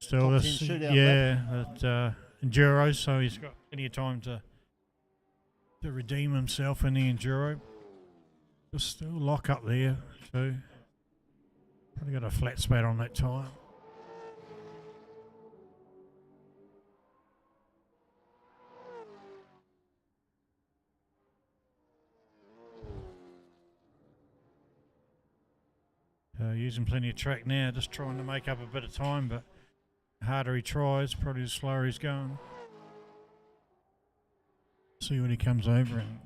Still top this, 10 shootout yeah, at Enduro, so he's got plenty of time to redeem himself in the Enduro. Just still lock up there, too. Probably got a flat spot on that tyre. Using plenty of track now, just trying to make up a bit of time, but the harder he tries, probably the slower he's going. see what he comes over in.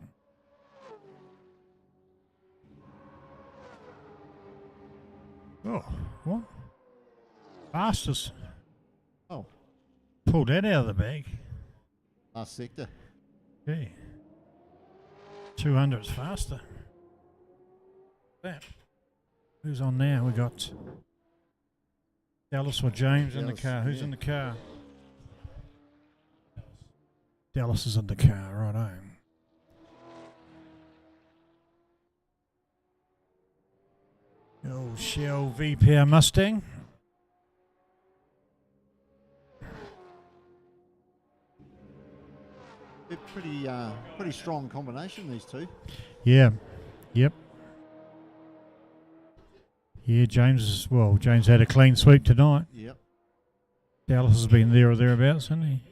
Oh, what? Fastest. Oh, Pulled that out of the bag. last sector. Okay. 200's faster. That. Who's on now? We got Dallas or James in the Dallas, car. Who's yeah. in the car? Dallas is in the car, righto. Old Shell V-Power Mustang. They're pretty strong combination, these two. Yeah. Yep. Yeah, James had a clean sweep tonight. Yep. Dallas has been there or thereabouts, hasn't he?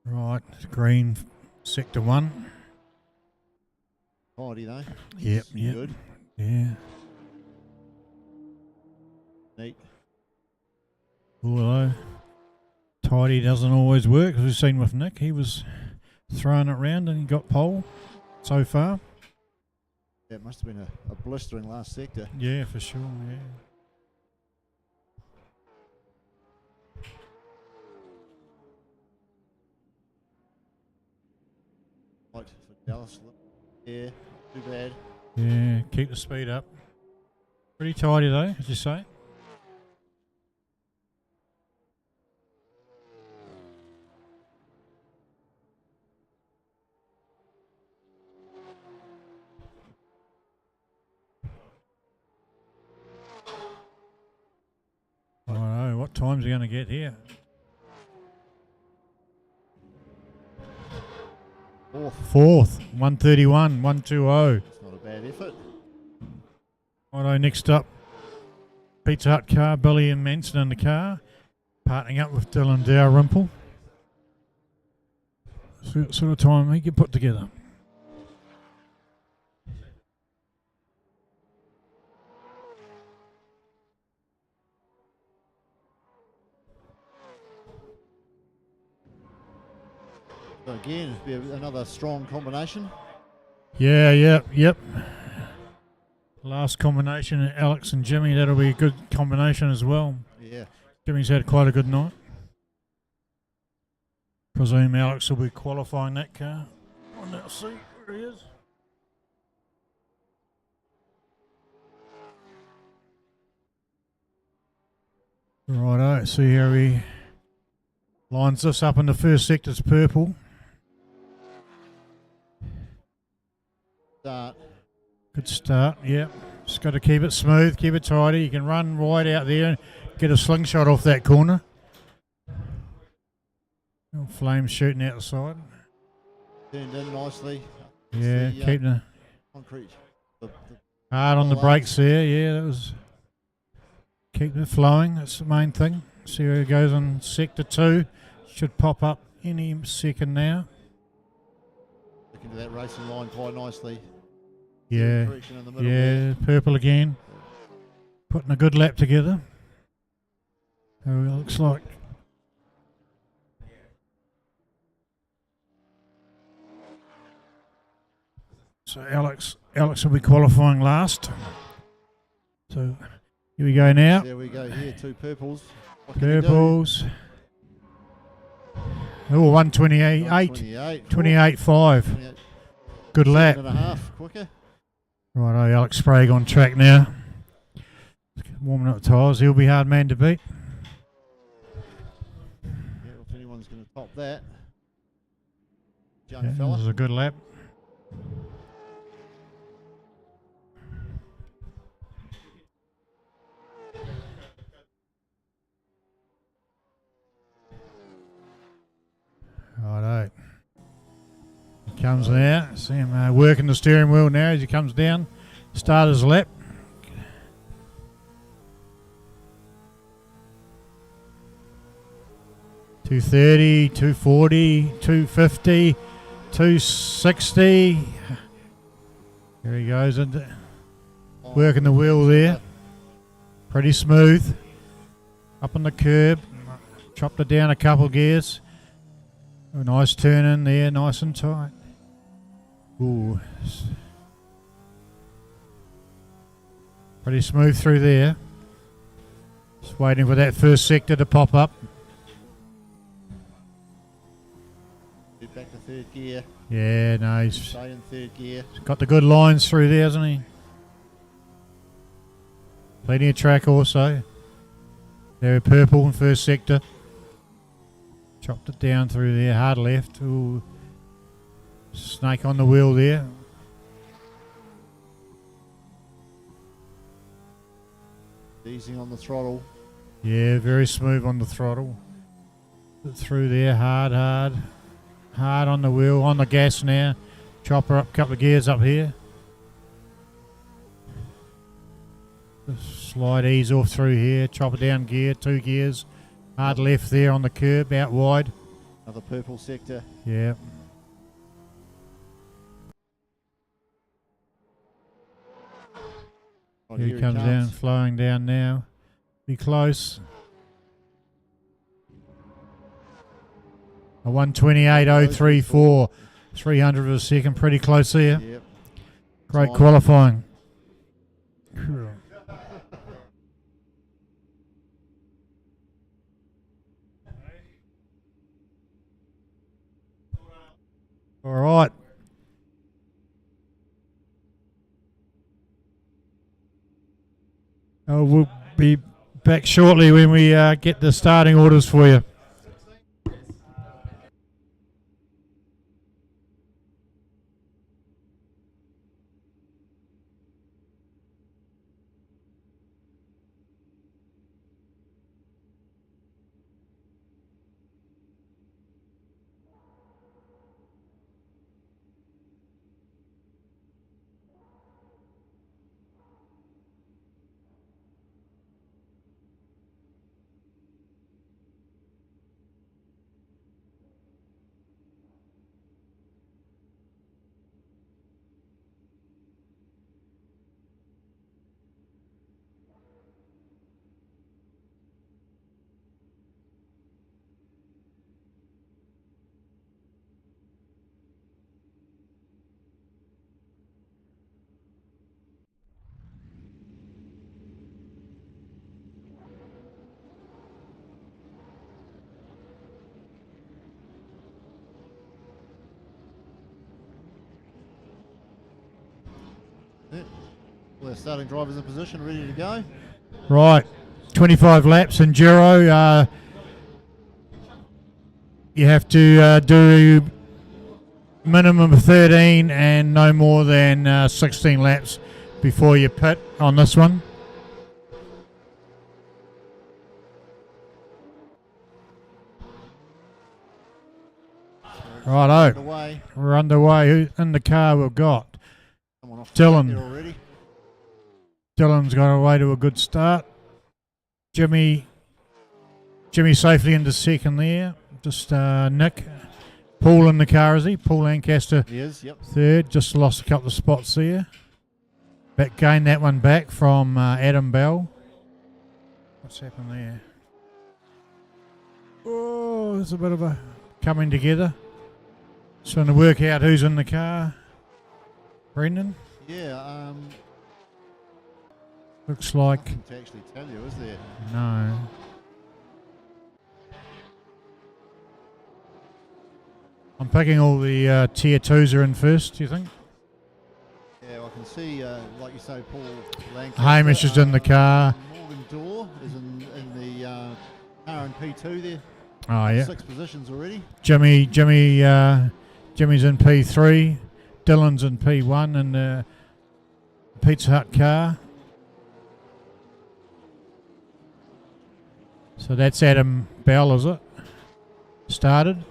Right, green, sector 1. Tidy though. Yep, It's yep. Good. Yeah. Neat. Although tidy doesn't always work, as we've seen with Nick. He was throwing it around and he got pole so far. Yeah, it must have been a blistering last sector. Yeah, for sure, yeah. Right for Dallas. Yeah, too bad. Yeah, keep the speed up. Pretty tidy though, as you say. I don't know, what time's he going to get here? Fourth, 131, 120. It's not a bad effort. Righto, next up, Pizza Hut car, Billy and Manson in the car, partnering up with Dylan Dalrymple. See what sort of time he can put together. So again, it'll be another strong combination. Yeah, yep. Last combination, Alex and Jimmy, that'll be a good combination as well. Yeah. Jimmy's had quite a good night. Presume Alex will be qualifying that car. Oh, now see where he is. Righto, see how he lines this up in the first sector's purple. Start. Good start, yep. Just got to keep it smooth, keep it tidy. You can run wide out there and get a slingshot off that corner. Little flames shooting out the side. Turned in nicely. Yeah, The, keep the concrete. The hard on the Well, brakes there. Yeah, that was keep it flowing. That's the main thing. See where it goes on sector 2. Should pop up any second now. Look into that racing line quite nicely. Yeah, Correction in the middle there. yeah, purple again. Putting a good lap together. So it looks like. So Alex will be qualifying last. So here we go now. There we go. Here, two purples. What can he do? Purples. Oh, 128, 128. 28.5. 28. Good lap. 7.5 quicker. Righto, Alex Sprague on track now. Warming up the tyres. He'll be hard man to beat. Yeah, if anyone's going to top that. Young Yeah, this fella. is a good lap. Righto. He comes now. See him working the steering wheel now as he comes down. Start his lap. 230, 240, 250, 260. There he goes, and working the wheel there. Pretty smooth. Up on the curb. Chopped it down a couple gears. A nice turn in there, nice and tight. Ooh. Pretty smooth through there. Just waiting for that first sector to pop up. Get back to third gear. Yeah, no, he's Stay in third gear. got the good lines through there, hasn't he? Plenty of track also. They're purple in first sector. Chopped it down through there, hard left. Ooh. Snake on the wheel there. Easing on the throttle. Yeah, very smooth on the throttle. Through there, hard. Hard on the wheel, on the gas now. Chopper up, couple of gears up here. Just slide ease off through here, chopper down gear, 2 gears. Hard left there on the curb, out wide. Another purple sector. Yeah. Oh, Here he comes down, flowing down now. Be close. A 128.034, 300 of a second, pretty close there. Yep. Great Time. qualifying. All right. We'll be back shortly when we get the starting orders for you. All our starting drivers in position, ready to go. Right, 25 laps enduro. You have to do minimum of 13 and no more than 16 laps before you pit on this one. Righto, Away. we're underway. Who's in the car we've got? Someone off Dylan. the track there already. Dylan's got away to a good start. Jimmy safely into second there. Just Nick. Paul in the car, is he? Paul Lancaster He is, yep. third. Just lost a couple of spots there. But gained that one back from Adam Bell. What's happened there? Oh, there's a bit of a coming together. Just trying to work out who's in the car. Brendan? Yeah, Looks like... nothing to actually tell you, is there? No. I'm picking all the tier 2s are in first, do you think? Yeah, I can see, like you say, Paul Lancaster. Hamish is in the car. Morgan Dorr is in the R&P2 there. Oh, yeah. 6 positions already. Jimmy's in P3. Dylan's in P1 in the Pizza Hut car. So that's Adam Bell, is it? Started.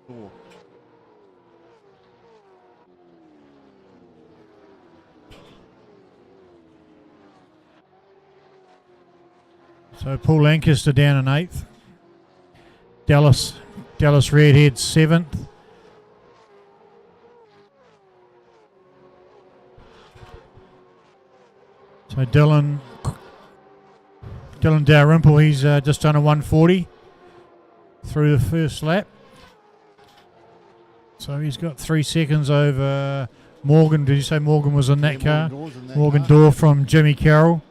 Dorr. So Paul Lancaster down in 8th. Dallas Redhead 7th. So Dylan Dalrymple, he's just done a 140 through the first lap. So he's got 3 seconds over Morgan. Did you say Morgan was in that car? Morgan Dorr from Jimmy Carroll.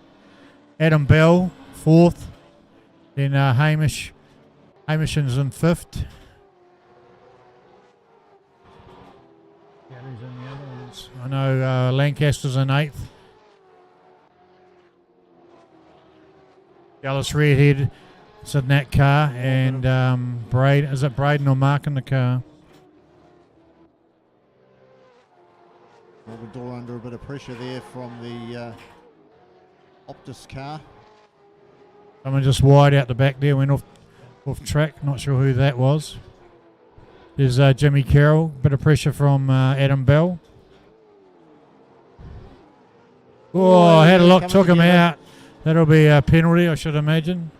Adam Bell, 4th. Then Hamish is in 5th. Yeah, who's in the other ones? I know Lancaster's in 8th. Dallas Redhead is in that car, and is it Braden or Mark in the car? Morgan Dorr under a bit of pressure there from the Optus car. Someone just wide out the back there, went off track. Not sure who that was. There's Jimmy Carroll, bit of pressure from Adam Bell. Oh, had a look, took him out. That'll be a penalty, I should imagine.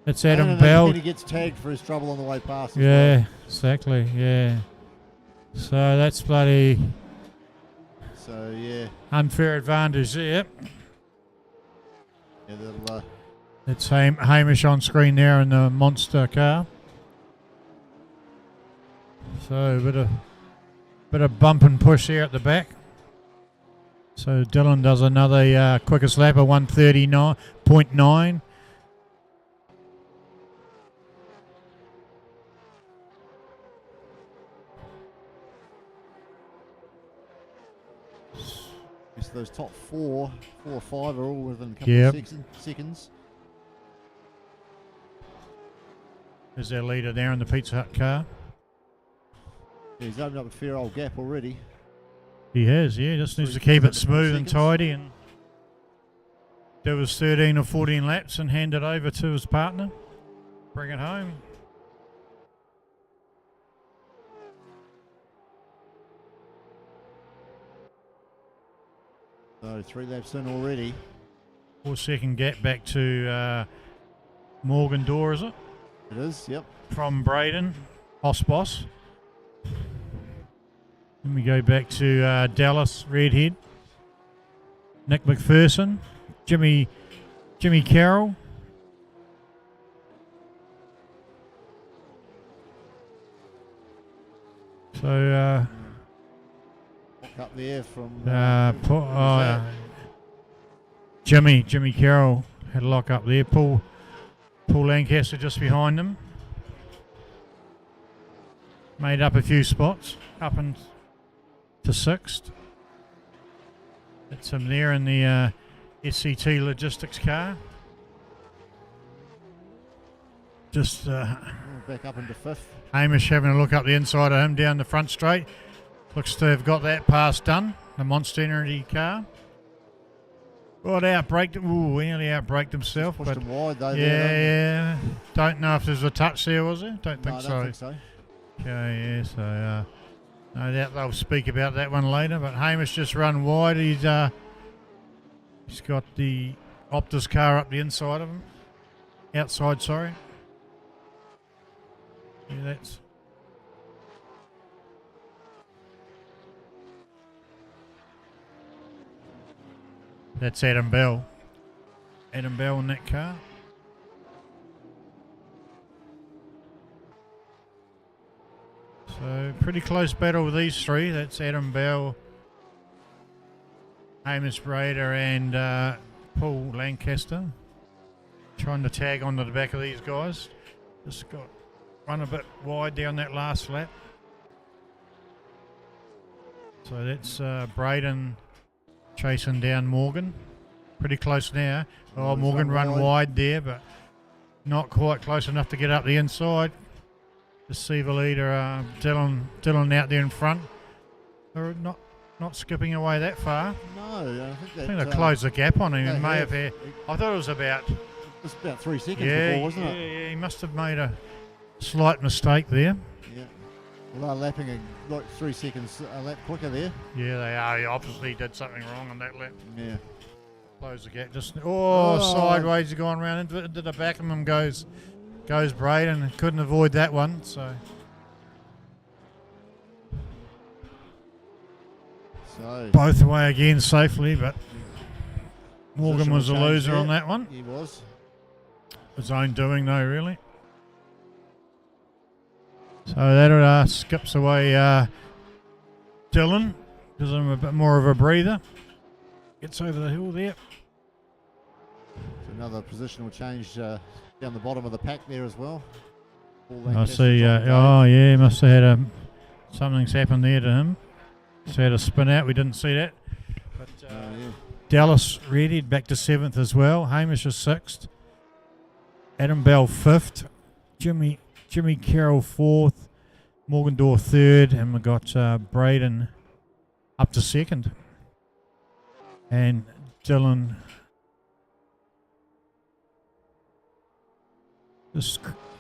It's Adam Bell. He gets tagged for his trouble on the way past. Yeah, well. exactly. Yeah. So that's bloody. So yeah. Unfair advantage there. Yeah, that'll. It's Hamish on screen there in the monster car. So a bit of bump and push there at the back. So Dylan does another quickest lap of 139.9. So those top four or five are all within a couple of seconds. There's their leader there in the Pizza Hut car. Yeah, he's opened up a fair old gap already. He has, yeah. Just needs to keep it smooth and tidy and do his 13 or 14 laps and hand it over to his partner. Bring it home. So 3 laps in already. 4-second gap back to Morgan Dorr, is it? It is, yep. From Braden, HOSS boss. Then we go back to Dallas Redhead, Nick McPherson, Jimmy Carroll. So up there from Jimmy Carroll had a lock up there. Paul Lancaster just behind him. Made up a few spots up and to 6th. That's him there in the SCT Logistics car. Just back up into 5th. Hamish having a look up the inside of him down the front straight. Looks to have got that pass done. The Monster Energy car. Right, outbraked. Ooh, he nearly outbraked himself. Pushed him wide though. Yeah. Don't know if there's a touch there, was there? Don't think I so. don't think so. Okay, yeah, so no doubt they'll speak about that one later. But Hamish just run wide. He's got the Optus car up the inside of him. Outside, sorry. Yeah, that's Adam Bell. Adam Bell in that car. So pretty close battle with these three. That's Adam Bell, Hamish Brader and Paul Lancaster. Trying to tag onto the back of these guys. Just got run a bit wide down that last lap. So that's Braden chasing down Morgan. Pretty close now. Oh, Morgan run wide there, but not quite close enough to get up the inside. To see the leader, Dylan out there in front. They're not skipping away that far. No, I think they closed the gap on him. He may have had, I thought it was about... It's about 3 seconds before, wasn't it? Yeah, he must have made a slight mistake there. Yeah. Well, they're lapping like 3 seconds a lap quicker there. Yeah, they are. He obviously did something wrong on that lap. Yeah. Close the gap. Just sideways. He gone round into the back of him. Goes Braden. Couldn't avoid that one. So both away again safely, but Morgan was a loser on that one. He was. His own doing though, really. So that skips away Dylan. Gives him a bit more of a breather. Gets over the hill there. Another positional change down the bottom of the pack there as well. I see. He must have had something's happened there to him. He's had a spin out. We didn't see that. But Dallas readied back to 7th as well. Hamish is 6th. Adam Bell 5th. Jimmy Carroll 4th. Morgan Dorr 3rd, and we got Braden up to 2nd. And Dylan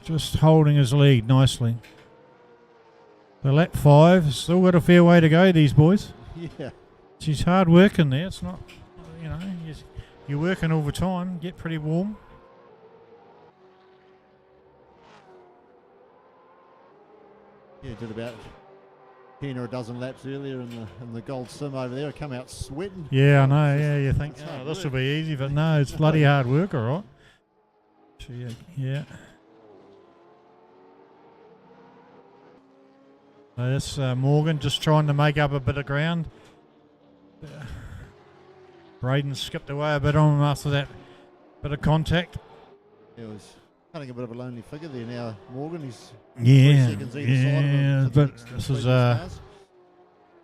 just holding his lead nicely. So lap 5, still got a fair way to go, these boys. Yeah. She's hard working there. It's not, you're working all the time. Get pretty warm. Yeah, did about 10 or a dozen laps earlier in the gold sim over there. I come out sweating. Yeah, I know. Yeah, you think this will be easy, but no, it's bloody hard work, all right. Yeah. So that's Morgan just trying to make up a bit of ground. Braden skipped away a bit on him after that bit of contact. He was cutting a bit of a lonely figure there now. Morgan, he's 3 seconds either side of him. But this is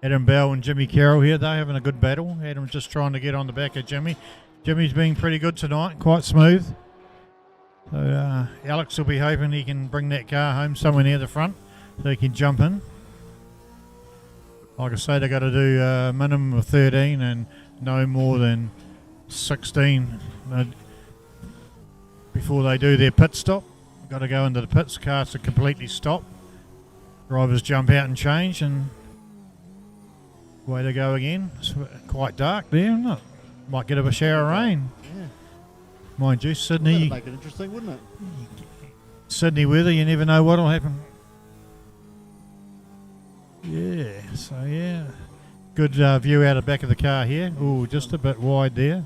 Adam Bell and Jimmy Carroll here. They're having a good battle. Adam just trying to get on the back of Jimmy. Jimmy's been pretty good tonight, quite smooth. So Alex will be hoping he can bring that car home somewhere near the front so he can jump in. Like I say, they've got to do a minimum of 13 and no more than 16 before they do their pit stop. Got to go into the pits, cars to completely stop. Drivers jump out and change, and way to go again. It's quite dark there, isn't it? Might get a shower of rain. Yeah. Mind you, Sydney. That'd make it interesting, wouldn't it? Sydney weather, you never know what'll happen. Yeah, so yeah. Good view out of the back of the car here. Oh, just a bit wide there.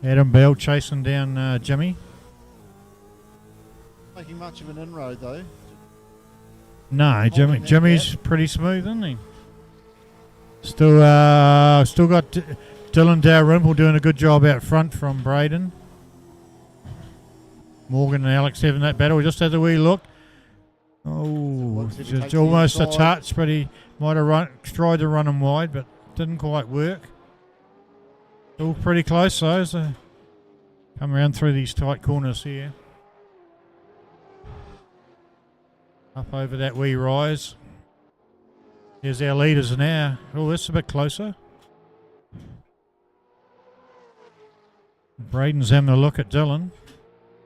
Adam Bell chasing down Jimmy. Making much of an inroad though. No, Jimmy's pretty smooth, isn't he? Still got Dylan Dalrymple doing a good job out front from Braden. Morgan and Alex having that battle. We just had a wee look. Oh, it's almost a touch, but he might have tried to run him wide, but didn't quite work. Still pretty close though, so come around through these tight corners here. Up over that wee rise. Here's our leaders now. Oh, that's a bit closer. Braden's having a look at Dylan.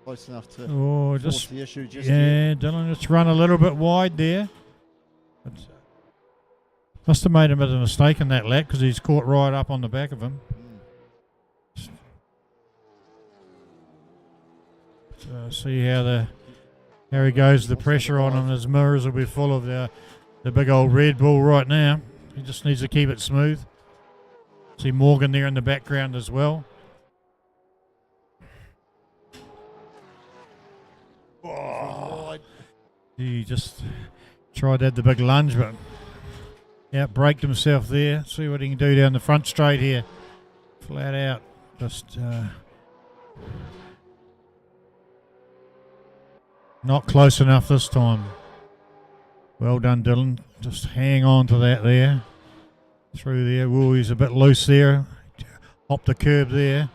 Close enough to force the issue just yet. Dylan just run a little bit wide there. But must have made a bit of a mistake in that lap because he's caught right up on the back of him. So see how he goes. The pressure on him. His mirrors will be full of the big old Red Bull right now. He just needs to keep it smooth. See Morgan there in the background as well. Oh, he just tried to have the big lunge, but braked himself there. See what he can do down the front straight here. Flat out. Just not close enough this time. Well done, Dylan. Just hang on to that there. Through there. Whoa, he's a bit loose there. Hop the curb there.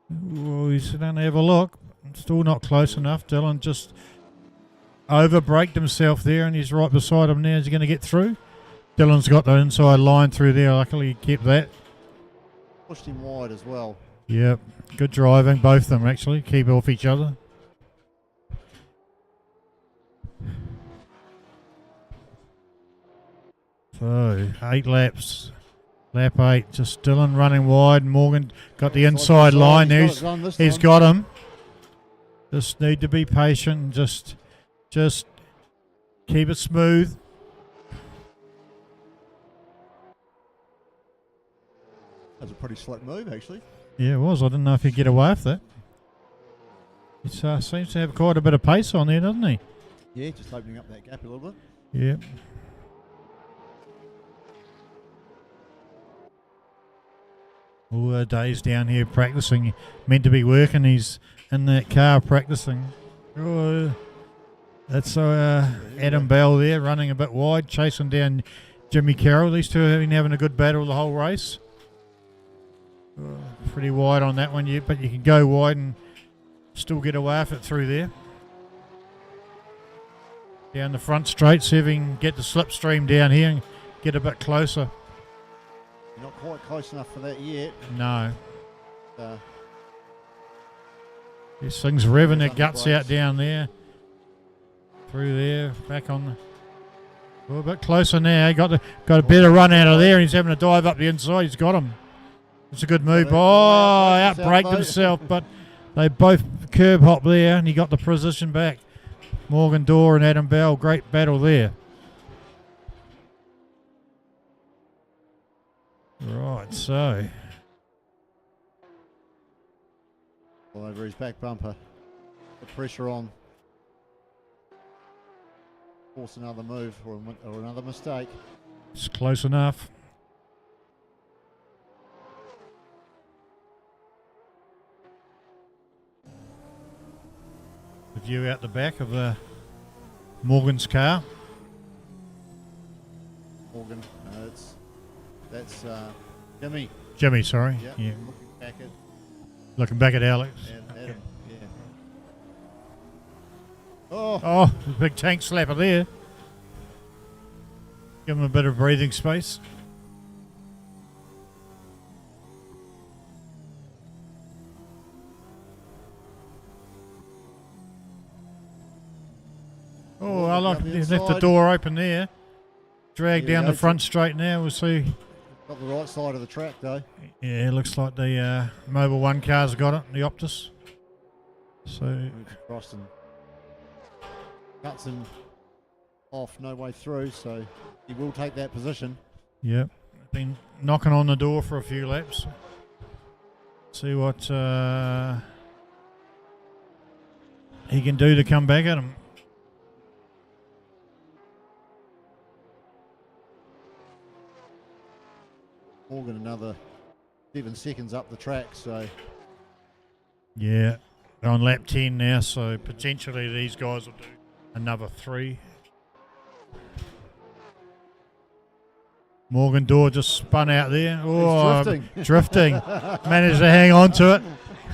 Whoa, he's going to have a look. Still not close enough. Dylan just over-braked himself there, and he's right beside him now. Is he going to get through? Dylan's got the inside line through there. Luckily he kept that. Pushed him wide as well. Yep. Good driving, both of them actually. Keep off each other. So, 8 laps Lap 8, just Dylan running wide. Morgan got the Inside inside line. He's got it done this He's time. got him. Just need to be patient. Just keep it smooth. That's a pretty slick move, actually. Yeah, it was. I didn't know if he'd get away with that. He seems to have quite a bit of pace on there, doesn't he? Yeah, just opening up that gap a little bit. Yeah. All the days down here practicing. Meant to be working. He's in that car practicing. Oh, that's Adam Bell there running a bit wide, chasing down Jimmy Carroll. These two have been having a good battle the whole race. Pretty wide on that one, but you can go wide and still get away with it through there. Down the front straight, see if he can get the slipstream down here and get a bit closer. Not quite close enough for that yet. No. Uh, These things revving their Under guts brakes. out down there. Through there, back on the... Oh, a bit closer now. Got a better run out of there. He's having a dive up the inside. He's got him. It's a good move. Oh, outbraked himself, but they both curb hop there, and he got the position back. Morgan Dorr and Adam Bell, great battle there. Right, so all over his back bumper. The pressure on. Force another move or another mistake. it's close enough. The view out the back of Morgan's car. Morgan, that's Jimmy. Jimmy, sorry. Yeah. Yeah. Looking back at Looking back at Alex. Adam. Yeah. Oh, Oh, a big tank slapper there. Give him a bit of breathing space. Oh, I like Down the he left the inside. door open there. Drag Here we down go. the front straight now. We'll see. got the right side of the track though. Yeah, it looks like the Mobile 1 car's got it, the Optus. So, Moves across and cuts him off, no way through, so he will take that position. yeah, been knocking on the door for a few laps. See what he can do to come back at him. Morgan another 7 seconds up the track, so Yeah, they're on lap 10 now, so potentially these guys will do another 3. Morgan Dorr just spun out there. Oh, drifting. drifting. Managed to hang on to it.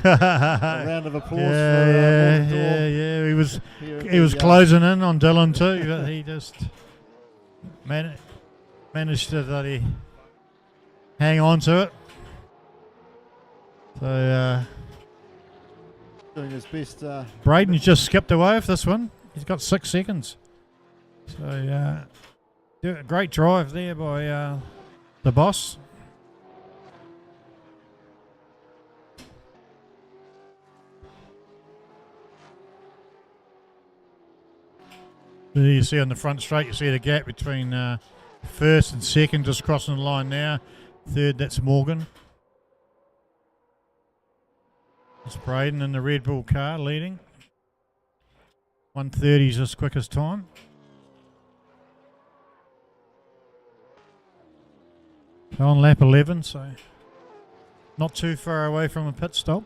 a round of applause yeah, for Morgan Dorr yeah. here at He was the, closing in on Dylan too, but he just managed to bloody hang on to it. So doing his best. Braden's just skipped away with this one. He's got 6 seconds. So a great drive there by the boss. There you see on the front straight, you see the gap between first and second, just crossing the line now. Third, that's Morgan. It's Braden in the Red Bull car leading. 1:30 is his quickest time. On lap 11, so not too far away from a pit stop.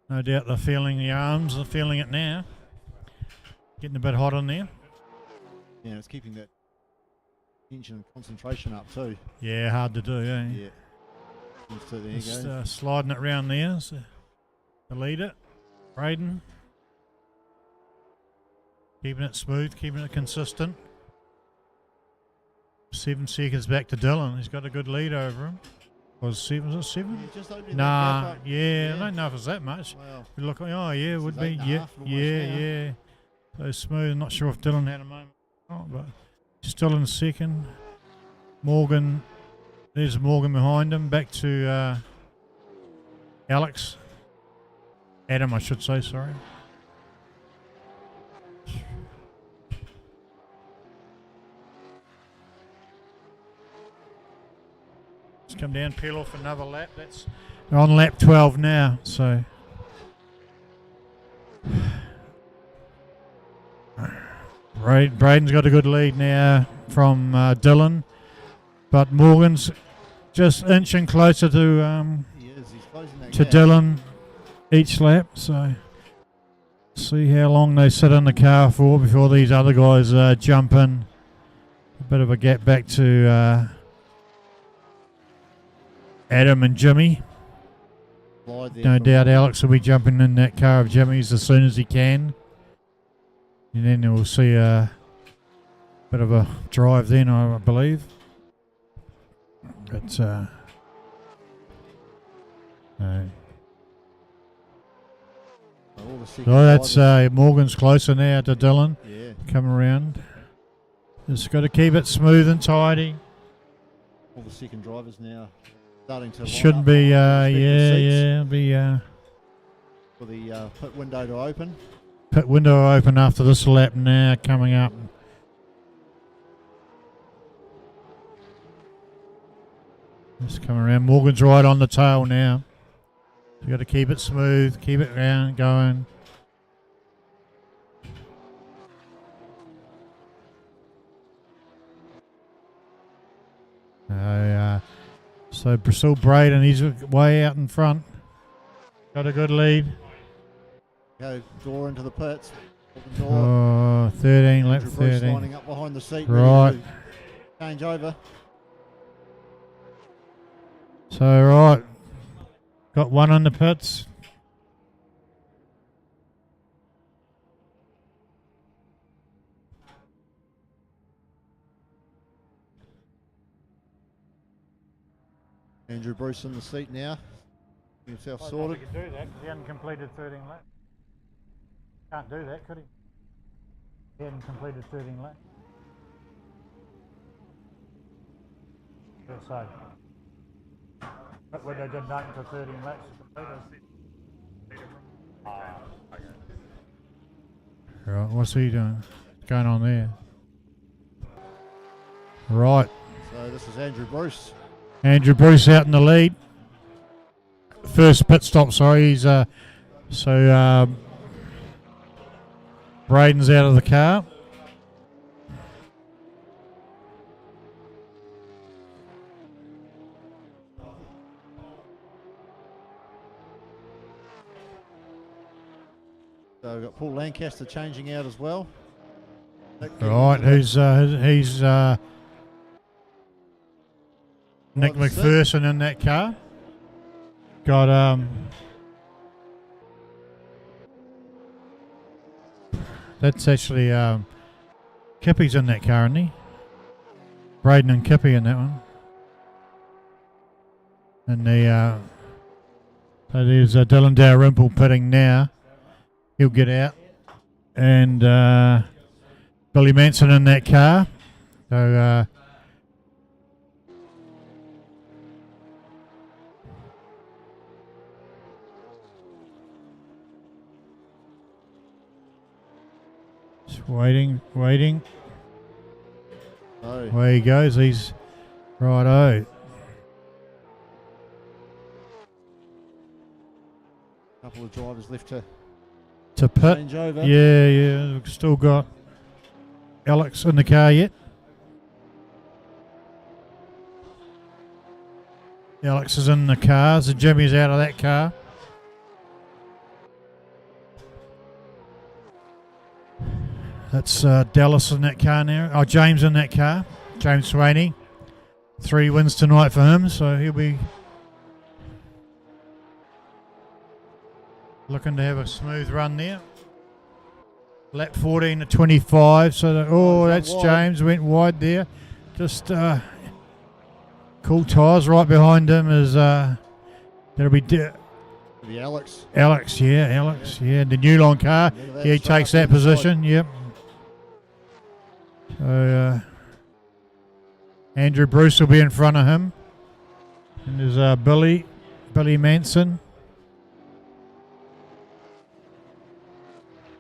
No doubt they're feeling the arms, they're feeling it now. Getting a bit hot on there. Yeah, it's keeping that tension and concentration up too. Yeah, hard to do, eh? Yeah. So there you Just go. sliding it round there. So the leader, Braden. Keeping it smooth, keeping it consistent. 7 seconds back to Dylan. He's got a good lead over him. Was it 7? Yeah, just opening that Nah, gap up. yeah, I don't know if it's that much. Well, We look, oh yeah, it would This be, is 8.5 yeah, almost yeah, now. yeah. So smooth. Not sure if Dylan had a moment, or not, but still in second. Morgan, there's Morgan behind him. Back to Alex, Adam, I should say. Sorry. Let's come down, peel off another lap. That's we're on lap 12 now, so Braden's got a good lead now from Dylan, but Morgan's just inching closer to he is. He's closing that to gap. Dylan each lap. So see how long they sit in the car for before these other guys jump in. A bit of a gap back to Adam and Jimmy. Slide there No from doubt Morgan. Alex will be jumping in that car of Jimmy's as soon as he can. And then we'll see a bit of a drive then, I believe. But no. All the second So that's drivers- Morgan's closer now to Dylan. yeah. Come around. Just got to keep it smooth and tidy. All the second drivers now starting to line Shouldn't up be, behind their respective seats be for the pit window to open. pit window open after this lap now coming up. Just coming around. Morgan's right on the tail now. You got to keep it smooth, keep it round going. So Brazil Braden, he's way out in front. Got a good lead. Go door into the pits. Open door. Oh, 13, lap Andrew Bruce 13. lining up behind the seat. Right. Ready to change over. So, right. Got one in the pits. Andrew Bruce in the seat now. Get himself sorted. He could do that because he hadn't completed 13 laps. Can't do that, could he? He hadn't completed 13 laps. So, but when they did that until 13 laps, right, what's he doing? What's going on there? Right. So this is Andrew Bruce. Andrew Bruce out in the lead. First pit stop, sorry. He's Braden's out of the car. So we've got Paul Lancaster changing out as well. Right, he's Nick Right in the seat. McPherson in that car. Got that's actually Kippy's in that car, isn't he? Braden and Kippy in that one. And the so there's Dylan Dalrymple pitting now. He'll get out. And Billy Manson in that car. So just waiting. So Away he goes. He's righto. a couple of drivers left to To pit. change over. Yeah. We've still got Alex in the car yet. Alex is in the car, so Jimmy's out of that car. That's Dallas in that car now. Oh, James in that car. James Swaney. 3 wins tonight for him, so he'll be looking to have a smooth run there. Lap 14 to 25. So, Oh, that's wide. James. Went wide there. Just Cool tyres. Right behind him is that'll be The Alex. Alex. Yeah, Alex. Yeah, the Newline car. Look at that, He straight takes up that the inside. position. Yep. So Andrew Bruce will be in front of him, and there's Billy Manson.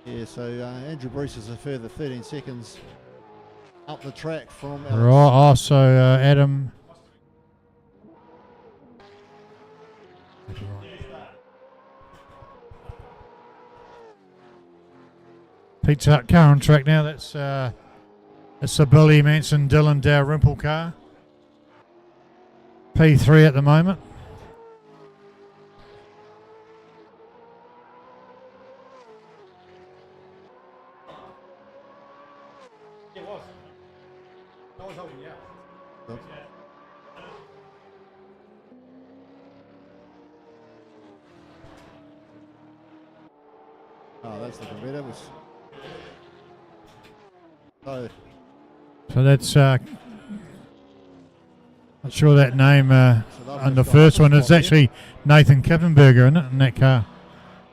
Yeah, so Andrew Bruce is a further 13 seconds up the track from Alex. Right. Oh, so Adam. Pete's Hut car on track now. That's the Billy Manson Dylan Dalrymple car. P3 at the moment. It was. I was holding you out. Yep. Oh, that's looking better. So that's not sure that name on they've the got first a one. It's spot actually Nathan Kippenberger in it, in that car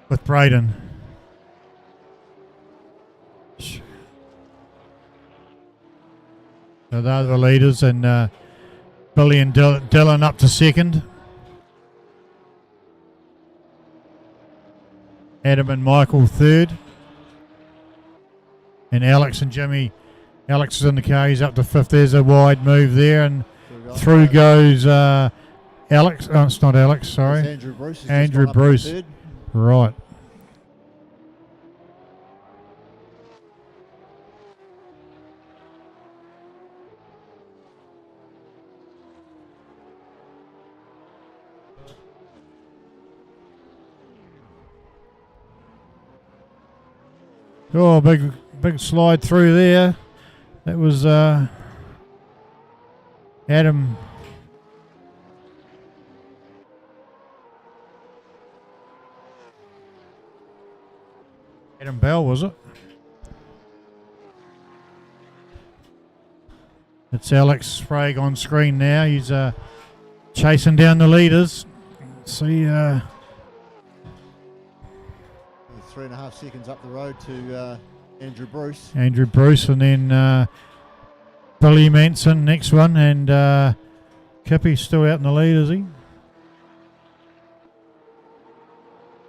with Braden. So they're the leaders, and Billy and Dylan up to second. Adam and Michael third. And Alex and Jimmy. Alex is in the car, he's up to fifth. There's a wide move there, and through goes Alex. Oh, it's not Alex, sorry. It's Andrew Bruce. He's Andrew just gone up to Bruce. third. Right. Oh, big slide through there. That was Adam. Adam Bell, was it? It's Alex Sprague on screen now. He's chasing down the leaders. See, 3.5 seconds up the road to Andrew Bruce. Andrew Bruce, and then Billy Manson next one, and Kippy's still out in the lead, is he?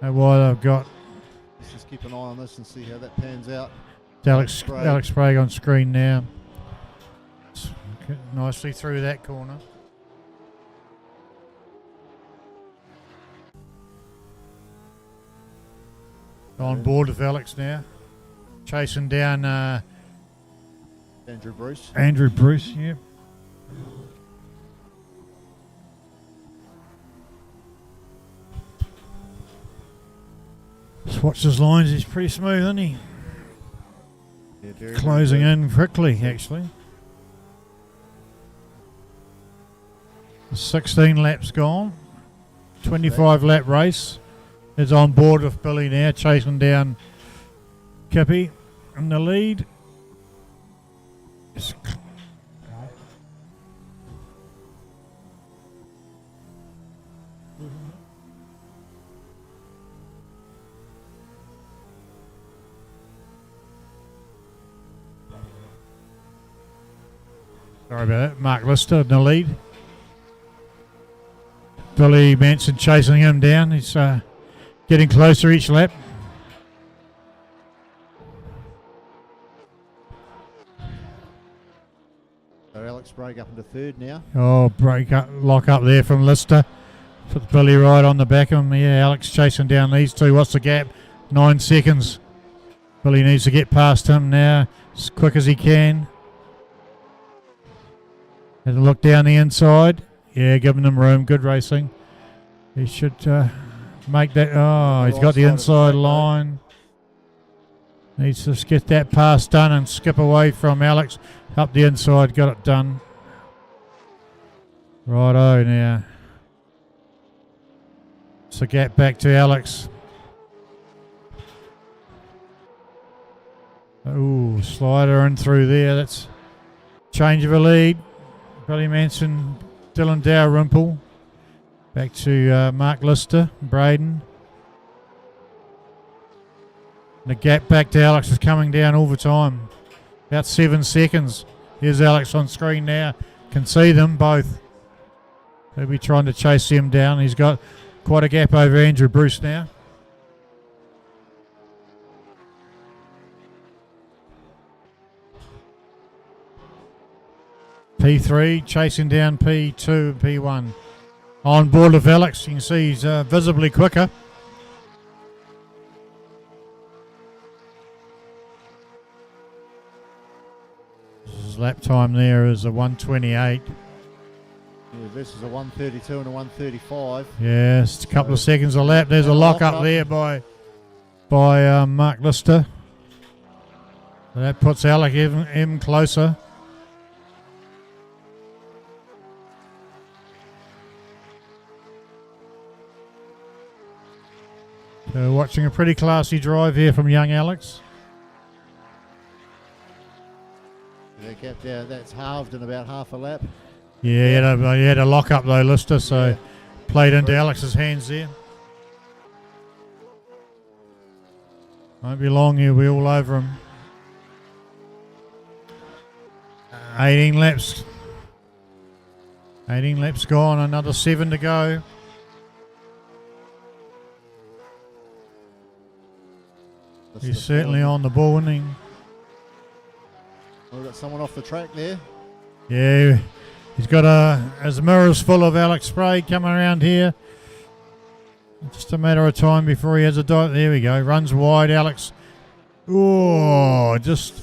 Know why they've got Let's just keep an eye on this and see how that pans out. Alex Sprague. Sprague on screen now. Nicely through that corner. On board with Alex now. Chasing down Andrew Bruce. Andrew Bruce, yep. Just watch his lines, he's pretty smooth, isn't he? Yeah, very Closing good. in quickly, actually. 16 laps gone. 25 lap race. Is on board with Billy now, chasing down Kippy in the lead. Sorry about that. Mark Lister in the lead. Billy Manson chasing him down. He's getting closer each lap. So Alex Sprague up into third now. Oh, lock up there from Lister. Put Billy right on the back of him. Yeah, Alex chasing down these two. What's the gap? 9 seconds. Billy needs to get past him now as quick as he can. Has a look down the inside. Yeah, giving them room. Good racing. He should make that. Oh, he's got the inside line. Needs to get that pass done and skip away from Alex. Up the inside, got it done. Righto now. So get back to Alex. Ooh, slider in through there. That's change of a lead. Billy Manson Dylan Dalrymple. Back to Mark Lister, Braden. The gap back to Alex is coming down all the time. About 7 seconds. Here's Alex on screen now. Can see them both. He'll be trying to chase him down. He's got quite a gap over Andrew Bruce now. P3 chasing down P2 and P1. On board with Alex, you can see he's visibly quicker. His lap time there is a 1:28. Yeah, this is a 1:32 and a 1:35. Yeah, it's a couple of seconds a lap. There's a lock up there by Mark Lister. So that puts Alec even closer. So watching a pretty classy drive here from young Alex. That gap there, that's halved in about half a lap. Yeah, he had a lock up though, Lister, so Yeah. played into Alex's hands there. Won't be long, he'll be all over him. 18 laps. 18 laps gone, another 7 to go. He's certainly on the ball, isn't he? We've got someone off the track there. Yeah, he's got his mirrors full of Alex spray coming around here. Just a matter of time before he has a dive. There we go, runs wide, Alex. Oh, just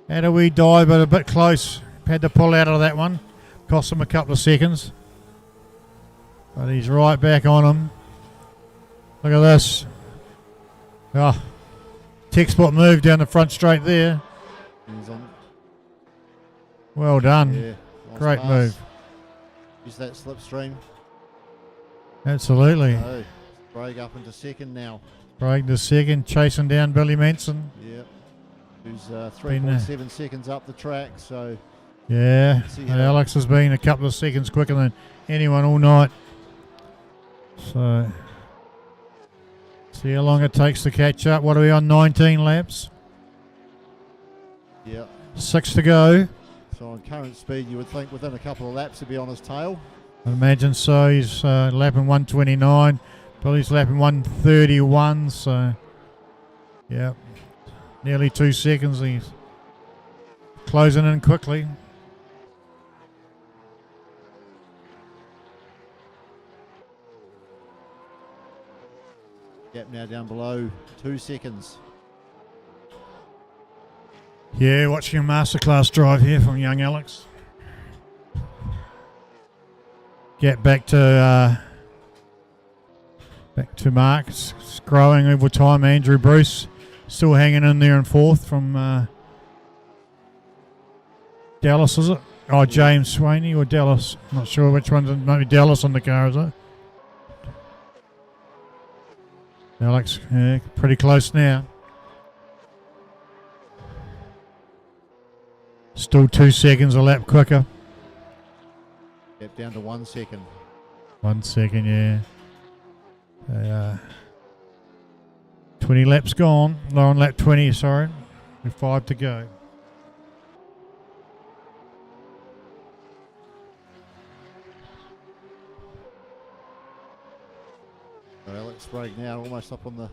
had a wee dive, but a bit close. Had to pull out of that one. Cost him a couple of seconds. But he's right back on him. Look at this. Oh, textbook move down the front straight there. He's on. Well done. Yeah, nice Great pass. move. Use that slipstream. Absolutely. Oh, break up into second now. Break the second, chasing down Billy Manson. Yep. Who's Been, 3.7 seconds up the track, so Yeah, See how- Alex has been a couple of seconds quicker than anyone all night. So, see how long it takes to catch up. What are we on, 19 laps? yeah. 6 to go. So on current speed, you would think within a couple of laps he'd be on his tail. I imagine so. He's lapping 129. Billy's lapping 131, so, yeah. Nearly 2 seconds. He's closing in quickly. Gap now down below 2 seconds. Yeah, watching a masterclass drive here from young Alex. Get back to Mark. It's growing over time. Andrew Bruce still hanging in there in fourth from Dallas, is it? Oh, James Swaney or Dallas. Not sure which one's. Maybe Dallas on the car, is it? Alex, yeah, pretty close now. Still 2 seconds a lap quicker. Gap down to 1 second. 1 second, yeah. 20 laps gone. No, on lap 20, sorry. With 5 to go. So Alex Sprague now almost up on the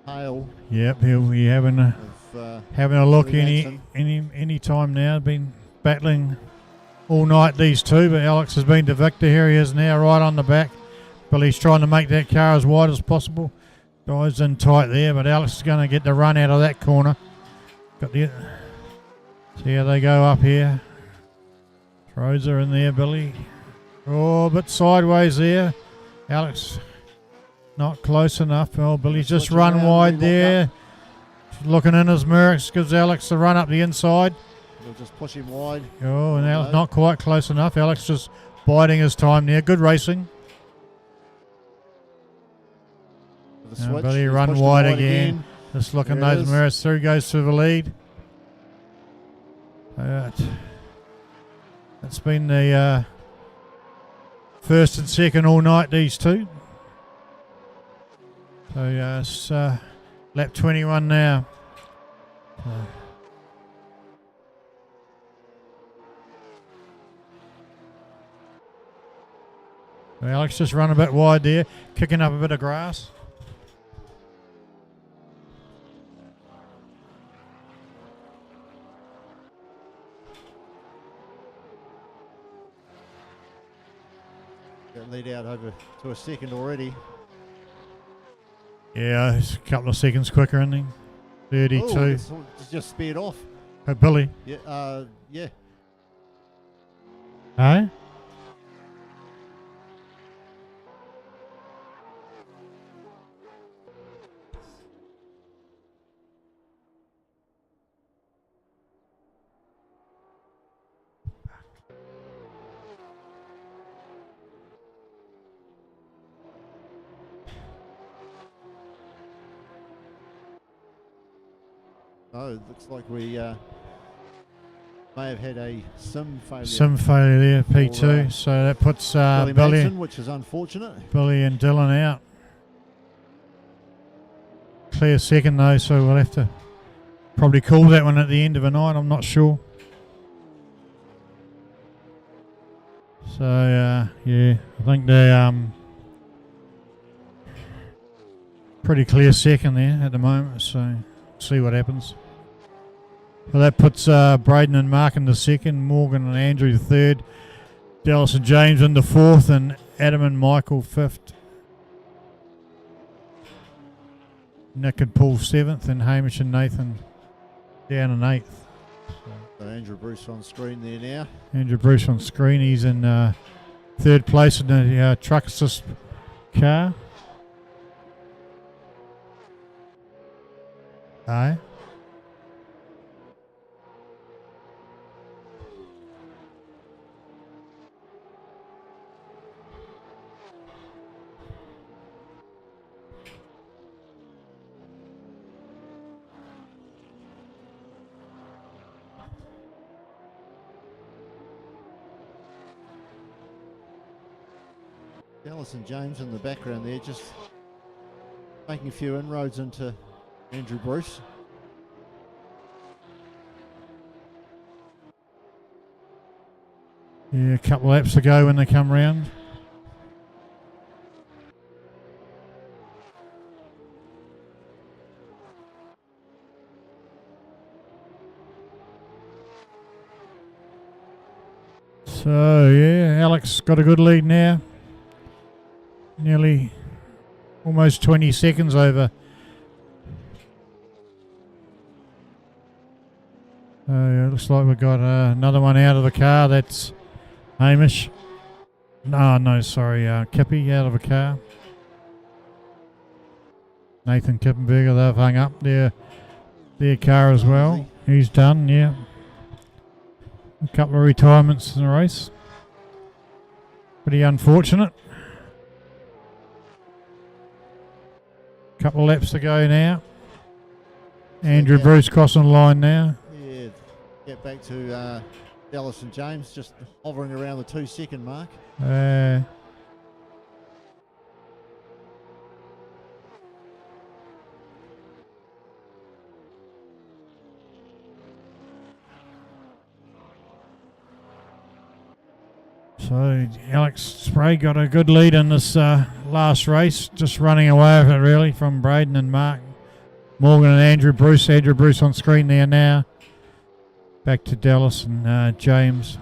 tail Yep, he'll be having a look Billy any time now. Been battling all night, these two, but Alex has been the victor. Here he is now, right on the back. Billy's trying to make that car as wide as possible. Dives in tight there, but Alex is going to get the run out of that corner. See how they go up here. Throws her in there, Billy. Oh, a bit sideways there. Alex not close enough. Oh, Billy's just Switching run around, wide relock there. Looking in his mirror, gives Alex the run up the inside. We'll just push him wide. Oh, and Alex not quite close enough. Alex just biding his time there. Good racing. With the Now switch. Billy He's run pushed him wide again. Just looking There it those is. mirrors through, goes to the lead. It's been the first and second all night, these two. So it's lap 21 now. Alex just run a bit wide there, kicking up a bit of grass. That lead out over to a second already. Yeah, he's a couple of seconds quicker, isn't he? 32. Oh, it's just speared off. Oh, Billy. Yeah, yeah. Hey? Oh, it looks like we may have had a sim failure. Sim failure there, P2. So that puts Billy Billy, Manson, which is unfortunate. Billy and Dylan out. Clear second though, so we'll have to probably call that one at the end of the night. I'm not sure. So yeah, I think they pretty clear second there at the moment. So see what happens. Well, that puts Braden and Mark in the second, Morgan and Andrew third, Dallas and James in the fourth, and Adam and Michael fifth. Nick and Paul seventh, and Hamish and Nathan down in eighth. So Andrew Bruce on screen there now. Andrew Bruce on screen. He's in third place in the truck assist car. Aye. Dallas and James in the background there, just making a few inroads into Andrew Bruce. Yeah, a couple of laps to go when they come round. So yeah, Alex got a good lead now. Nearly almost 20 seconds over. Yeah, looks like we've got another one out of the car. That's Hamish. No, sorry, Kippy out of a car. Nathan Kippenberger, they've hung up their car as well. He's done, yeah. A couple of retirements in the race. Pretty unfortunate. Couple of laps to go now. Andrew Bruce crossing the line now. Yeah, get back to Dallas and James, just hovering around the 2 second mark. So Alex Spray got a good lead in this last race, just running away with it really from Braden and Mark. Morgan and Andrew Bruce. Andrew Bruce on screen there now. Back to Dallas and James.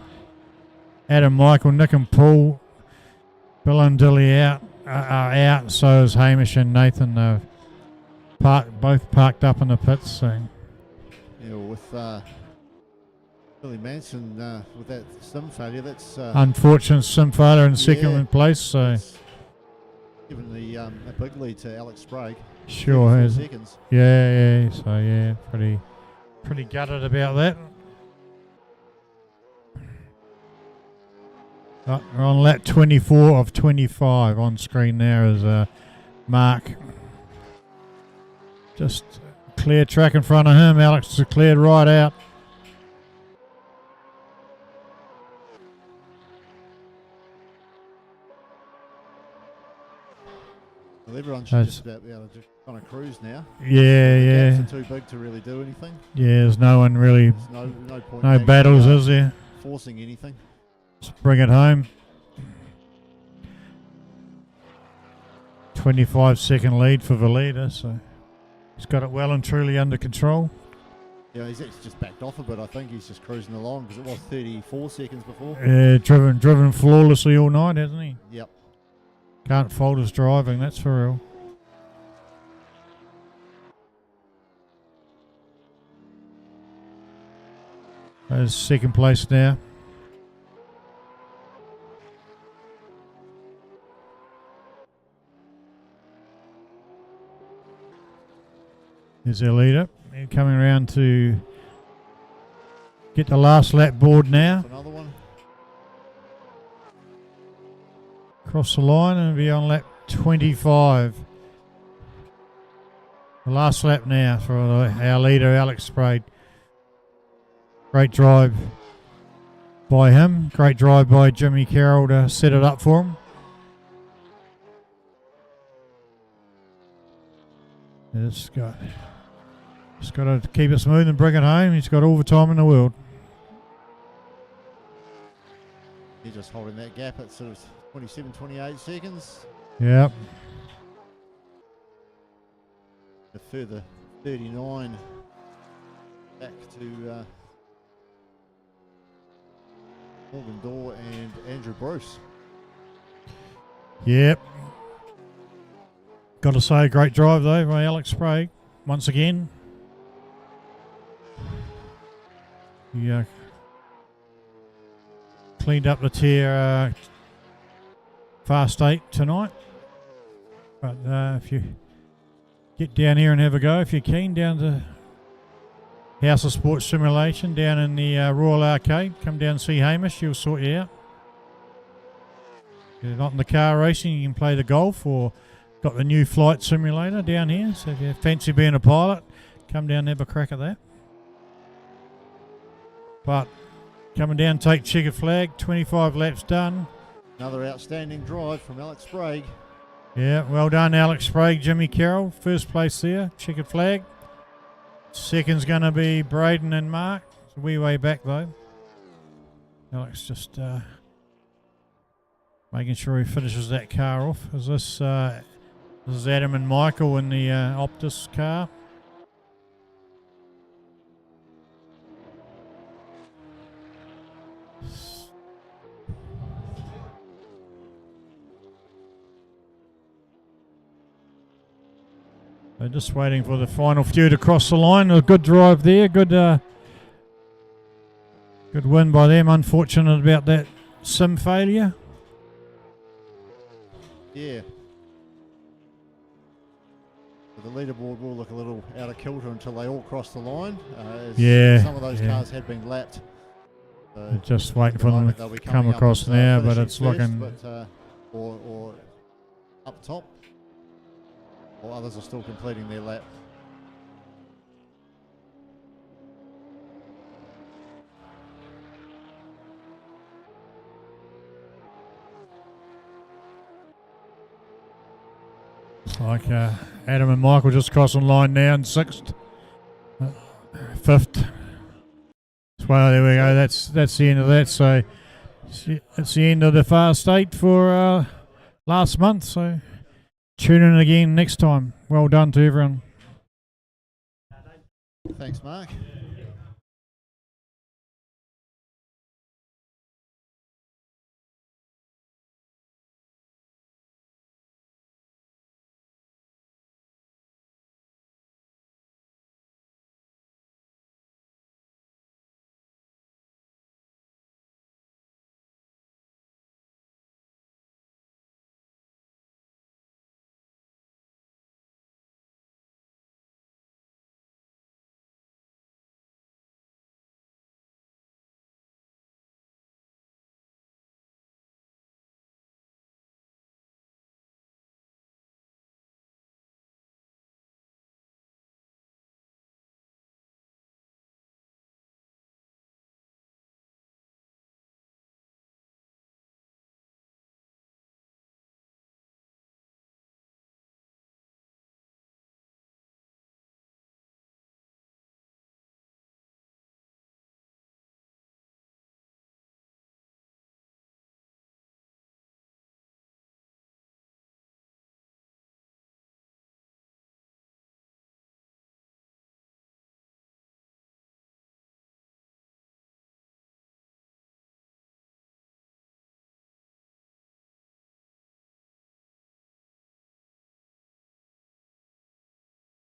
Adam, Michael, Nick and Paul. Bill and Dilly are out. So is Hamish and Nathan. Both parked up in the pits. So. Yeah, with Billy Manson with that sim failure, that's unfortunate sim failure in second place. So given the a big lead to Alex Sprague. Sure has. Seconds. Yeah. So yeah, pretty gutted about that. We're on lap 24 of 25 on screen there is Mark. Just clear track in front of him. Alex has cleared right out. Well, everyone should just about be able to just kind of cruise now. Yeah, The yeah. gaps are too big to really do anything. Yeah, there's no one really, There's no point. no actually, battles, is there? forcing anything. Just bring it home. 25-second lead for the leader, so he's got it well and truly under control. Yeah, he's actually just backed off a bit. I think he's just cruising along because it was 34 seconds before. Driven flawlessly all night, hasn't he? Yep. Can't fault his driving, that's for real. There's second place now. There's their leader. They're coming around to get the last lap board now. Another one. Cross the line and be on lap 25. The last lap now for our leader, Alex Sprague. Great drive by him. Great drive by Jimmy Carroll to set it up for him. Just got to keep it smooth and bring it home. He's got all the time in the world. He's just holding that gap at sort of 27, 28 seconds. Yep. A further 39 back to Morgan Dorr and Andrew Bruce. Yep. Got to say, great drive though by Alex Sprague once again. He cleaned up the tier fast 8 tonight. But if you get down here and have a go, if you're keen, down to House of Sports Simulation down in the Royal Arcade. Come down and see Hamish, he'll sort you out. If you're not in the car racing, you can play the golf, or got the new flight simulator down here. So if you fancy being a pilot, come down and have a crack at that. But coming down, take checkered flag, 25 laps done. Another outstanding drive from Alex Sprague. Yeah, well done, Alex Sprague, Jimmy Carroll, first place there, checkered flag. Second's going to be Braden and Mark. It's a wee way back though. Alex just making sure he finishes that car off. This is Adam and Michael in the Optus car. They're just waiting for the final few to cross the line. A good drive there. Good win by them. Unfortunate about that sim failure. Yeah. But the leaderboard will look a little out of kilter until they all cross the line. Yeah. Some of those cars had been lapped. So Just waiting for them to come across now, but it's looking... But, or up top. While others are still completing their lap. Like Adam and Michael just crossing line now in 6th, 5th. Well, there we go. That's the end of that. So that's the end of the Fast 8 for last month. So tune in again next time. Well done to everyone. Thanks, Mark.